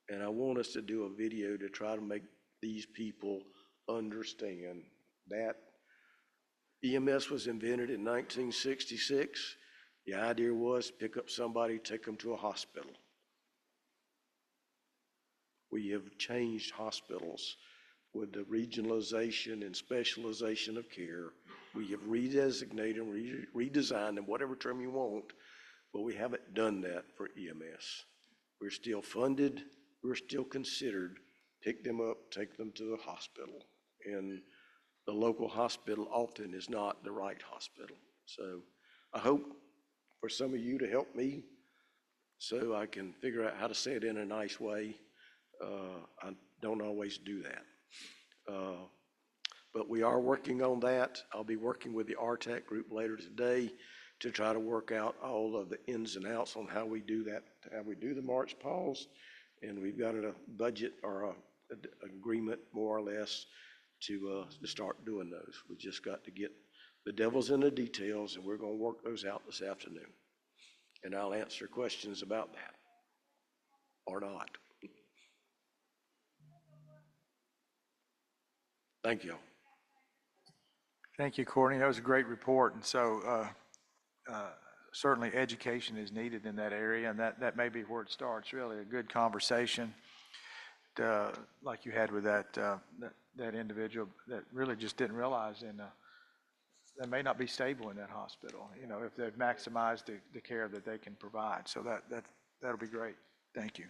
And I want us to do a video to try to make these people understand that EMS was invented in 1966. The idea was pick up somebody, take them to a hospital. We have changed hospitals with the regionalization and specialization of care. We have redesignated and redesigned them, whatever term you want, but we haven't done that for EMS. We're still funded, we're still considered, pick them up, take them to the hospital. And the local hospital often is not the right hospital. So I hope for some of you to help me so I can figure out how to say it in a nice way. I don't always do that. But we are working on that. I'll be working with the RTAC group later today to try to work out all of the ins and outs on how we do that, how we do the March pause. And we've got a budget or a agreement more or less to start doing those. We just got to get the devil's in the details, and we're going to work those out this afternoon. And I'll answer questions about that or not. Thank you. Thank you, Courtney. That was a great report. And so certainly education is needed in that area, and that may be where it starts, really, a good conversation like you had with that individual that really just didn't realize they may not be stable in that hospital, you know, if they've maximized the care that they can provide. So that'll be great. Thank you.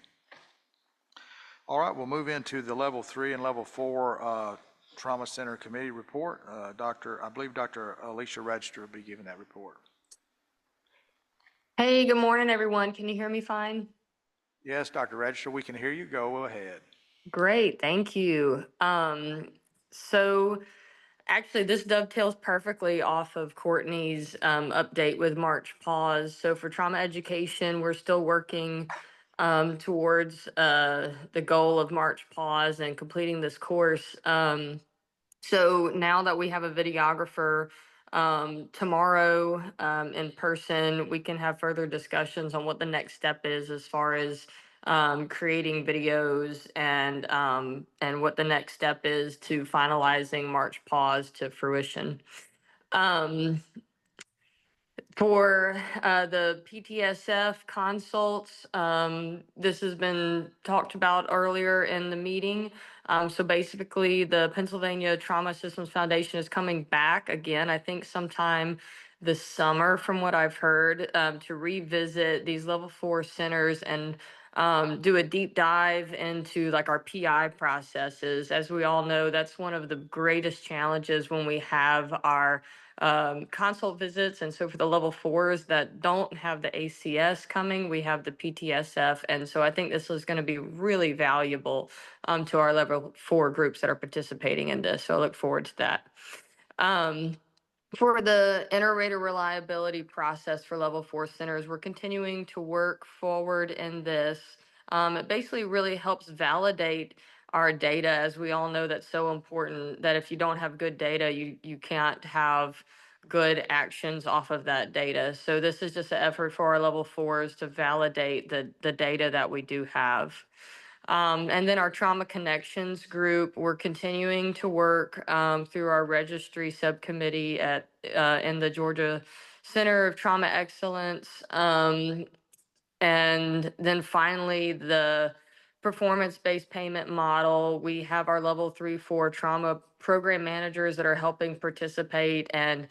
All right, we'll move into the level 3 and level 4 Trauma Center Committee report. I believe Dr. Alicia Register will be giving that report. Hey, good morning, everyone. Can you hear me fine? Yes, Dr. Register, we can hear you. Go ahead. Great, thank you. So actually, this dovetails perfectly off of Courtney's update with March Pause. So for trauma education, we're still working towards the goal of March Pause and completing this course. So now that we have a videographer tomorrow in person, we can have further discussions on what the next step is as far as creating videos and what the next step is to finalizing March Pause to fruition. For the PTSF consults, this has been talked about earlier in the meeting. So basically, the Pennsylvania Trauma Systems Foundation is coming back again, I think sometime this summer, from what I've heard, to revisit these level 4 centers and do a deep dive into like our PI processes. As we all know, that's one of the greatest challenges when we have our consult visits. And so for the level 4s that don't have the ACS coming, we have the PTSF. And so I think this is going to be really valuable to our level 4 groups that are participating in this. So I look forward to that. For the inter-rater reliability process for level 4 centers, we're continuing to work forward in this. It basically really helps validate our data. As we all know, that's so important that if you don't have good data, you can't have good actions off of that data. So this is just an effort for our level 4s to validate the data that we do have. And then our Trauma Connections group, we're continuing to work through our registry subcommittee in the Georgia Center of Trauma Excellence. And then finally, the performance-based payment model. We have our level 3-4 trauma program managers that are helping participate and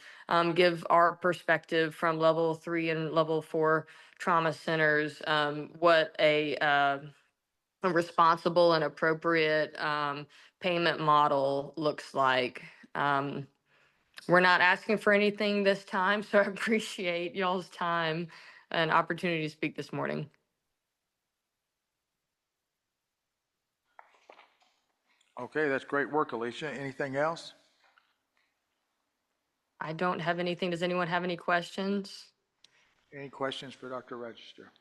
give our perspective from level 3 and level 4 trauma centers what a responsible and appropriate payment model looks like. We're not asking for anything this time, so I appreciate y'all's time and opportunity to speak this morning. Okay, that's great work, Alicia. Anything else? I don't have anything. Does anyone have any questions? Any questions for Dr. Register?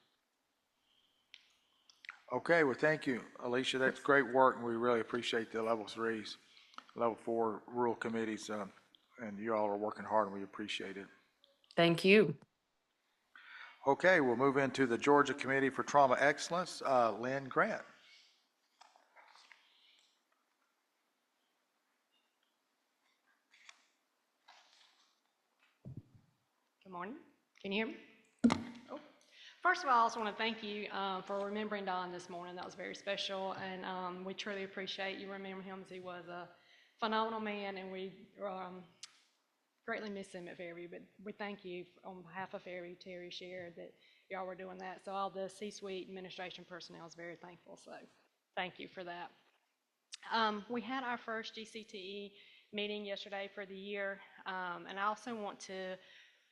Okay, well, thank you, Alicia. That's great work, and we really appreciate the level threes, level four rural committees, and you all are working hard, and we appreciate it. Thank you. Okay, we'll move into the Georgia Committee for Trauma Excellence. Lynn Grant. Good morning. Can you hear me? Oh. First of all, I also want to thank you for remembering Don this morning. That was very special, and we truly appreciate you remembering him, as he was a phenomenal man, and we greatly miss him at Fairview. But we thank you on behalf of Fairview, Terry shared that y'all were doing that. So all the C-suite administration personnel is very thankful. So thank you for that. We had our first GCTE meeting yesterday for the year, and I also want to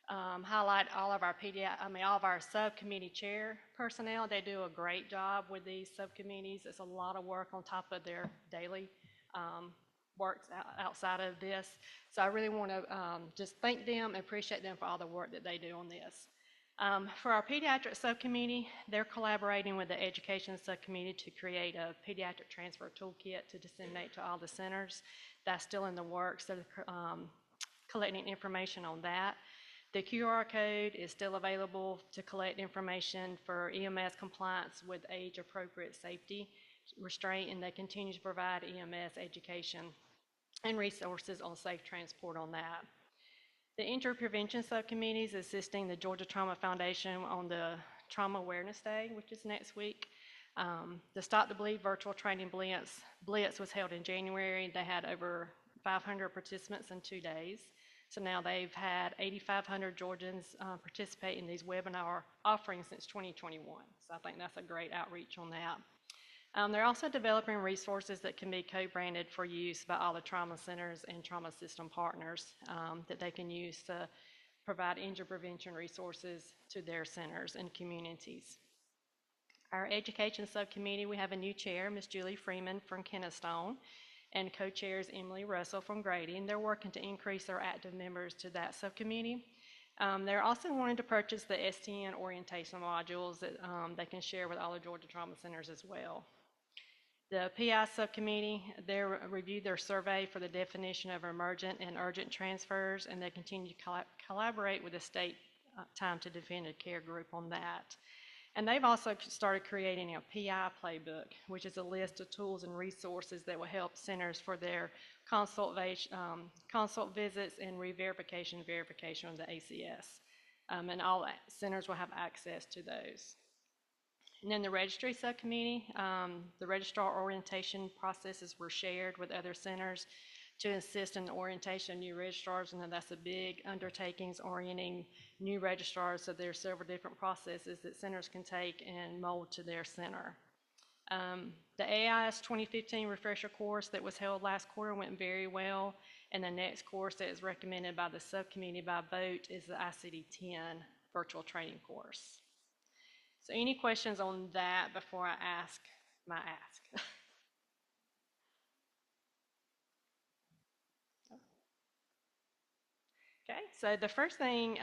highlight all of our subcommittee chair personnel. They do a great job with these subcommittees. It's a lot of work on top of their daily work outside of this. So I really want to just thank them and appreciate them for all the work that they do on this. For our pediatric subcommittee, they're collaborating with the education subcommittee to create a pediatric transfer toolkit to disseminate to all the centers. That's still in the works. So collecting information on that. The QR code is still available to collect information for EMS compliance with age-appropriate safety restraint, and they continue to provide EMS education and resources on safe transport on that. The Injury Prevention Subcommittee is assisting the Georgia Trauma Foundation on the Trauma Awareness Day, which is next week. The Stop the Bleed virtual training blitz was held in January. They had over 500 participants in 2 days. So now they've had 8,500 Georgians participate in these webinar offerings since 2021. So I think that's a great outreach on that. They're also developing resources that can be co-branded for use by all the trauma centers and trauma system partners that they can use to provide injury prevention resources to their centers and communities. Our education subcommittee, we have a new chair, Ms. Julie Freeman from Kennestone, and co-chairs Emily Russell from Grady, and they're working to increase their active members to that subcommittee. They're also wanting to purchase the STN orientation modules that they can share with all the Georgia Trauma Centers as well. The PI subcommittee, they reviewed their survey for the definition of emergent and urgent transfers, and they continue to collaborate with the state Time to Defend a Care group on that. And they've also started creating a PI playbook, which is a list of tools and resources that will help centers for their consult visits and verification of the ACS. And all centers will have access to those. And then the registry subcommittee, the registrar orientation processes were shared with other centers to assist in the orientation of new registrars, and then that's a big undertakings orienting new registrars. So there are several different processes that centers can take and mold to their center. The AIS 2015 refresher course that was held last quarter went very well, and the next course that is recommended by the subcommittee by vote is the ICD-10 virtual training course. So any questions on that before I ask my ask? Okay, so the first thing,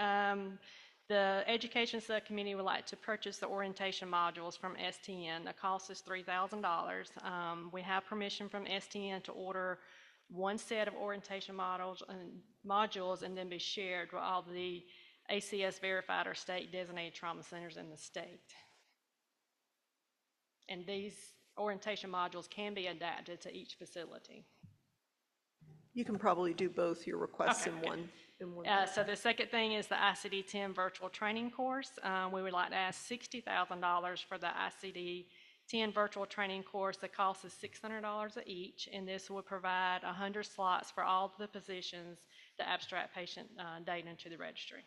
the education subcommittee would like to purchase the orientation modules from STN. The cost is $3,000. We have permission from STN to order one set of orientation modules and then be shared with all the ACS verified or state designated trauma centers in the state. And these orientation modules can be adapted to each facility. You can probably do both your requests in one. So the second thing is the ICD-10 virtual training course. We would like to ask $60,000 for the ICD-10 virtual training course. The cost is $600 each, and this would provide 100 slots for all the positions to abstract patient data into the registry.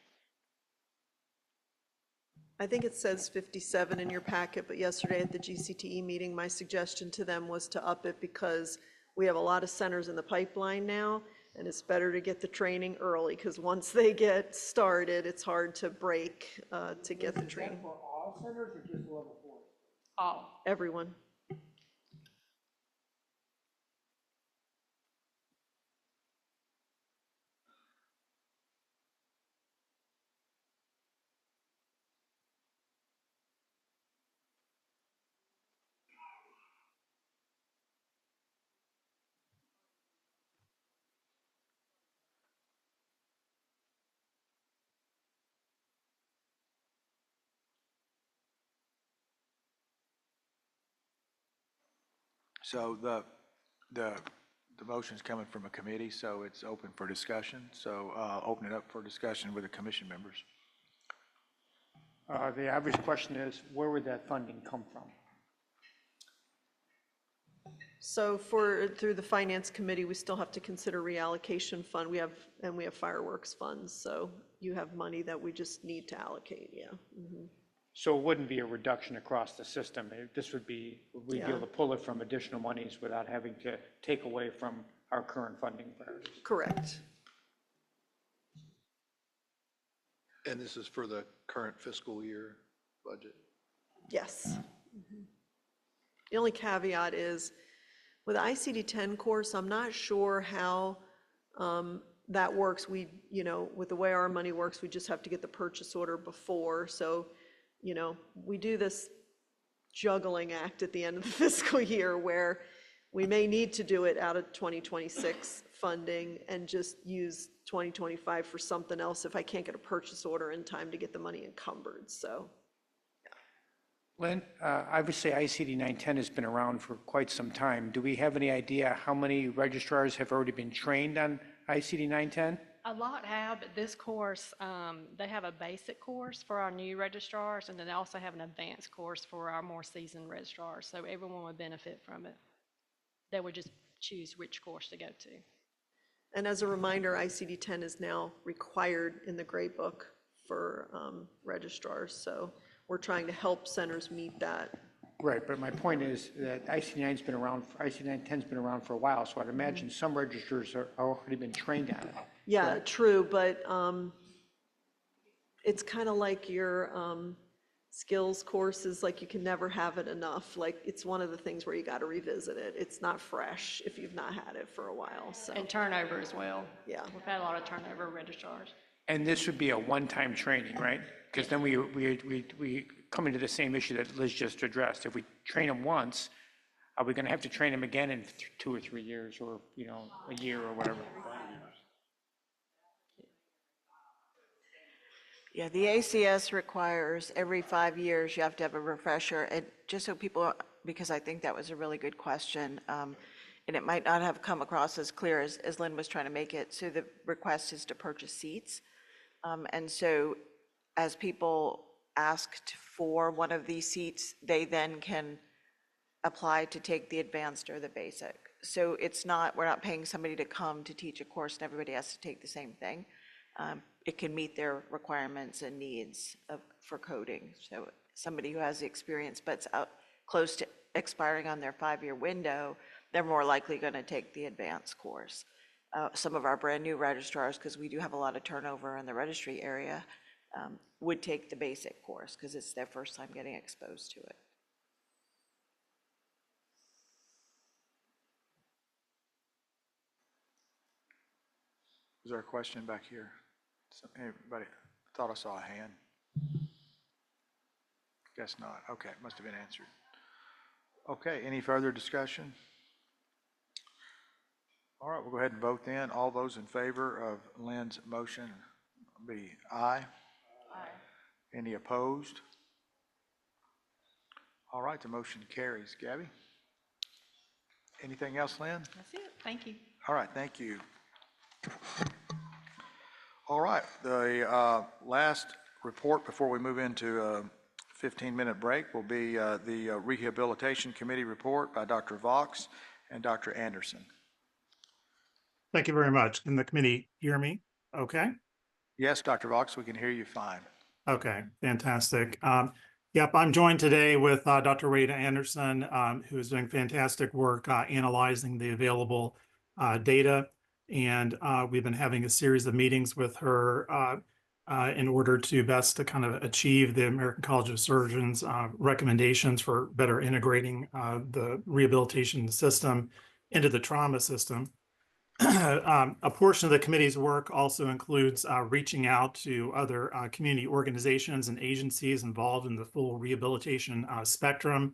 I think it says 57 in your packet, but yesterday at the GCTE meeting, my suggestion to them was to up it because we have a lot of centers in the pipeline now, and it's better to get the training early because once they get started, it's hard to break to get the training. Is that for all centers or just level 4? All. Everyone. So the motion's coming from a committee, so it's open for discussion. So open it up for discussion with the commission members. The obvious question is, where would that funding come from? So through the finance committee, we still have to consider reallocation fund. We have fireworks funds, so you have money that we just need to allocate, yeah. Mhm. So it wouldn't be a reduction across the system. This would be, we'd be able to pull it from additional monies without having to take away from our current funding priorities. Correct. And this is for the current fiscal year budget? Yes. Mhm. The only caveat is, with the ICD-10 course, I'm not sure how that works. We, with the way our money works, we just have to get the purchase order before. So, we do this juggling act at the end of the fiscal year where we may need to do it out of 2026 funding and just use 2025 for something else if I can't get a purchase order in time to get the money encumbered, so. Lynn, obviously ICD 910 has been around for quite some time. Do we have any idea how many registrars have already been trained on ICD 910? A lot have, but this course, they have a basic course for our new registrars, and then they also have an advanced course for our more seasoned registrars, so everyone would benefit from it. They would just choose which course to go to. And as a reminder, ICD-10 is now required in the Gray Book for registrars, so we're trying to help centers meet that. Right, but my point is that ICD-10's been around for a while, so I'd imagine some registrars are already been trained on it. Yeah, Correct. true, but it's kind of like your skills courses, like you can never have it enough. Like, it's one of the things where you got to revisit it. It's not fresh if you've not had it for a while, so. And turnover as well. Yeah. We've had a lot of turnover of registrars. And this would be a one-time training, right? Because then we come into the same issue that Liz just addressed. If we train them once, are we going to have to train them again in 2 or 3 years, or, a year or whatever? Yeah, the ACS requires every 5 years you have to have a refresher. And just so people, because I think that was a really good question, and it might not have come across as clear as Lynn was trying to make it. So the request is to purchase seats. And so as people asked for one of these seats, they then can apply to take the advanced or the basic. So we're not paying somebody to come to teach a course and everybody has to take the same thing. It can meet their requirements and needs for coding. So somebody who has the experience but's close to expiring on their 5-year window, they're more likely going to take the advanced course. Some of our brand new registrars, because we do have a lot of turnover in the registry area, would take the basic course because it's their first time getting exposed to it. Was there a question back here? Anybody thought I saw a hand? Guess not. Okay, must have been answered. Okay, any further discussion? All right, we'll go ahead and vote then. All those in favor of Lynn's motion be aye. Aye. Any opposed? All right, the motion carries. Gabby? Anything else, Lynn? That's it. Thank you. All right, thank you. All right, the last report before we move into a 15-minute break will be the Rehabilitation Committee report by Dr. Vox and Dr. Anderson. Thank you very much. Can the committee hear me? Okay. Yes, Dr. Vox, we can hear you fine. Okay, fantastic. Yep, I'm joined today with Dr. Rita Anderson, who is doing fantastic work analyzing the available data. And we've been having a series of meetings with her in order to best to kind of achieve the American College of Surgeons recommendations for better integrating the rehabilitation system into the trauma system. A portion of the committee's work also includes reaching out to other community organizations and agencies involved in the full rehabilitation spectrum.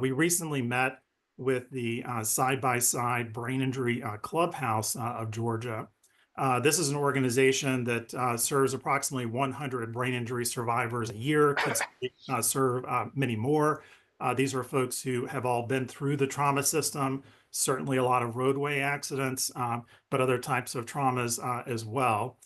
We recently met with the Side-by-Side Brain Injury Clubhouse of Georgia. This is an organization that serves approximately 100 brain injury survivors a year, could serve many more. These are folks who have all been through the trauma system, certainly a lot of roadway accidents, but other types of traumas as well.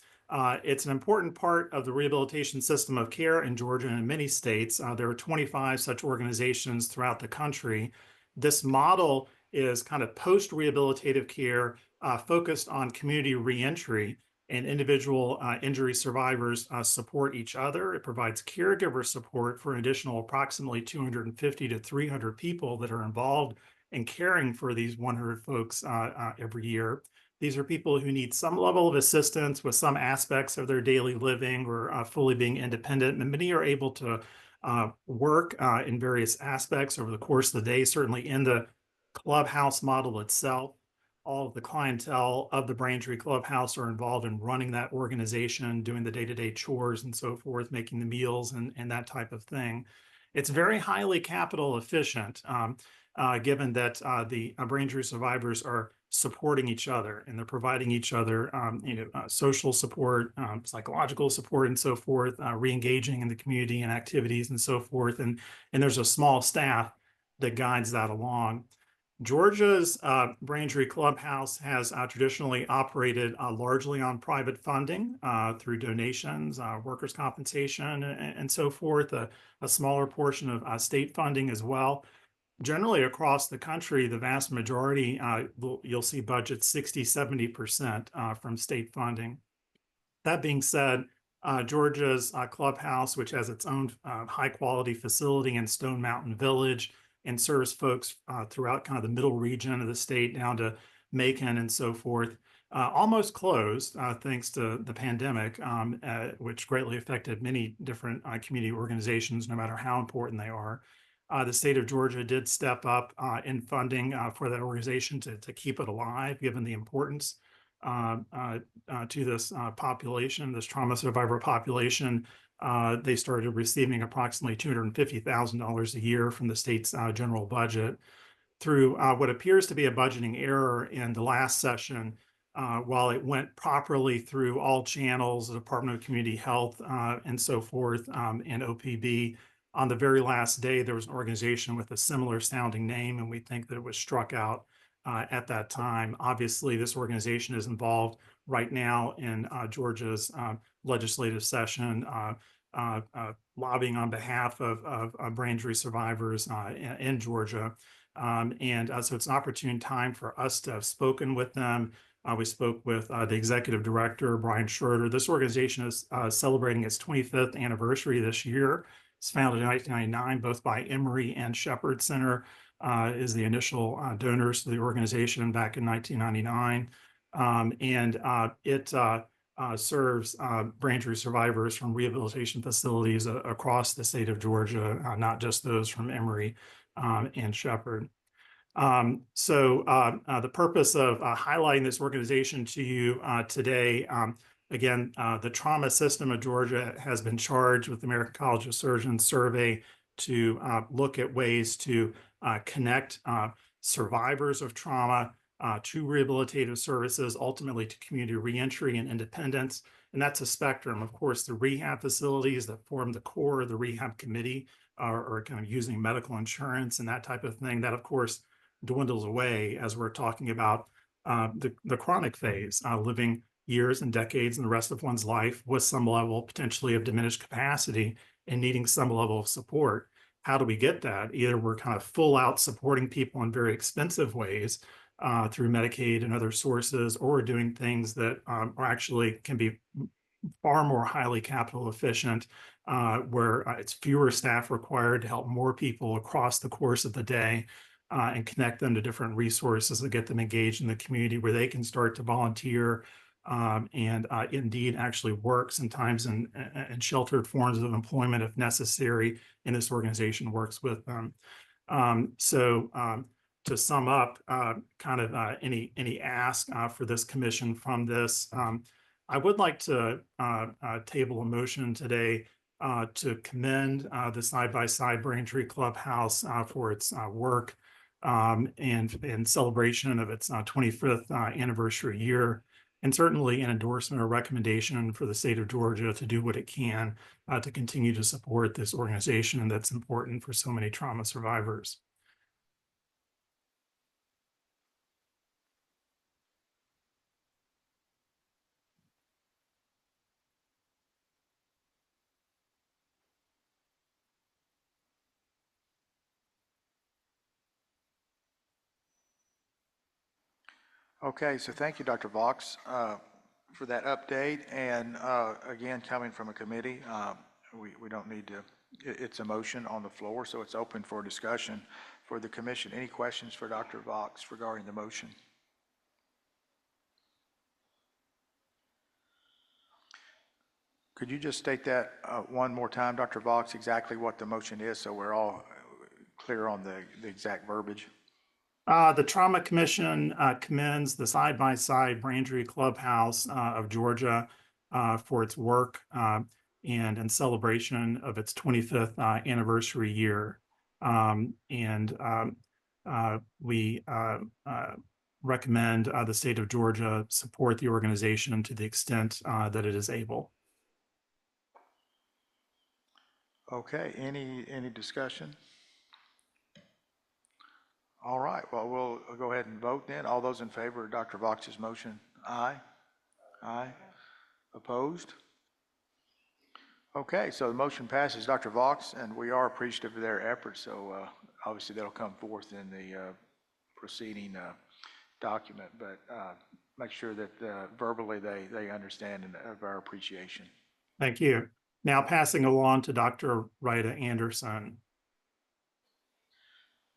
It's an important part of the rehabilitation system of care in Georgia and in many states. There are 25 such organizations throughout the country. This model is kind of post-rehabilitative care focused on community reentry, and individual injury survivors support each other. It provides caregiver support for an additional approximately 250 to 300 people that are involved in caring for these 100 folks every year. These are people who need some level of assistance with some aspects of their daily living or fully being independent. And many are able to work in various aspects over the course of the day, certainly in the clubhouse model itself. All of the clientele of the Braintree Clubhouse are involved in running that organization, doing the day-to-day chores and so forth, making the meals and that type of thing. It's very highly capital efficient, given that the Braintree survivors are supporting each other and they're providing each other social support, psychological support and so forth, re-engaging in the community and activities and so forth. And there's a small staff that guides that along. Georgia's Braintree Clubhouse has traditionally operated largely on private funding through donations, workers' compensation, and so forth, a smaller portion of state funding as well. Generally across the country, the vast majority, you'll see budgets 60, 70% from state funding. That being said, Georgia's Clubhouse, which has its own high-quality facility in Stone Mountain Village, and serves folks throughout kind of the middle region of the state down to Macon and so forth, almost closed thanks to the pandemic, which greatly affected many different community organizations, no matter how important they are. The state of Georgia did step up in funding for that organization to keep it alive, given the importance to this population, this trauma survivor population. They started receiving approximately $250,000 a year from the state's general budget. Through what appears to be a budgeting error in the last session, while it went properly through all channels, the Department of Community Health and so forth, and OPB, on the very last day, there was an organization with a similar sounding name, and we think that it was struck out at that time. Obviously, this organization is involved right now in Georgia's legislative session, lobbying on behalf of Braintree survivors in Georgia. So it's an opportune time for us to have spoken with them. We spoke with the executive director, Brian Schroeder. This organization is celebrating its 25th anniversary this year. It's founded in 1999, both by Emory and Shepherd Center is the initial donors to the organization back in 1999. It serves Braintree survivors from rehabilitation facilities across the state of Georgia, not just those from Emory and Shepherd. The purpose of highlighting this organization to you today, again, the trauma system of Georgia has been charged with the American College of Surgeons survey to look at ways to connect survivors of trauma to rehabilitative services, ultimately to community reentry and independence. And that's a spectrum. Of course, the rehab facilities that form the core of the rehab committee are kind of using medical insurance and that type of thing. That, of course, dwindles away as we're talking about the chronic phase, living years and decades and the rest of one's life with some level potentially of diminished capacity and needing some level of support. How do we get that? Either we're kind of full out supporting people in very expensive ways through Medicaid and other sources, or we're doing things that are actually can be far more highly capital efficient, where it's fewer staff required to help more people across the course of the day and connect them to different resources that get them engaged in the community where they can start to volunteer and indeed actually work sometimes in sheltered forms of employment if necessary, and this organization works with them. To sum up, kind of any ask for this commission from this, I would like to table a motion today to commend the Side by Side Braintree Clubhouse for its work and in celebration of its 25th anniversary year. and certainly an endorsement or recommendation for the state of Georgia to do what it can to continue to support this organization that's important for so many trauma survivors. Okay, so thank you, Dr. Vox, for that update. And again, coming from a committee, we don't need to, it's a motion on the floor, so it's open for discussion for the commission. Any questions for Dr. Vox regarding the motion? Could you just state that one more time, Dr. Vox, exactly what the motion is, so we're all clear on the exact verbiage? The Trauma Commission commends the Side-by-Side Braintree Clubhouse of Georgia for its work and in celebration of its 25th anniversary year. We recommend the state of Georgia support the organization to the extent that it is able. Okay, any discussion? All right, well, we'll go ahead and vote then. All those in favor of Dr. Vox's motion, aye? Aye. Opposed? Okay, so the motion passes, Dr. Vox, and we are appreciative of their efforts, so obviously that'll come forth in the proceeding document, but make sure that verbally they understand of our appreciation. Thank you. Now passing along to Dr. Rita Anderson.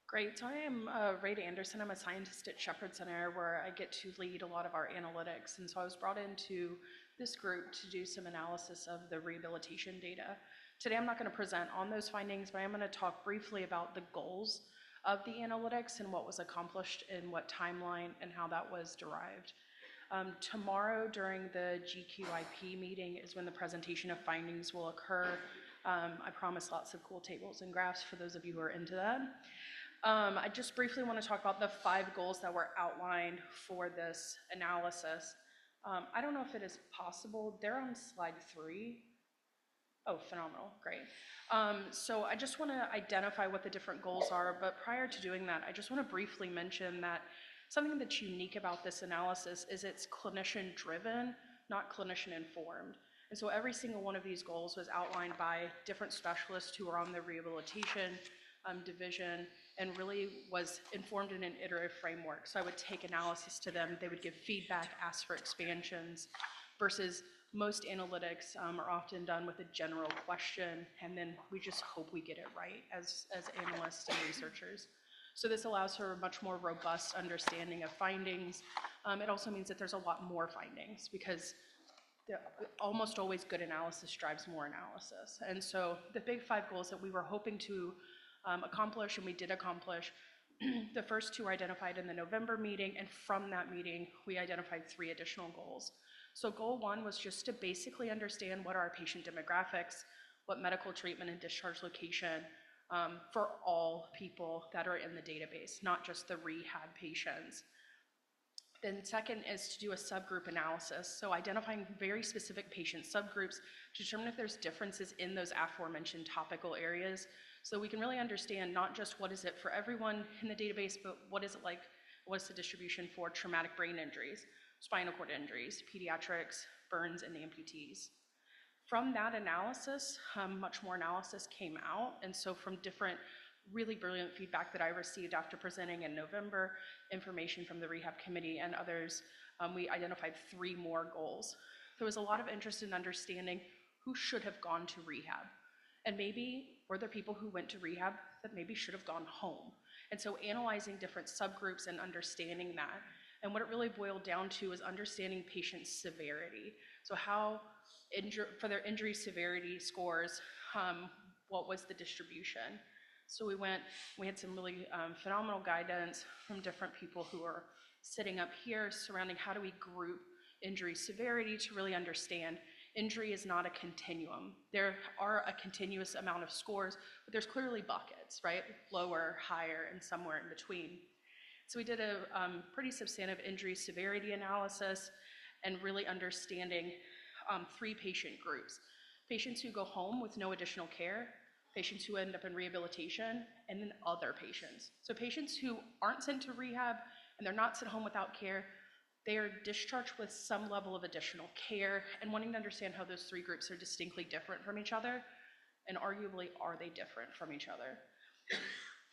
Great. So I am Rita Anderson. I'm a scientist at Shepherd Center where I get to lead a lot of our analytics. And so I was brought into this group to do some analysis of the rehabilitation data. Today I'm not going to present on those findings, but I am going to talk briefly about the goals of the analytics and what was accomplished in what timeline and how that was derived. Tomorrow during the GQIP meeting is when the presentation of findings will occur. I promise lots of cool tables and graphs for those of you who are into that. I just briefly want to talk about the 5 goals that were outlined for this analysis. I don't know if it is possible. They're on slide 3. Oh, phenomenal, great. So I just want to identify what the different goals are, but prior to doing that, I just want to briefly mention that something that's unique about this analysis is it's clinician-driven, not clinician-informed. And so every single one of these goals was outlined by different specialists who are on the rehabilitation division and really was informed in an iterative framework. So I would take analysis to them, they would give feedback, ask for expansions, versus most analytics are often done with a general question, and then we just hope we get it right as analysts and researchers. So this allows for a much more robust understanding of findings. It also means that there's a lot more findings because almost always good analysis drives more analysis. And so the big 5 goals that we were hoping to accomplish, and we did accomplish, the first 2 were identified in the November meeting, and from that meeting, we identified 3 additional goals. So goal 1 was just to basically understand what are our patient demographics, what medical treatment and discharge location for all people that are in the database, not just the rehab patients. Then second is to do a subgroup analysis, so identifying very specific patient subgroups to determine if there's differences in those aforementioned topical areas, so we can really understand not just what is it for everyone in the database, but what is it like, what is the distribution for traumatic brain injuries, spinal cord injuries, pediatrics, burns, and amputees. From that analysis, much more analysis came out, and so from different really brilliant feedback that I received after presenting in November, information from the rehab committee and others, we identified 3 more goals. There was a lot of interest in understanding who should have gone to rehab, and maybe were there people who went to rehab that maybe should have gone home. And so analyzing different subgroups and understanding that. And what it really boiled down to is understanding patient severity. So how, for their injury severity scores, what was the distribution? So we had some really phenomenal guidance from different people who are sitting up here surrounding how do we group injury severity to really understand injury is not a continuum. There are a continuous amount of scores, but there's clearly buckets, right? Lower, higher, and somewhere in between. So we did a pretty substantive injury severity analysis, and really understanding three patient groups: patients who go home with no additional care, patients who end up in rehabilitation, and then other patients. So patients who aren't sent to rehab and they're not sent home without care, they are discharged with some level of additional care, and wanting to understand how those three groups are distinctly different from each other, and arguably, are they different from each other?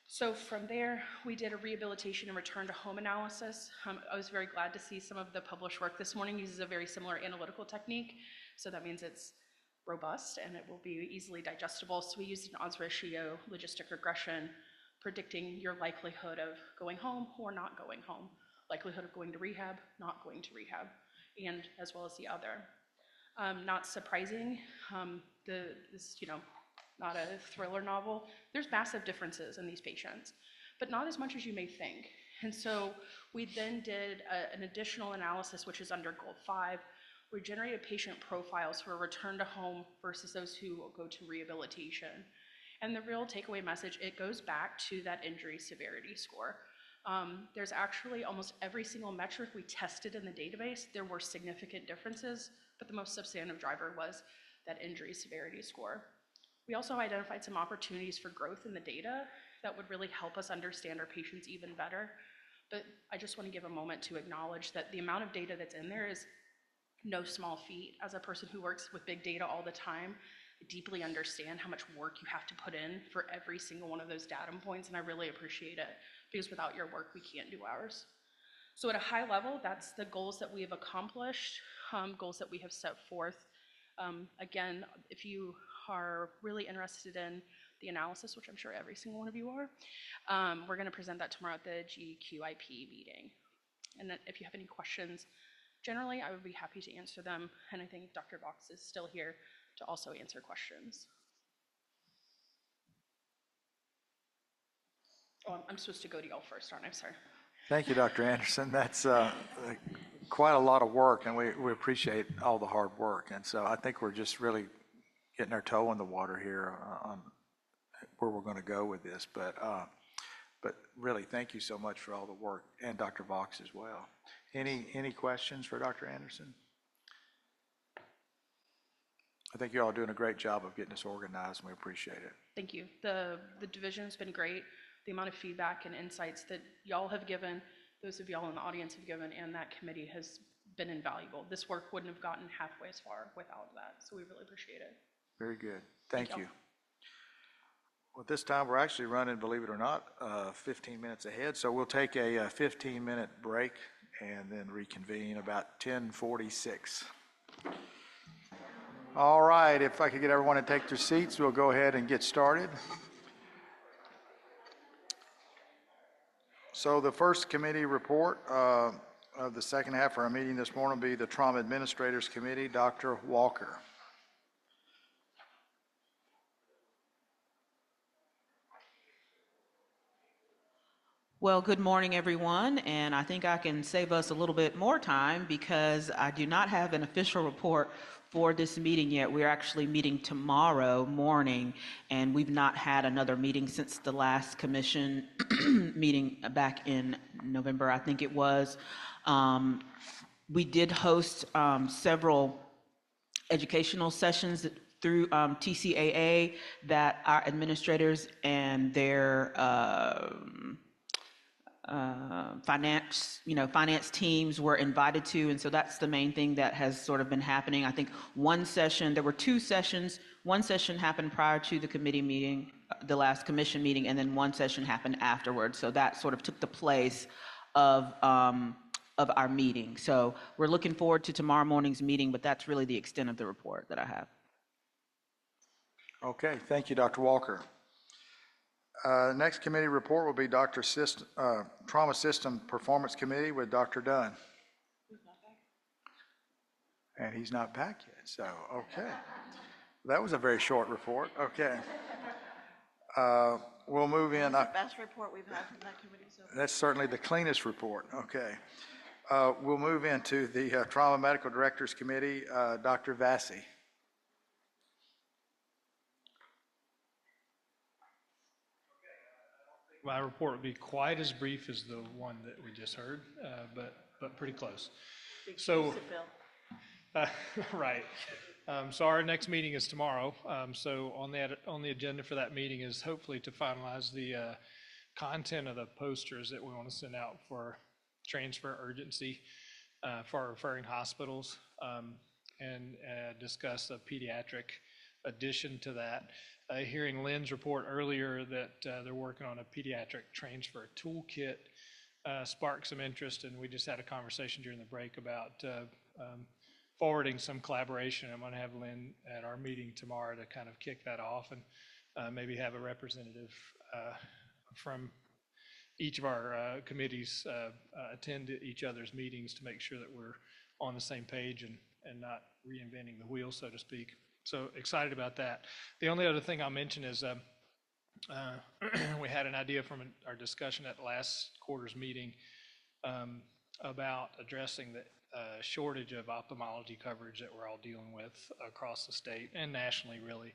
So from there, we did a rehabilitation and return to home analysis. I was very glad to see some of the published work this morning uses a very similar analytical technique. So that means it's robust and it will be easily digestible. So we used an odds ratio logistic regression, predicting your likelihood of going home or not going home, likelihood of going to rehab, not going to rehab, and as well as the other. Not surprising, this, not a thriller novel, there's massive differences in these patients, but not as much as you may think. And so we then did an additional analysis, which is under goal 5. We generated patient profiles for return to home versus those who go to rehabilitation. And the real takeaway message, it goes back to that injury severity score. There's actually almost every single metric we tested in the database, there were significant differences, but the most substantive driver was that injury severity score. We also identified some opportunities for growth in the data that would really help us understand our patients even better. But I just want to give a moment to acknowledge that the amount of data that's in there is no small feat. As a person who works with big data all the time, I deeply understand how much work you have to put in for every single one of those data points, and I really appreciate it, because without your work, we can't do ours. So at a high level, that's the goals that we have accomplished, goals that we have set forth. Again, if you are really interested in the analysis, which I'm sure every single one of you are, we're going to present that tomorrow at the GQIP meeting. And then if you have any questions, generally, I would be happy to answer them, and I think Dr. Vox is still here to also answer questions. Oh, I'm supposed to go to y'all first, aren't I? Sorry. Thank you, Dr. Anderson. That's quite a lot of work, and we appreciate all the hard work. And so I think we're just really getting our toe in the water here on where we're going to go with this. But really, thank you so much for all the work, and Dr. Vox as well. Any questions for Dr. Anderson? I think you're all doing a great job of getting this organized, and we appreciate it. Thank you. The division's been great. The amount of feedback and insights that y'all have given, those of y'all in the audience have given, and that committee has been invaluable. This work wouldn't have gotten halfway as far without that, so we really appreciate it. Very good. Thank you. Well, this time we're actually running, believe it or not, 15 minutes ahead, so we'll take a 15-minute break and then reconvene about 10:46. All right, if I could get everyone to take their seats, we'll go ahead and get started. So the first committee report of the second half of our meeting this morning will be the Trauma Administrators Committee, Dr. Walker. Well, good morning, everyone, and I think I can save us a little bit more time because I do not have an official report for this meeting yet. We're actually meeting tomorrow morning, and we've not had another meeting since the last commission meeting back in November, I think it was. We did host several educational sessions through TCAA that our administrators and their finance teams were invited to, and so that's the main thing that has sort of been happening. I think there were 2 sessions. One session happened prior to the committee meeting, the last commission meeting, and then one session happened afterwards. So that sort of took the place of our meeting. So we're looking forward to tomorrow morning's meeting, but that's really the extent of the report that I have. Okay, thank you, Dr. Walker. Next committee report will be Trauma System Performance Committee with Dr. Dunn. And he's not back yet, so, okay. That was a very short report, okay. We'll move in. That's the best report we've had from that committee so far. That's certainly the cleanest report, okay. We'll move into the Trauma Medical Directors Committee, Dr. Vassie. My report will be quite as brief as the one that we just heard, but pretty close. So, right. So our next meeting is tomorrow. So on the agenda for that meeting is hopefully to finalize the content of the posters that we want to send out for transfer urgency for our referring hospitals, and discuss a pediatric addition to that. Hearing Lynn's report earlier that they're working on a pediatric transfer toolkit sparked some interest, and we just had a conversation during the break about forwarding some collaboration. I'm going to have Lynn at our meeting tomorrow to kind of kick that off, and maybe have a representative from each of our committees attend each other's meetings to make sure that we're on the same page and not reinventing the wheel, so to speak. So excited about that. The only other thing I'll mention is we had an idea from our discussion at last quarter's meeting about addressing the shortage of ophthalmology coverage that we're all dealing with across the state and nationally, really.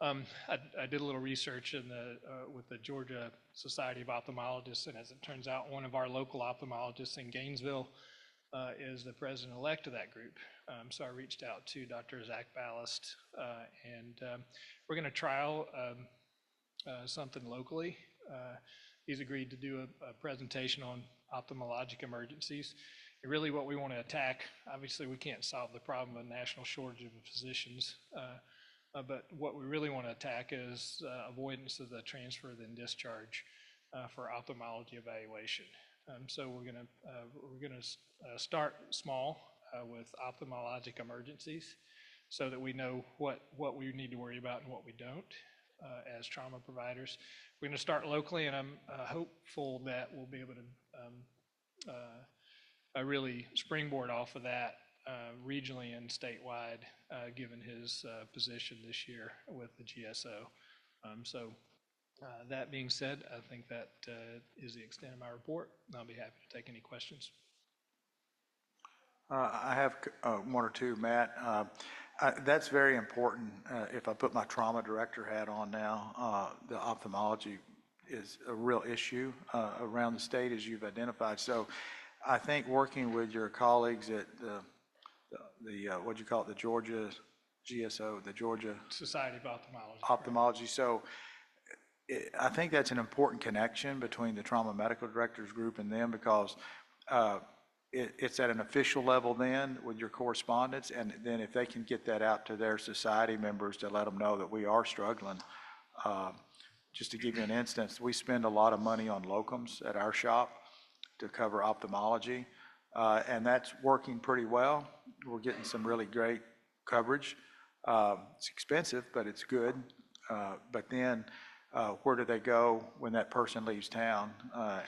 I did a little research with the Georgia Society of Ophthalmologists, and as it turns out, one of our local ophthalmologists in Gainesville is the president-elect of that group. So I reached out to Dr. Zach Ballast, and we're going to trial something locally. He's agreed to do a presentation on ophthalmologic emergencies. And really what we want to attack, obviously we can't solve the problem of a national shortage of physicians, but what we really want to attack is avoidance of the transfer then discharge for ophthalmology evaluation. So we're going to start small with ophthalmologic emergencies so that we know what we need to worry about and what we don't as trauma providers. We're going to start locally, and I'm hopeful that we'll be able to really springboard off of that regionally and statewide, given his position this year with the GSO. So that being said, I think that is the extent of my report. I'll be happy to take any questions. I have one or two, Matt. That's very important. If I put my trauma director hat on now, the ophthalmology is a real issue around the state, as you've identified. So I think working with your colleagues at the what'd you call it, the Georgia GSO, the Georgia Society of Ophthalmology. Ophthalmology. So I think that's an important connection between the trauma medical directors group and them, because it's at an official level then with your correspondence, and then if they can get that out to their society members to let them know that we are struggling. Just to give you an instance, we spend a lot of money on locums at our shop to cover ophthalmology, and that's working pretty well. We're getting some really great coverage. It's expensive, but it's good. But then where do they go when that person leaves town?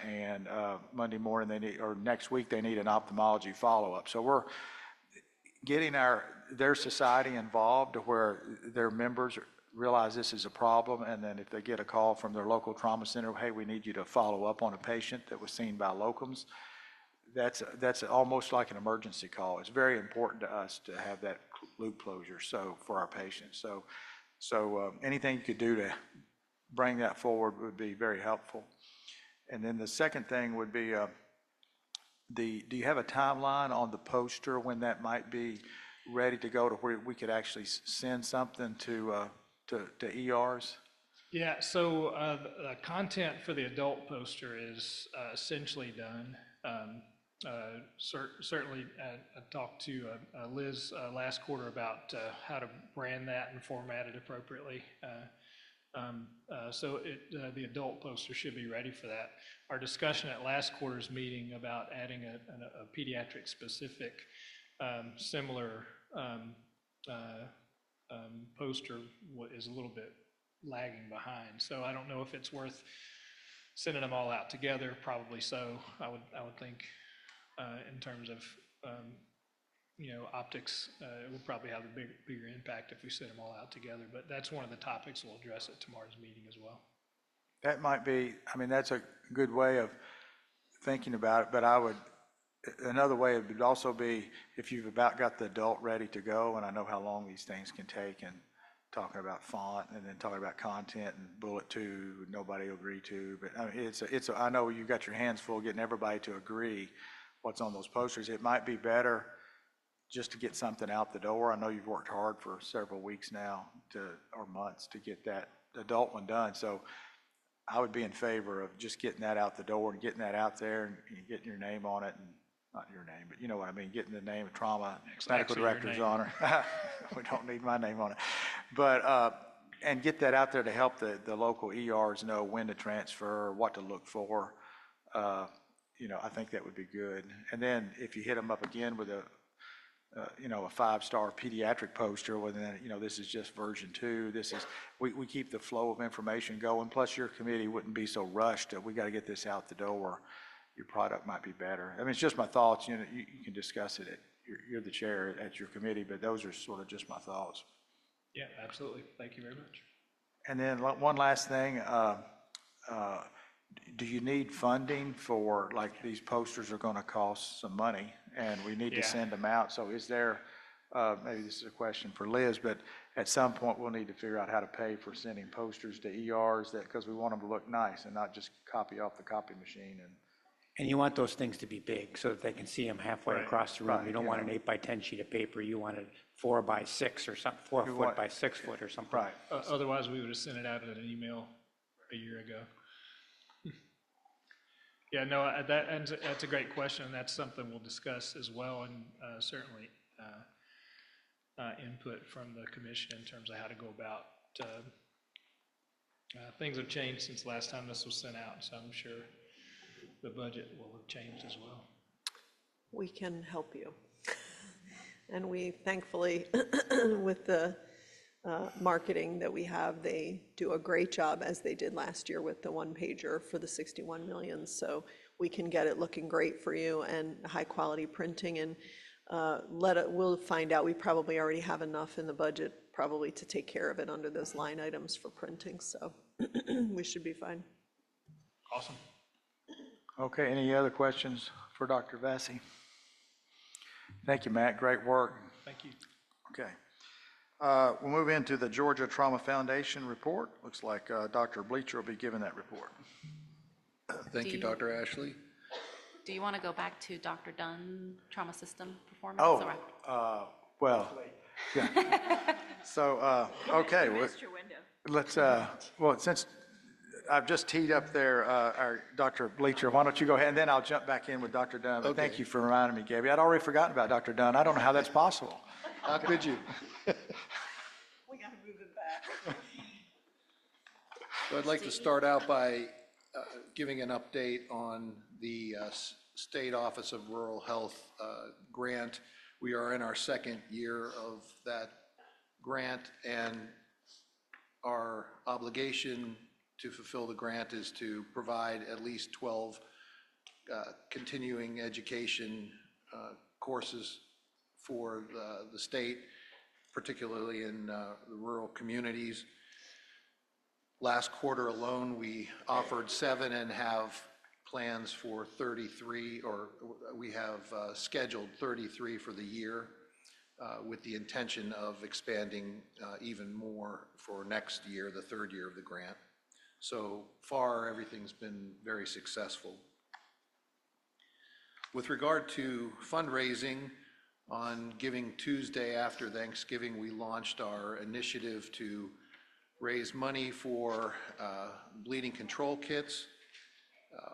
And Monday morning they need, or next week they need an ophthalmology follow-up. So we're getting their society involved to where their members realize this is a problem, and then if they get a call from their local trauma center, hey, we need you to follow up on a patient that was seen by locums, that's almost like an emergency call. It's very important to us to have that loop closure for our patients. So anything you could do to bring that forward would be very helpful. And then the second thing would be, do you have a timeline on the poster when that might be ready to go to where we could actually send something to ERs? Yeah, so the content for the adult poster is essentially done. Certainly, I talked to Liz last quarter about how to brand that and format it appropriately. So the adult poster should be ready for that. Our discussion at last quarter's meeting about adding a pediatric specific similar poster is a little bit lagging behind. So I don't know if it's worth sending them all out together. Probably so. I would think in terms of optics, it will probably have a bigger impact if we send them all out together. But that's one of the topics we'll address at tomorrow's meeting as well. That might be, that's a good way of thinking about it, but another way would also be if you've about got the adult ready to go, and I know how long these things can take, and talking about font and then talking about content and bullet two, nobody will agree to, but I know you've got your hands full getting everybody to agree, what's on those posters. It might be better just to get something out the door. I know you've worked hard for several weeks now or months to get that adult one done. So I would be in favor of just getting that out the door and getting that out there and getting your name on it, and not your name, but you know what I mean, getting the name of trauma medical Actually, your director's name. on it. We don't need my name on it. But, and get that out there to help the local ERs know when to transfer, what to look for. You know, I think that would be good. And then if you hit them up again with a 5-star pediatric poster, well then, you know, this is just version 2. This is, we keep the flow of information going. Plus your committee wouldn't be so rushed that we got to get this out the door. Your product might be better. I mean, it's just my thoughts. You know, you can discuss it you're the chair at your committee, but those are sort of just my thoughts. Yeah, absolutely. Thank you very much. And then one last thing, do you need funding for, like, these posters are going to cost some money and we need to send them out. So is there, maybe this is a question for Liz, but at some point we'll need to figure out how to pay for sending posters to ERs because we want them to look nice and not just copy off the copy machine. And you want those things to be big so that they can see them halfway Right. across the room. Right, You don't you want know. an 8x10 sheet of paper. You want it 4 by 6 or something, 4 You foot want- by 6 foot or something. Right. Otherwise, we would have sent it out in an email a year ago. Yeah, no, that's a great question, and that's something we'll discuss as well, and certainly input from the commission in terms of how to go about. Things have changed since last time this was sent out, so I'm sure the budget will have changed as well. We can help you. And we thankfully, with the marketing that we have, they do a great job, as they did last year with the one-pager for the 61 million. So we can get it looking great for you and high-quality printing, and we'll find out. We probably already have enough in the budget probably to take care of it under those line items for printing, so we should be fine. Awesome. Okay, any other questions for Dr. Vassie? Thank you, Matt. Great work. Thank you. Okay. We'll move into the Georgia Trauma Foundation report. Looks like Dr. Bleacher will be giving that report. Thank Do you, you- Dr. Ashley. Do you want to go back to Dr. Dunn trauma system performance? Oh, or- well, yeah. So, okay, let's, well, since I've just teed up there, our Dr. Bleacher, why don't you go ahead, and then I'll jump back in with Dr. Dunn. But thank Okay. you for reminding me, Gabby. I'd already forgotten about Dr. Dunn. I don't know how that's possible. How could you? We gotta move it back. So I'd like to start out by giving an update on the State Office of Rural Health grant. We are in our second year of that grant, and our obligation to fulfill the grant is to provide at least 12 continuing education courses for the state, particularly in the rural communities. Last quarter alone, we offered 7 and have plans for 33, or we have scheduled 33 for the year, with the intention of expanding even more for next year, the third year of the grant. So far, everything's been very successful. With regard to fundraising, on Giving Tuesday after Thanksgiving, we launched our initiative to raise money for bleeding control kits.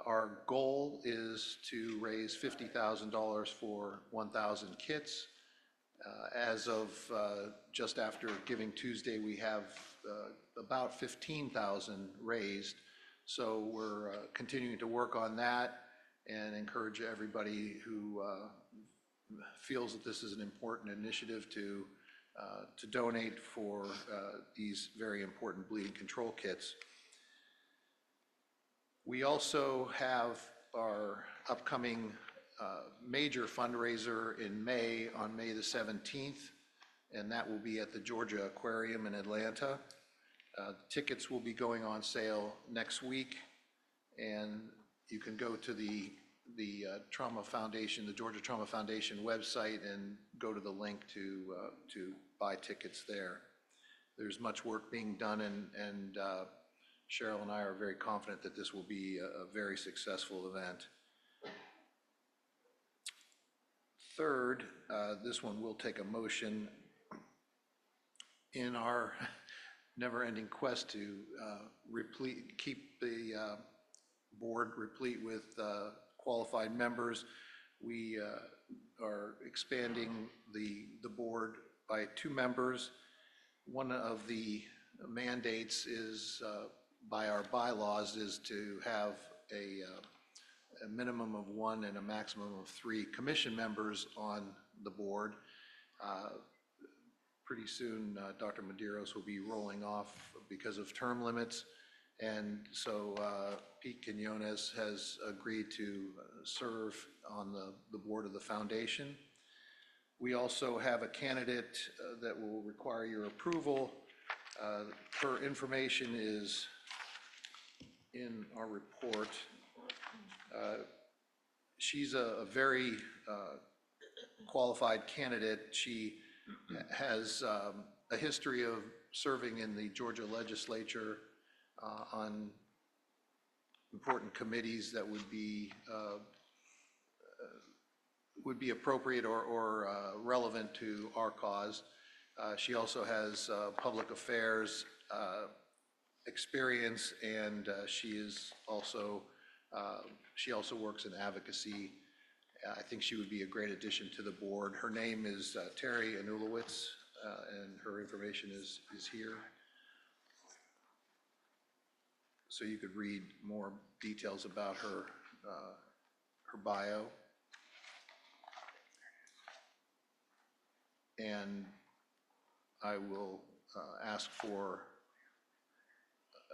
Our goal is to raise $50,000 for 1,000 kits. As of just after Giving Tuesday, we have about 15,000 raised. So we're continuing to work on that and encourage everybody who feels that this is an important initiative to donate for these very important bleeding control kits. We also have our upcoming major fundraiser in May, on May the 17th, and that will be at the Georgia Aquarium in Atlanta. Tickets will be going on sale next week, and you can go to the Trauma Foundation, the Georgia Trauma Foundation website, and go to the link to buy tickets there. There's much work being done, and Cheryl and I are very confident that this will be a very successful event. third, this one will take a motion in our never-ending quest to keep the board replete with qualified members. We are expanding the board by 2 members. One of the mandates is, by our bylaws, is to have a minimum of 1 and a maximum of 3 commission members on the board. Pretty soon, Dr. Medeiros will be rolling off because of term limits. And so Pete Quinones has agreed to serve on the board of the foundation. We also have a candidate that will require your approval. Her information is in our report. She's a very qualified candidate. She has a history of serving in the Georgia legislature on important committees that would be appropriate or relevant to our cause. She also has public affairs experience, and she also works in advocacy. I think she would be a great addition to the board. Her name is Terry Anulowitz, and her information is here. So you could read more details about her bio. And I will ask for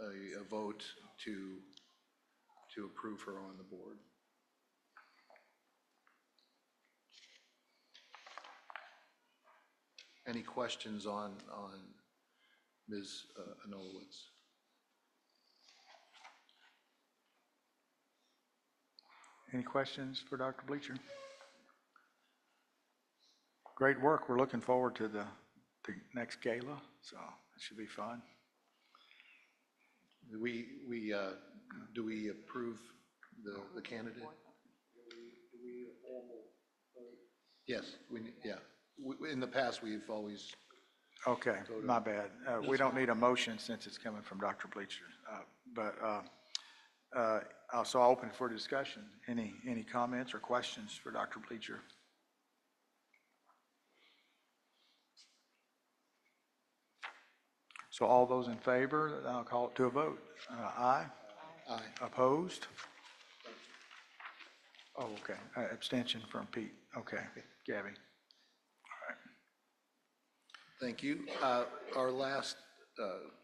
a vote to approve her on the board. Any questions on Ms. Anulowitz? Any questions for Dr. Bleacher? Great work. We're looking forward to the next gala, so it should be fun. Do we approve the candidate? Yes, in the past, we've always. Okay, my bad. We don't need a motion since it's coming from Dr. Bleacher. So I'll open it for discussion. Any comments or questions for Dr. Bleacher? So all those in favor, I'll call it to a vote. Aye? Aye. Opposed? Oh, okay. Abstention from Pete. Okay, Gabby. All right. Thank you. Our last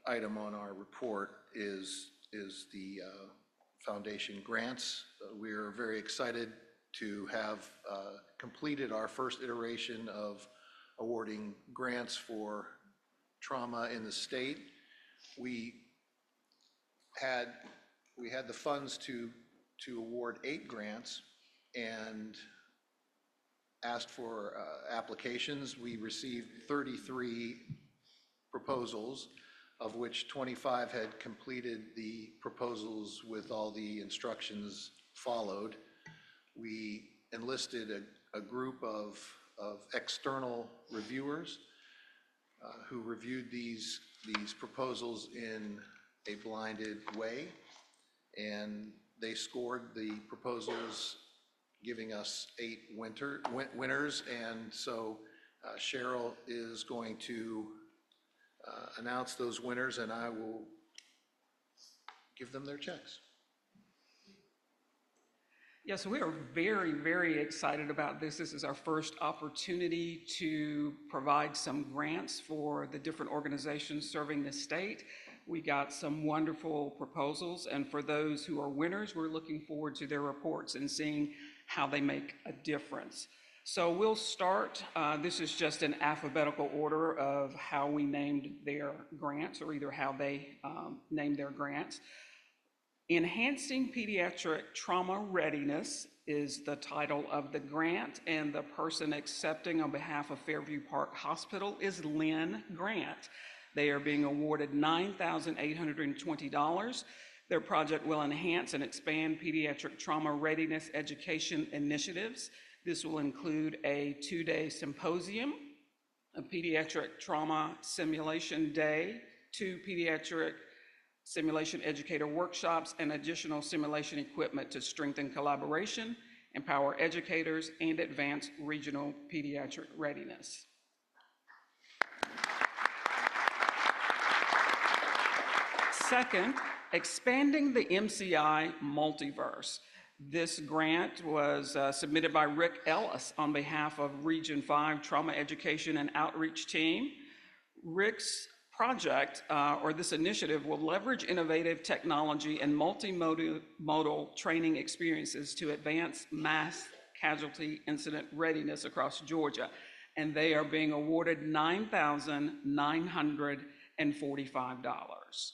item on our report is the foundation grants. We are very excited to have completed our first iteration of awarding grants for trauma in the state. We had the funds to award 8 grants and asked for applications. We received 33 proposals, of which 25 had completed the proposals with all the instructions followed. We enlisted a group of external reviewers who reviewed these proposals in a blinded way, and they scored the proposals, giving us 8 winners. And so Cheryl is going to announce those winners, and I will give them their checks. Yes, we are very, very excited about this. This is our first opportunity to provide some grants for the different organizations serving the state. We got some wonderful proposals, and for those who are winners, we're looking forward to their reports and seeing how they make a difference. So we'll start. This is just an alphabetical order of how we named their grants, or either how they named their grants. Enhancing Pediatric Trauma Readiness is the title of the grant, and the person accepting on behalf of Fairview Park Hospital is Lynn Grant. They are being awarded $9,820. Their project will enhance and expand pediatric trauma readiness education initiatives This will include a 2-day symposium, a pediatric trauma simulation day, 2 pediatric simulation educator workshops, and additional simulation equipment to strengthen collaboration, empower educators, and advance regional pediatric readiness. Second, expanding the MCI multiverse. This grant was submitted by Rick Ellis on behalf of Region 5 Trauma Education and Outreach Team. Rick's project, or this initiative, will leverage innovative technology and multimodal training experiences to advance mass casualty incident readiness across Georgia. And they are being awarded $9,945.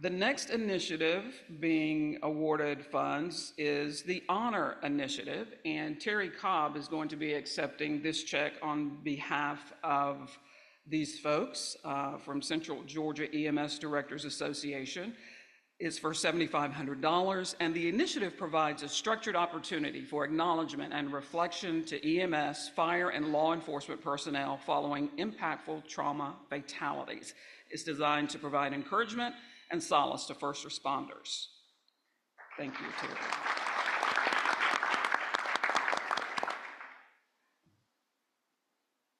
The next initiative being awarded funds is the Honor Initiative, and Terry Cobb is going to be accepting this check on behalf of these folks from Central Georgia EMS Directors Association. It's for $7,500, and the initiative provides a structured opportunity for acknowledgement and reflection to EMS, fire, and law enforcement personnel following impactful trauma fatalities. It's designed to provide encouragement and solace to first responders. Thank you, Terry.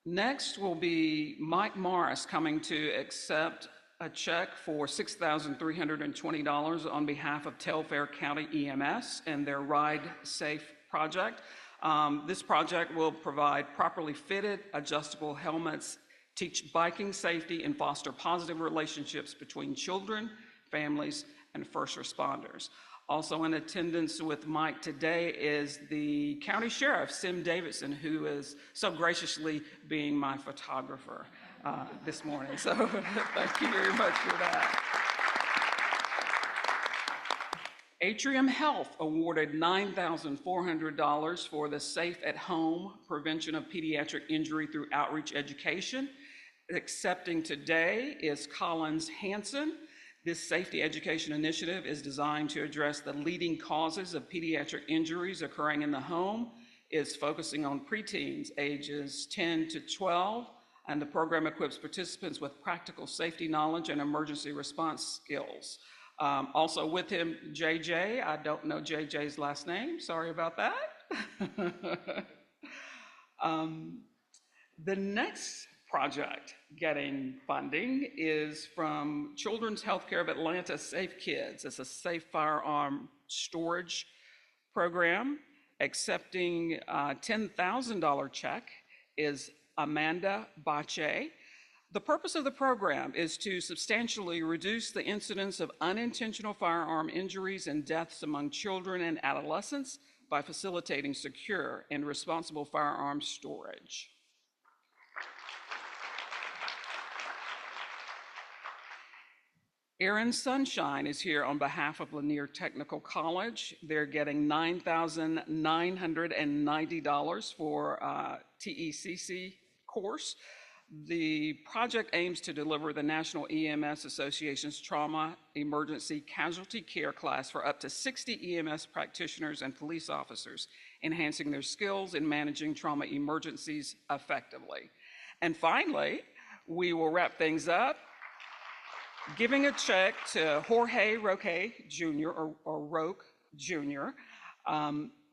Next will be Mike Morris coming to accept a check for $6,320 on behalf of Telfair County EMS and their Ride Safe project. This project will provide properly fitted, adjustable helmets, teach biking safety, and foster positive relationships between children, families, and first responders. Also in attendance with Mike today is the County Sheriff, Sim Davidson, who is so graciously being my photographer this morning. So thank you very much for that. Atrium Health awarded $9,400 for the Safe at Home Prevention of Pediatric Injury through Outreach Education. Accepting today is Collins Hansen. This safety education initiative is designed to address the leading causes of pediatric injuries occurring in the home. It's focusing on preteens ages 10 to 12, and the program equips participants with practical safety knowledge and emergency response skills. Also with him, JJ. I don't know JJ's last name. Sorry about that. The next project getting funding is from Children's Healthcare of Atlanta Safe Kids. It's a safe firearm storage program. Accepting a $10,000 check is Amanda Bache. The purpose of the program is to substantially reduce the incidence of unintentional firearm injuries and deaths among children and adolescents by facilitating secure and responsible firearm storage. Erin Sunshine is here on behalf of Lanier Technical College. They're getting $9,990 for a TECC course. The project aims to deliver the National EMS Association's Trauma Emergency Casualty Care class for up to 60 EMS practitioners and police officers, enhancing their skills in managing trauma emergencies effectively. And finally, we will wrap things up giving a check to Jorge Roque Jr., or Roque Jr.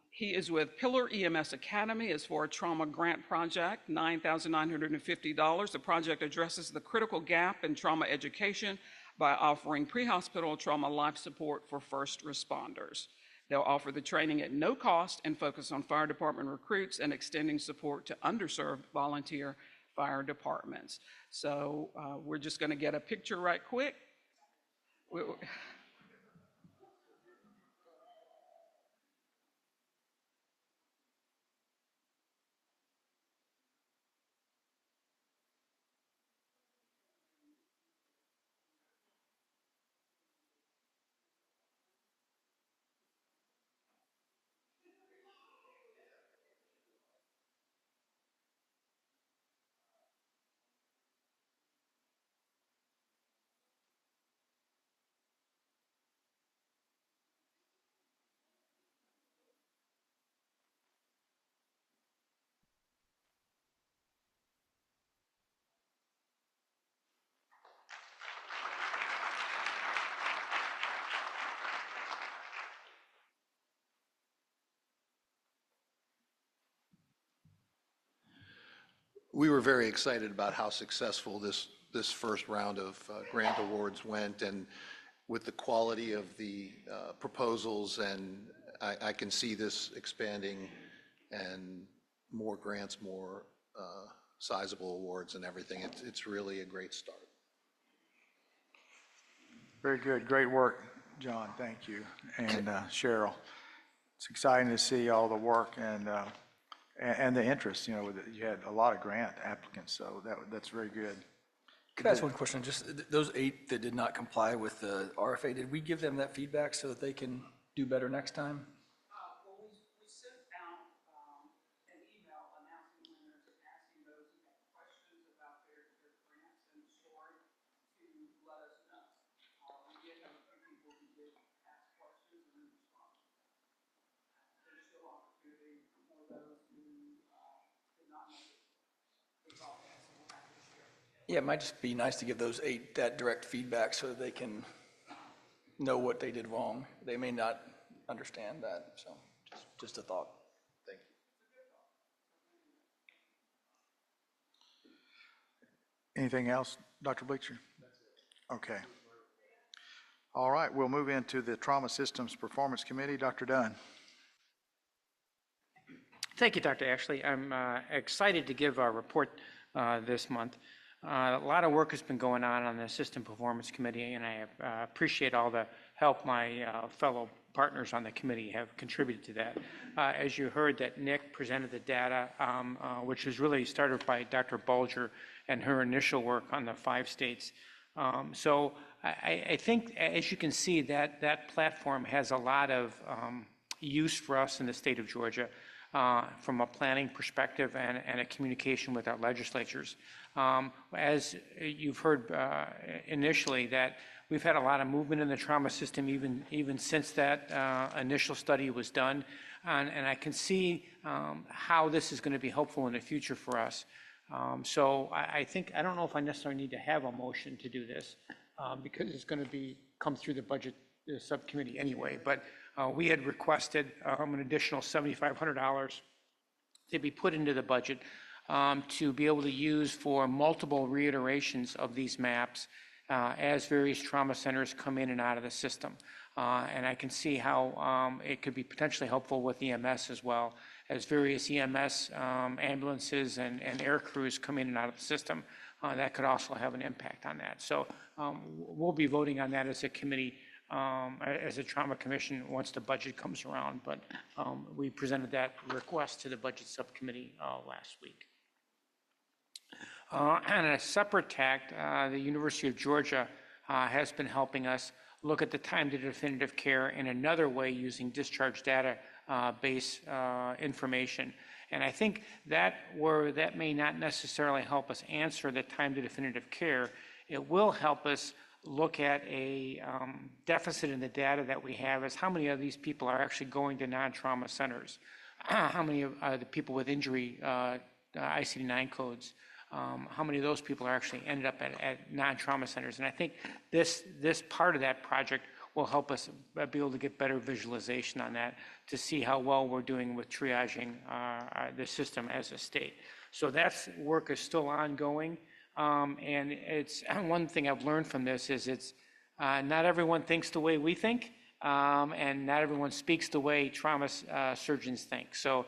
He is with Pillar EMS Academy. It's for a trauma grant project, $9,950. The project addresses the critical gap in trauma education by offering pre-hospital trauma life support for first responders. They'll offer the training at no cost and focus on fire department recruits and extending support to underserved volunteer fire departments. So we're just going to get a picture right quick. we were very excited about how successful this first round of grant awards went, and with the quality of the proposals, and I can see this expanding and more grants, more sizable awards and everything. It's really a great start. Very good. Great work, John. Thank you. And Cheryl. It's exciting to see all the work and the interest. You know, you had a lot of grant applicants, so that's very good. Could I ask one question? Just those 8 that did not comply with the RFA, did we give them that feedback so that they can do better next time? Well, we sent out an email announcing winners and asking those who have questions about their grants and the story to let us know. We did have a few people who did ask questions and then respond. There's still opportunity for those who did not know the process, and we'll have to share it. Yeah, it might just be nice to give those 8 that direct feedback so that they can know what they did wrong. They may not understand that, so just a thought. Thank you. Anything else, Dr. Bleacher? Okay. All right, we'll move into the Trauma Systems Performance Committee. Dr. Dunn. Thank you, Dr. Ashley. I'm excited to give our report this month. A lot of work has been going on the System Performance Committee, and I appreciate all the help my fellow partners on the committee have contributed to that. As you heard that Nick presented the data, which was really started by Dr. Bulger and her initial work on the 5 states. So I think, as you can see, that platform has a lot of use for us in the state of Georgia from a planning perspective and a communication with our legislatures. As you've heard initially, that we've had a lot of movement in the trauma system even since that initial study was done. And I can see how this is going to be helpful in the future for us. So I don't know if I necessarily need to have a motion to do this because it's going to come through the budget subcommittee anyway. But we had requested an additional $7,500 to be put into the budget to be able to use for multiple reiterations of these maps as various trauma centers come in and out of the system. And I can see how it could be potentially helpful with EMS as well, as various EMS ambulances and air crews come in and out of the system. That could also have an impact on that. So we'll be voting on that as a committee, as a trauma commission, once the budget comes around. But we presented that request to the budget subcommittee last week. On a separate tact, the University of Georgia has been helping us look at the time to definitive care in another way using discharge data base information. And I think that may not necessarily help us answer the time to definitive care. It will help us look at a deficit in the data that we have as how many of these people are actually going to non-trauma centers, how many of the people with injury ICD-9 codes, how many of those people are actually ended up at non-trauma centers. And I think this part of that project will help us be able to get better visualization on that to see how well we're doing with triaging the system as a state. So that work is still ongoing. And it's one thing I've learned from this is it's not everyone thinks the way we think, and not everyone speaks the way trauma surgeons think. So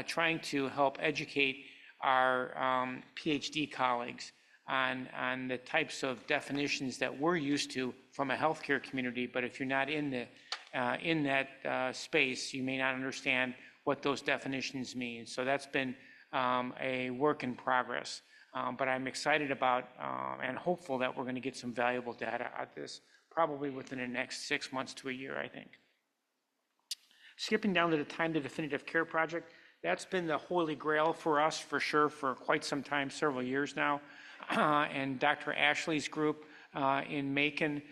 trying to help educate our PhD colleagues on the types of definitions that we're used to from a healthcare community, but if you're not in that space, you may not understand what those definitions mean. So that's been a work in progress. But I'm excited about and hopeful that we're going to get some valuable data at this probably within the next 6 months to a year, I think. Skipping down to the time to definitive care project, that's been the holy grail for us for sure for quite some time, several years now. And Dr. Ashley's group in Macon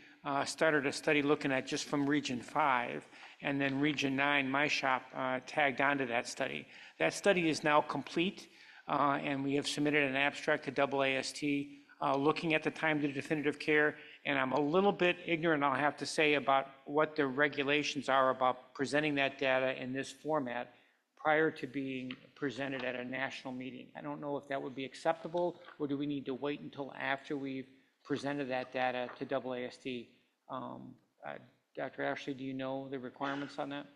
started a study looking at just from Region 5, and then Region 9, my shop, tagged onto that study. That study is now complete. And we have submitted an abstract to AAST looking at the time to definitive care. And I'm a little bit ignorant, I'll have to say, about what the regulations are about presenting that data in this format prior to being presented at a national meeting. I don't know if that would be acceptable, or do we need to wait until after we've presented that data to AASD? Dr. Ashley, do you know the requirements on that?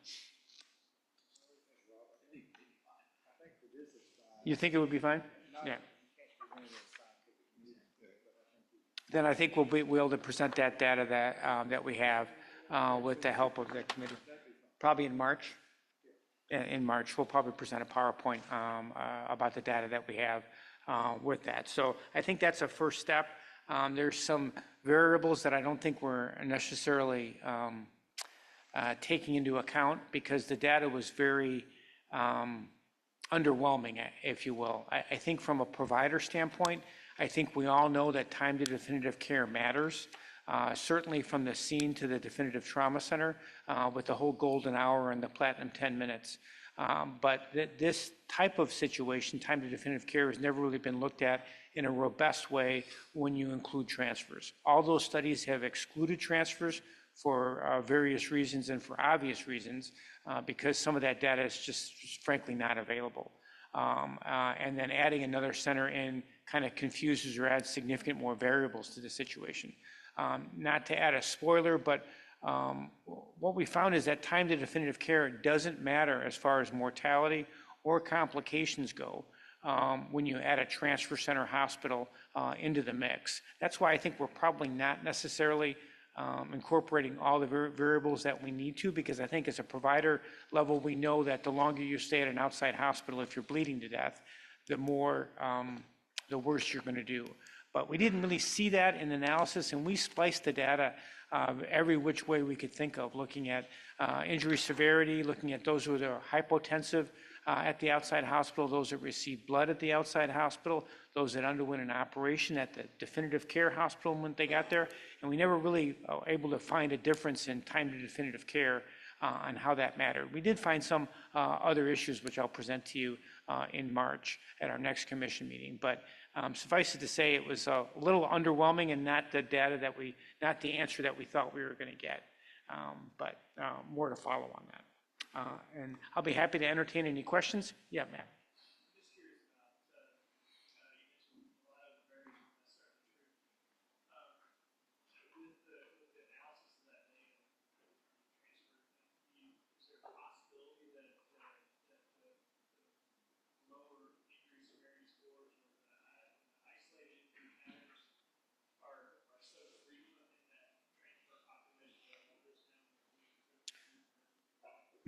You think it would be fine? Yeah. Then I think we'll be able to present that data that we have with the help of the committee. Probably in March. In March, we'll probably present a PowerPoint about the data that we have with that. So I think that's a first step. There's some variables that I don't think we're necessarily taking into account because the data was very underwhelming, if you will. I think from a provider standpoint, I think we all know that time to definitive care matters. Certainly from the scene to the definitive trauma center with the whole golden hour and the platinum 10 minutes. But this type of situation, time to definitive care, has never really been looked at in a robust way when you include transfers. All those studies have excluded transfers for various reasons and for obvious reasons because some of that data is just frankly not available. And then adding another center in kind of confuses or adds significant more variables to the situation. Not to add a spoiler, but what we found is that time to definitive care doesn't matter as far as mortality or complications go when you add a transfer center hospital into the mix. That's why I think we're probably not necessarily incorporating all the variables that we need to, because I think as a provider level, we know that the longer you stay at an outside hospital, if you're bleeding to death, the worse you're going to do. But we didn't really see that in analysis, and we spliced the data every which way we could think of, looking at injury severity, looking at those who are hypotensive at the outside hospital, those that received blood at the outside hospital, those that underwent an operation at the definitive care hospital when they got there. And we never really able to find a difference in time to definitive care and how that mattered. We did find some other issues, which I'll present to you in March at our next commission meeting. But suffice it to say, it was a little underwhelming and not the data not the answer that we thought we were going to get. But more to follow on that. And I'll be happy to entertain any questions. Yeah, Matt.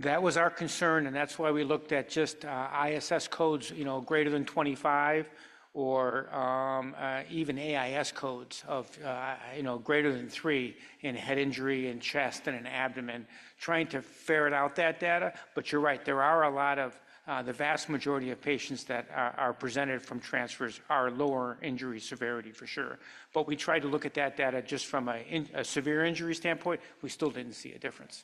That was our concern, and that's why we looked at just ISS codes, greater than 25, or even AIS codes of, greater than 3 in head injury and chest and an abdomen, trying to ferret out that data. But you're right, there are a lot of, the vast majority of patients that are presented from transfers are lower injury severity for sure. But we tried to look at that data just from a severe injury standpoint. We still didn't see a difference.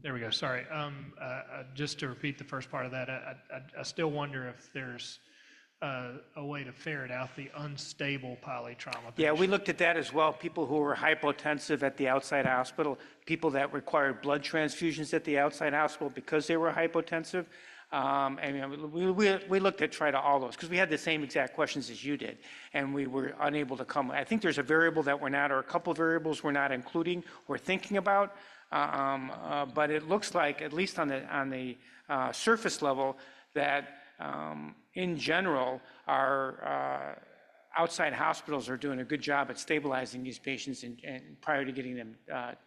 There we go. Sorry. Just to repeat the first part of that, I still wonder if there's a way to ferret out the unstable polytrauma patient. Yeah, we looked at that as well. People who were hypotensive at the outside hospital, people that required blood transfusions at the outside hospital because they were hypotensive. And we looked at all those because we had the same exact questions as you did, and we were unable to come. I think there's a variable that we're not, or a couple of variables we're not including or thinking about. But it looks like, at least on the surface level, that in general, our outside hospitals are doing a good job at stabilizing these patients and prior to getting them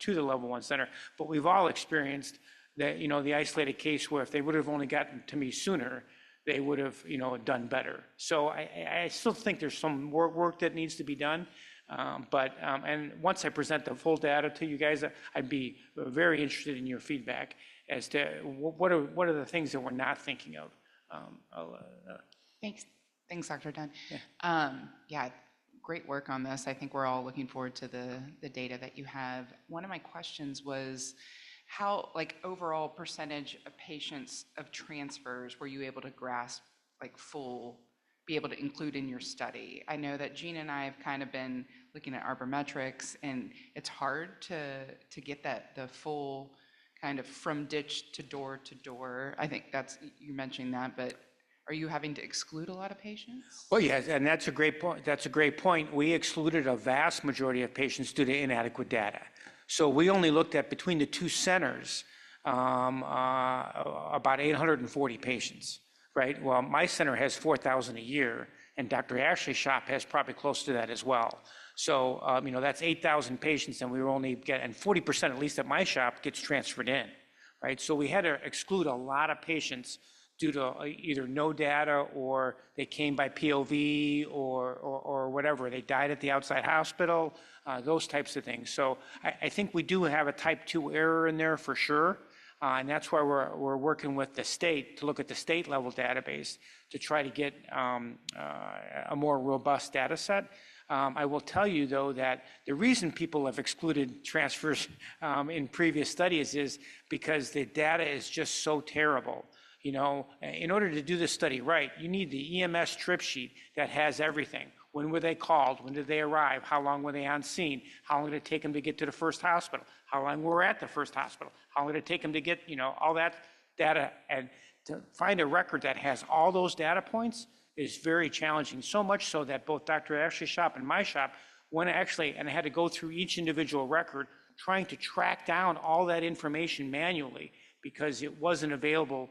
to the level 1 center. But we've all experienced that, the isolated case where if they would have only gotten to me sooner, they would have, done better. So I still think there's some work that needs to be done. And once I present the full data to you guys, I'd be very interested in your feedback as to what are the things that we're not thinking of. Thanks, Dr. Dunn. Yeah, great work on this. I think we're all looking forward to the data that you have. One of my questions was how, overall percentage of patients of transfers were you able to grasp, like be able to include in your study? I know that Gina and I have kind of been looking at Arbormetrics, and it's hard to get the full kind of from ditch to door to door. I think you mentioned that, but are you having to exclude a lot of patients? Well, yes, and that's a great point. That's a great point. We excluded a vast majority of patients due to inadequate data. So we only looked at, between the two centers, about 840 patients, right? Well, my center has 4,000 a year, and Dr. Ashley's shop has probably close to that as well. So, that's 8,000 patients, and we were only and 40%, at least at my shop, gets transferred in, right? So we had to exclude a lot of patients due to either no data, or they came by POV, or whatever. They died at the outside hospital, those types of things. So I think we do have a type 2 error in there for sure. And that's why we're working with the state to look at the state level database to try to get a more robust data set. I will tell you, though, that the reason people have excluded transfers in previous studies is because the data is just so terrible. In order to do this study right, you need the EMS trip sheet that has everything. When were they called? When did they arrive? How long were they on scene? How long did it take them to get to the first hospital? How long were we at the first hospital? How long did it take them to get, all that data? And to find a record that has all those data points is very challenging, so much so that both Dr. Ashley's shop and my shop went and I had to go through each individual record trying to track down all that information manually because it wasn't available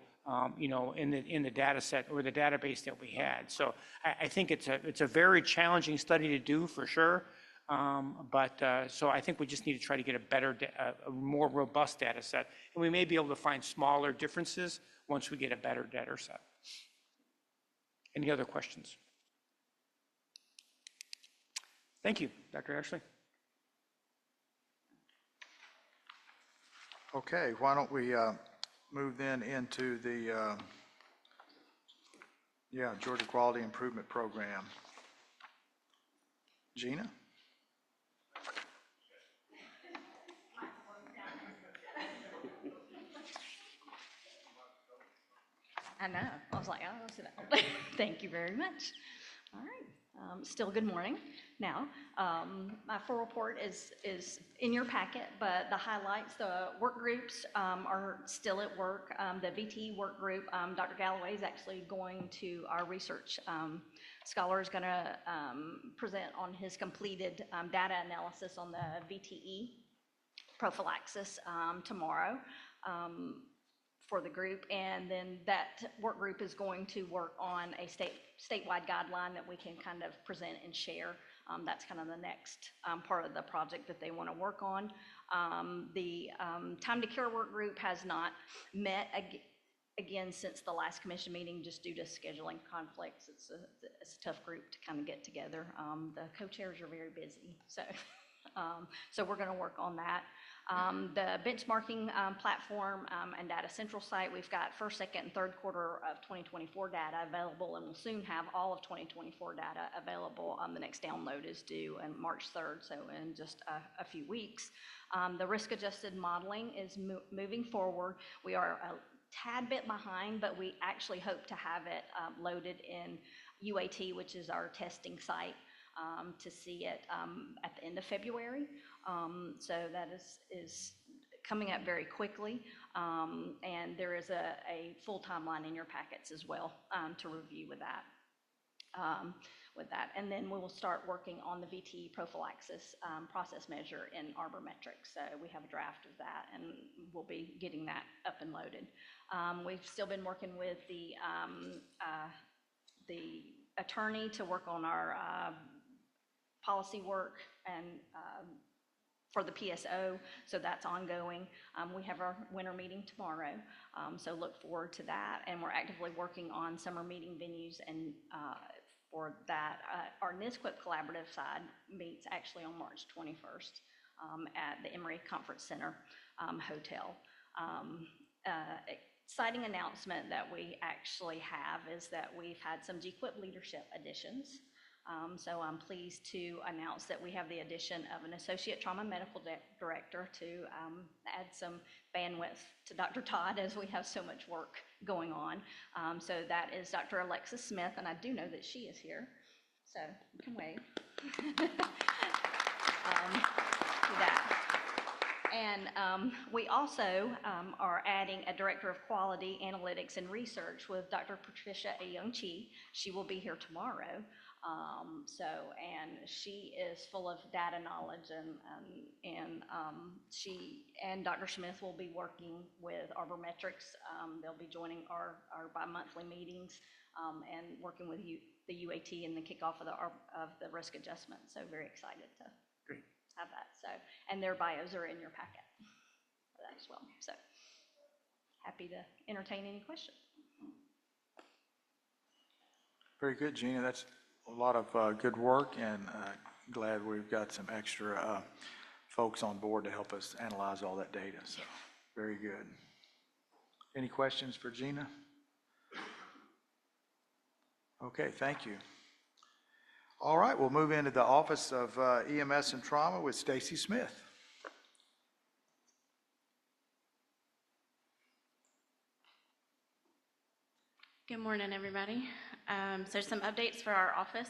in the data set or the database that we had. So I think it's a very challenging study to do for sure. So I think we just need to try to get a more robust data set, and we may be able to find smaller differences once we get a better data set. Any other questions? Thank you, Dr. Ashley. Okay, why don't we move then into the Georgia Quality Improvement Program. Gina? I know. I was like, oh, sit down. Thank you very much. All right. Still good morning. Now, my full report is in your packet, but the highlights, the work groups are still at work. The VTE work group, Dr. Galloway is actually going to, our research scholar is going to present on his completed data analysis on the VTE prophylaxis tomorrow. For the group, and then that work group is going to work on a statewide guideline that we can kind of present and share. That's kind of the next part of the project that they want to work on. The time to care work group has not met again since the last commission meeting, just due to scheduling conflicts. It's a tough group to kind of get together. The co-chairs are very busy, so we're going to work on that. The benchmarking platform and Data Central site, we've got first, second, and third quarter of 2024 data available, and we'll soon have all of 2024 data available. The next download is due on March 3rd, so in just a few weeks. The risk-adjusted modeling is moving forward. We are a tad bit behind, but we actually hope to have it loaded in UAT, which is our testing site, to see it at the end of February. So that is coming up very quickly, and there is a full timeline in your packets as well to review with that. And then we will start working on the VTE prophylaxis process measure in Arbormetrics. So we have a draft of that, and we'll be getting that up and loaded. We've still been working with the attorney to work on our policy work and for the PSO, so that's ongoing. We have our winter meeting tomorrow, so look forward to that. And we're actively working on summer meeting venues, and for that, our NISQIP collaborative side meets actually on March 21st at the Emory Conference Center Hotel. Exciting announcement that we actually have is that we've had some GQIP leadership additions. So I'm pleased to announce that we have the addition of an associate trauma medical director to add some bandwidth to Dr. Todd as we have so much work going on. So that is Dr. Alexis Smith, and I do know that she is here, so you can wave. Do that. And we also are adding a Director of Quality, Analytics, and Research with Dr. Patricia Ayoung-Chi. She will be here tomorrow. And she is full of data knowledge, and she and Dr. Smith will be working with Arbormetrics. They'll be joining our bi-monthly meetings and working with the UAT and the kickoff of the risk adjustment. So very excited to have that. So, and their bios are in your packet for that as well. So happy to entertain any questions. Very good, Gina. That's a lot of good work, and glad we've got some extra folks on board to help us analyze all that data. So very good. Any questions for Gina? Okay, thank you. All right, we'll move into the Office of EMS and Trauma with Stacy Smith. Good morning, everybody. So some updates for our office.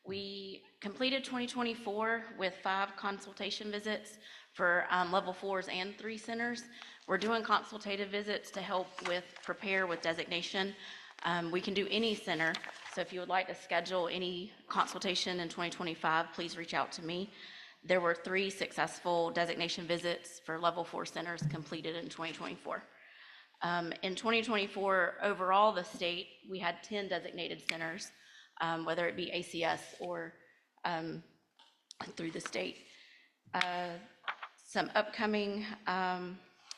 We completed 2024 with 5 consultation visits for level 4s and 3 centers. We're doing consultative visits to help with prepare with designation. We can do any center, so if you would like to schedule any consultation in 2025, please reach out to me. There were 3 successful designation visits for level 4 centers completed in 2024. In 2024, overall, the state, we had 10 designated centers, whether it be ACS or through the state. Some upcoming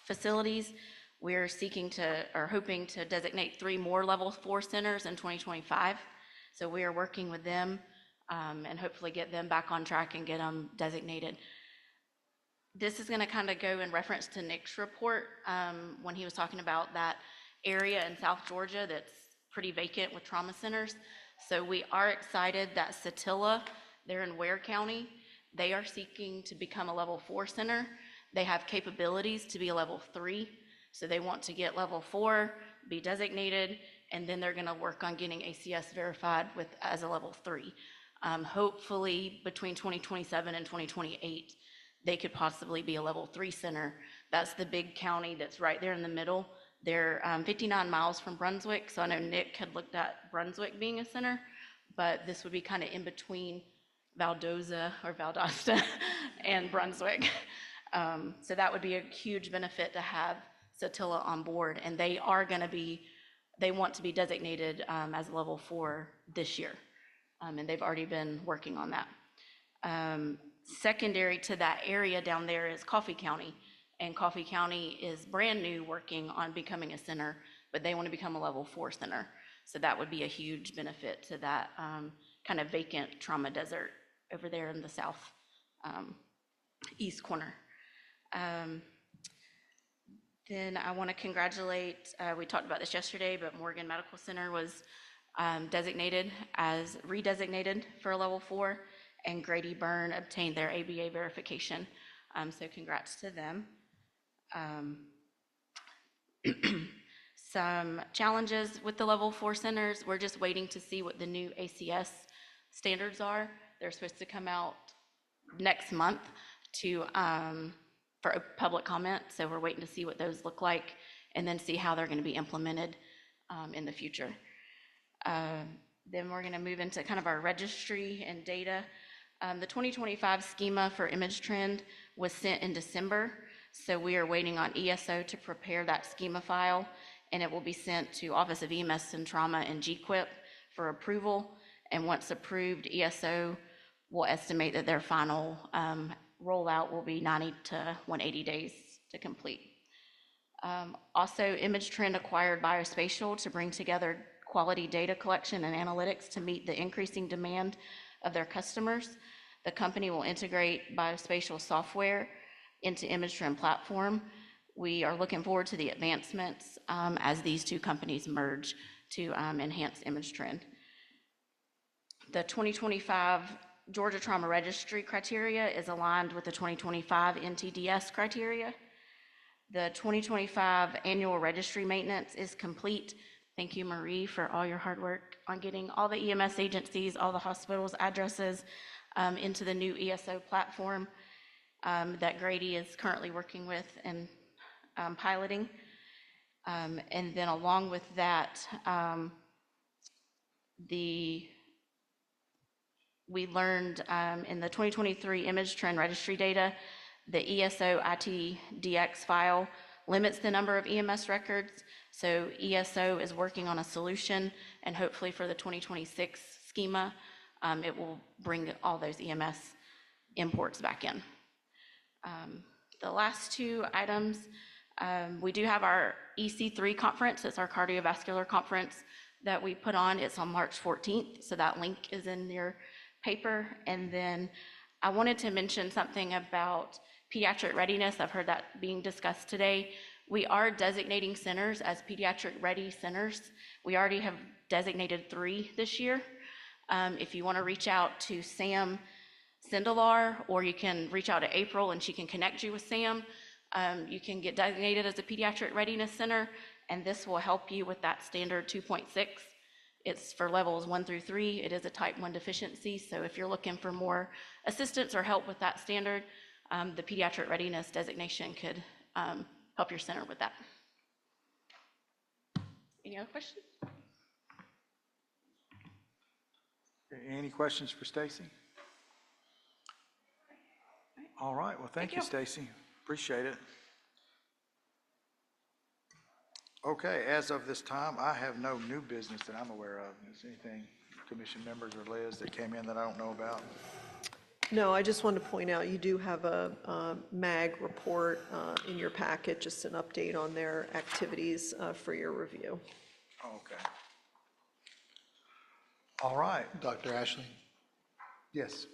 facilities, we're seeking to, or hoping to designate 3 more level 4 centers in 2025. So we are working with them and hopefully get them back on track and get them designated. This is going to kind of go in reference to Nick's report when he was talking about that area in South Georgia that's pretty vacant with trauma centers. So we are excited that Satilla, they're in Ware County, they are seeking to become a level 4 center. They have capabilities to be a level 3. So they want to get level 4, be designated, and then they're going to work on getting ACS verified as a level 3. Hopefully between 2027 and 2028, they could possibly be a level 3 center. That's the big county that's right there in the middle. They're 59 miles from Brunswick, so I know Nick had looked at Brunswick being a center, but this would be kind of in between Valdosta and Brunswick. So that would be a huge benefit to have Satilla on board, and they want to be designated as level 4 this year, and they've already been working on that. Secondary to that area down there is Coffee County, and Coffee County is brand new working on becoming a center, but they want to become a level 4 center. So that would be a huge benefit to that kind of vacant trauma desert over there in the south east corner. Then I want to congratulate, we talked about this yesterday, but Morgan Medical Center was redesignated for a level 4, and Grady Byrne obtained their ABA verification. So congrats to them. Some challenges with the level 4 centers, we're just waiting to see what the new ACS standards are. They're supposed to come out next month for public comment, so we're waiting to see what those look like and then see how they're going to be implemented in the future. Then we're going to move into kind of our registry and data. The 2025 schema for ImageTrend was sent in December, so we are waiting on ESO to prepare that schema file, and it will be sent to Office of EMS and Trauma and GQIP for approval. And once approved, ESO will estimate that their final rollout will be 90 to 180 days to complete. Also, ImageTrend acquired Biospatial to bring together quality data collection and analytics to meet the increasing demand of their customers. The company will integrate Biospatial software into ImageTrend platform. We are looking forward to the advancements as these 2 companies merge to enhance ImageTrend. The 2025 Georgia Trauma Registry criteria is aligned with the 2025 NTDS criteria. The 2025 annual registry maintenance is complete. Thank you, Marie, for all your hard work on getting all the EMS agencies, all the hospitals' addresses into the new ESO platform that Grady is currently working with and piloting. And then along with that, we learned in the 2023 image trend registry data, the ESO ITDX file limits the number of EMS records. So ESO is working on a solution, and hopefully for the 2026 schema, it will bring all those EMS imports back in. The last two items, we do have our EC3 conference. It's our cardiovascular conference that we put on. It's on March 14th, so that link is in your paper. And then I wanted to mention something about pediatric readiness. I've heard that being discussed today. We are designating centers as pediatric ready centers. We already have designated 3 this year. If you want to reach out to Sam Sindelar, or you can reach out to April and she can connect you with Sam, you can get designated as a pediatric readiness center, and this will help you with that standard 2.6. It's for levels 1 through 3. It is a type 1 deficiency, so if you're looking for more assistance or help with that standard, the pediatric readiness designation could help your center with that. Any other questions? Any questions for Stacy? All right, well, thank you, Stacy. Appreciate it. Okay, as of this time, I have no new business that I'm aware of. Is there anything, commission members or Liz, that came in that I don't know about? No, I just wanted to point out, you do have a MAG report in your packet, just an update on their activities for your review. Okay. All right. Dr. Ashley? Yes.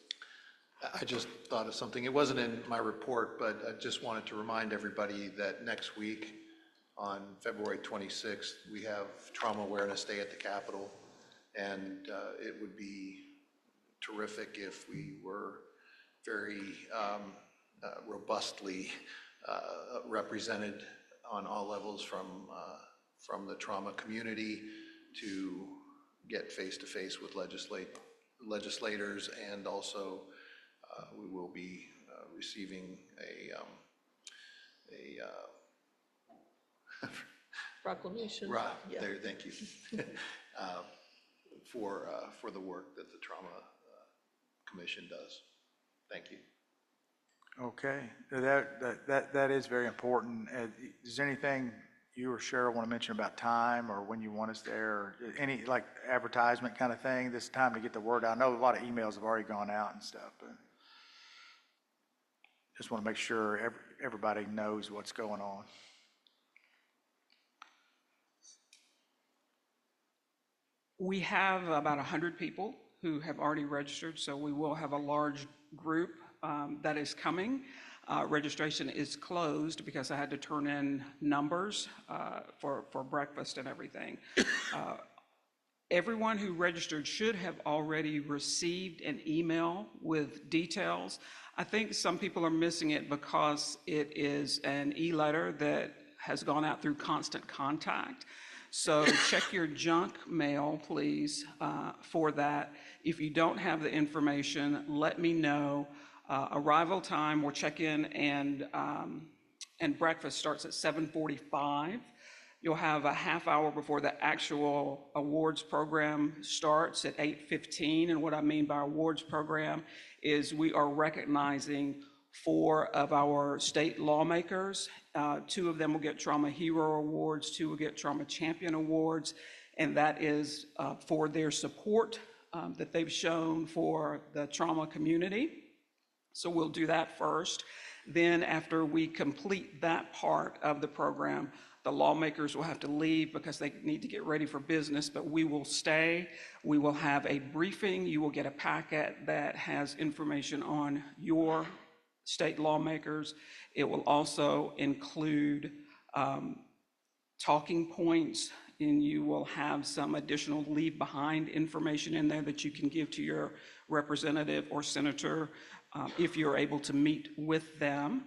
I just thought of something. It wasn't in my report, but I just wanted to remind everybody that next week on February 26th, we have Trauma Awareness Day at the Capitol. And it would be terrific if we were very robustly represented on all levels from the trauma community to get face-to-face with legislators, and also we will be receiving a proclamation. Right, Yeah. there, thank you. For the work that the Trauma Commission does. Thank you. Okay, that is very important. Is there anything you or Cheryl want to mention about time, or when you want us there, or any like advertisement kind of thing? This time to get the word out. I know a lot of emails have already gone out and stuff, but just want to make sure everybody knows what's going on. We have about 100 people who have already registered, so we will have a large group that is coming. Registration is closed because I had to turn in numbers for breakfast and everything. Everyone who registered should have already received an email with details. I think some people are missing it because it is an e-letter that has gone out through Constant Contact. So check your junk mail, please, for that. If you don't have the information, let me know. Arrival time, we'll check in, and breakfast starts at 7:45. You'll have a half hour before the actual awards program starts at 8:15. And what I mean by awards program is we are recognizing 4 of our state lawmakers. 2 of them will get Trauma Hero Awards, 2 will get Trauma Champion Awards, and that is for their support that they've shown for the trauma community. So we'll do that first. Then after we complete that part of the program, the lawmakers will have to leave because they need to get ready for business, but we will stay. We will have a briefing. You will get a packet that has information on your state lawmakers. It will also include talking points, and you will have some additional leave behind information in there that you can give to your representative or senator if you're able to meet with them.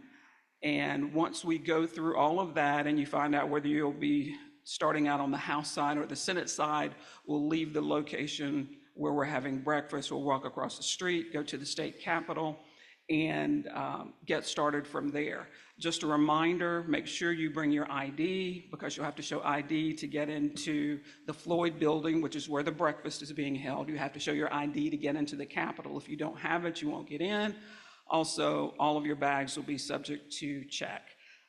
And once we go through all of that and you find out whether you'll be starting out on the House side or the Senate side, we'll leave the location where we're having breakfast. We'll walk across the street, go to the state capitol, and get started from there. Just a reminder, make sure you bring your ID, because you'll have to show ID to get into the Floyd building, which is where the breakfast is being held. You have to show your ID to get into the Capitol. If you don't have it, you won't get in. Also, all of your bags will be subject to check.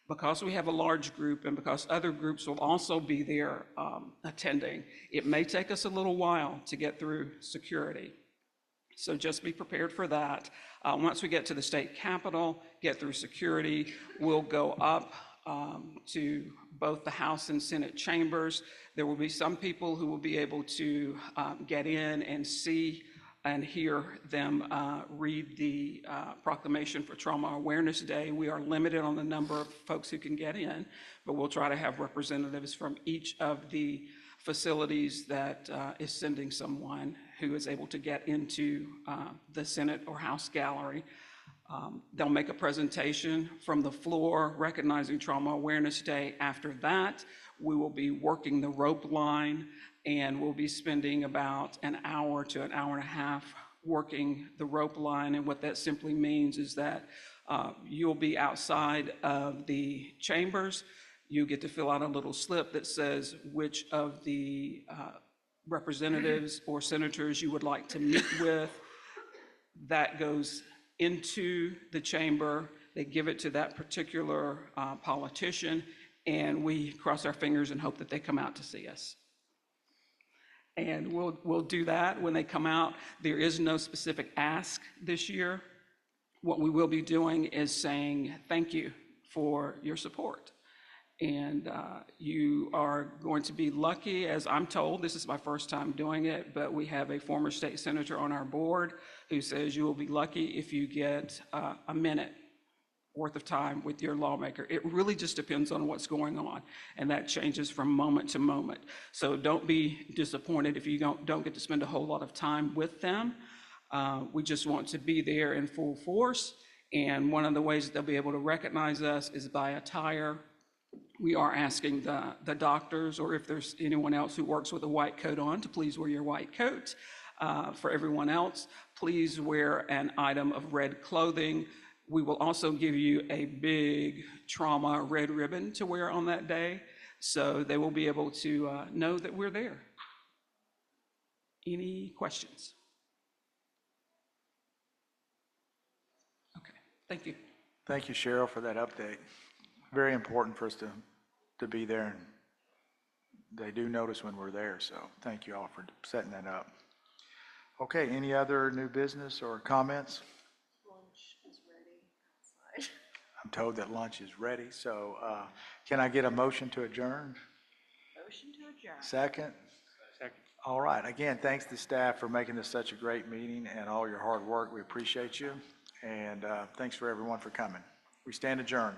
Because we have a large group and because other groups will also be there attending, it may take us a little while to get through security. So just be prepared for that. Once we get to the state capitol, get through security, we'll go up to both the House and Senate chambers. There will be some people who will be able to get in and see and hear them read the proclamation for Trauma Awareness Day. We are limited on the number of folks who can get in, but we'll try to have representatives from each of the facilities that is sending someone who is able to get into the Senate or House gallery. They'll make a presentation from the floor recognizing Trauma Awareness Day. After that, we will be working the rope line, and we'll be spending about an hour to an hour and a half working the rope line. And what that simply means is that you'll be outside of the chambers. You get to fill out a little slip that says which of the representatives or senators you would like to meet with. That goes into the chamber. They give it to that particular politician, and we cross our fingers and hope that they come out to see us. And we'll do that when they come out. There is no specific ask this year. What we will be doing is saying thank you for your support. And you are going to be lucky, as I'm told, this is my first time doing it, but we have a former state senator on our board who says you will be lucky if you get a minute worth of time with your lawmaker. It really just depends on what's going on, and that changes from moment to moment. So don't be disappointed if you don't get to spend a whole lot of time with them. We just want to be there in full force, and one of the ways that they'll be able to recognize us is by attire. We are asking the doctors, or if there's anyone else who works with a white coat on, to please wear your white coat. For everyone else, please wear an item of red clothing. We will also give you a big trauma red ribbon to wear on that day, so they will be able to know that we're there. Any questions? Okay, thank you. Thank you, Cheryl, for that update. Very important for us to be there, and they do notice when we're there, so thank you all for setting that up. Okay, any other new business or comments? Lunch is ready outside. I'm told that lunch is ready, so can I get a motion to adjourn? Motion to adjourn. Second? Second. All right, again, thanks to staff for making this such a great meeting and all your hard work. We appreciate you, and thanks for everyone for coming. We stand adjourned.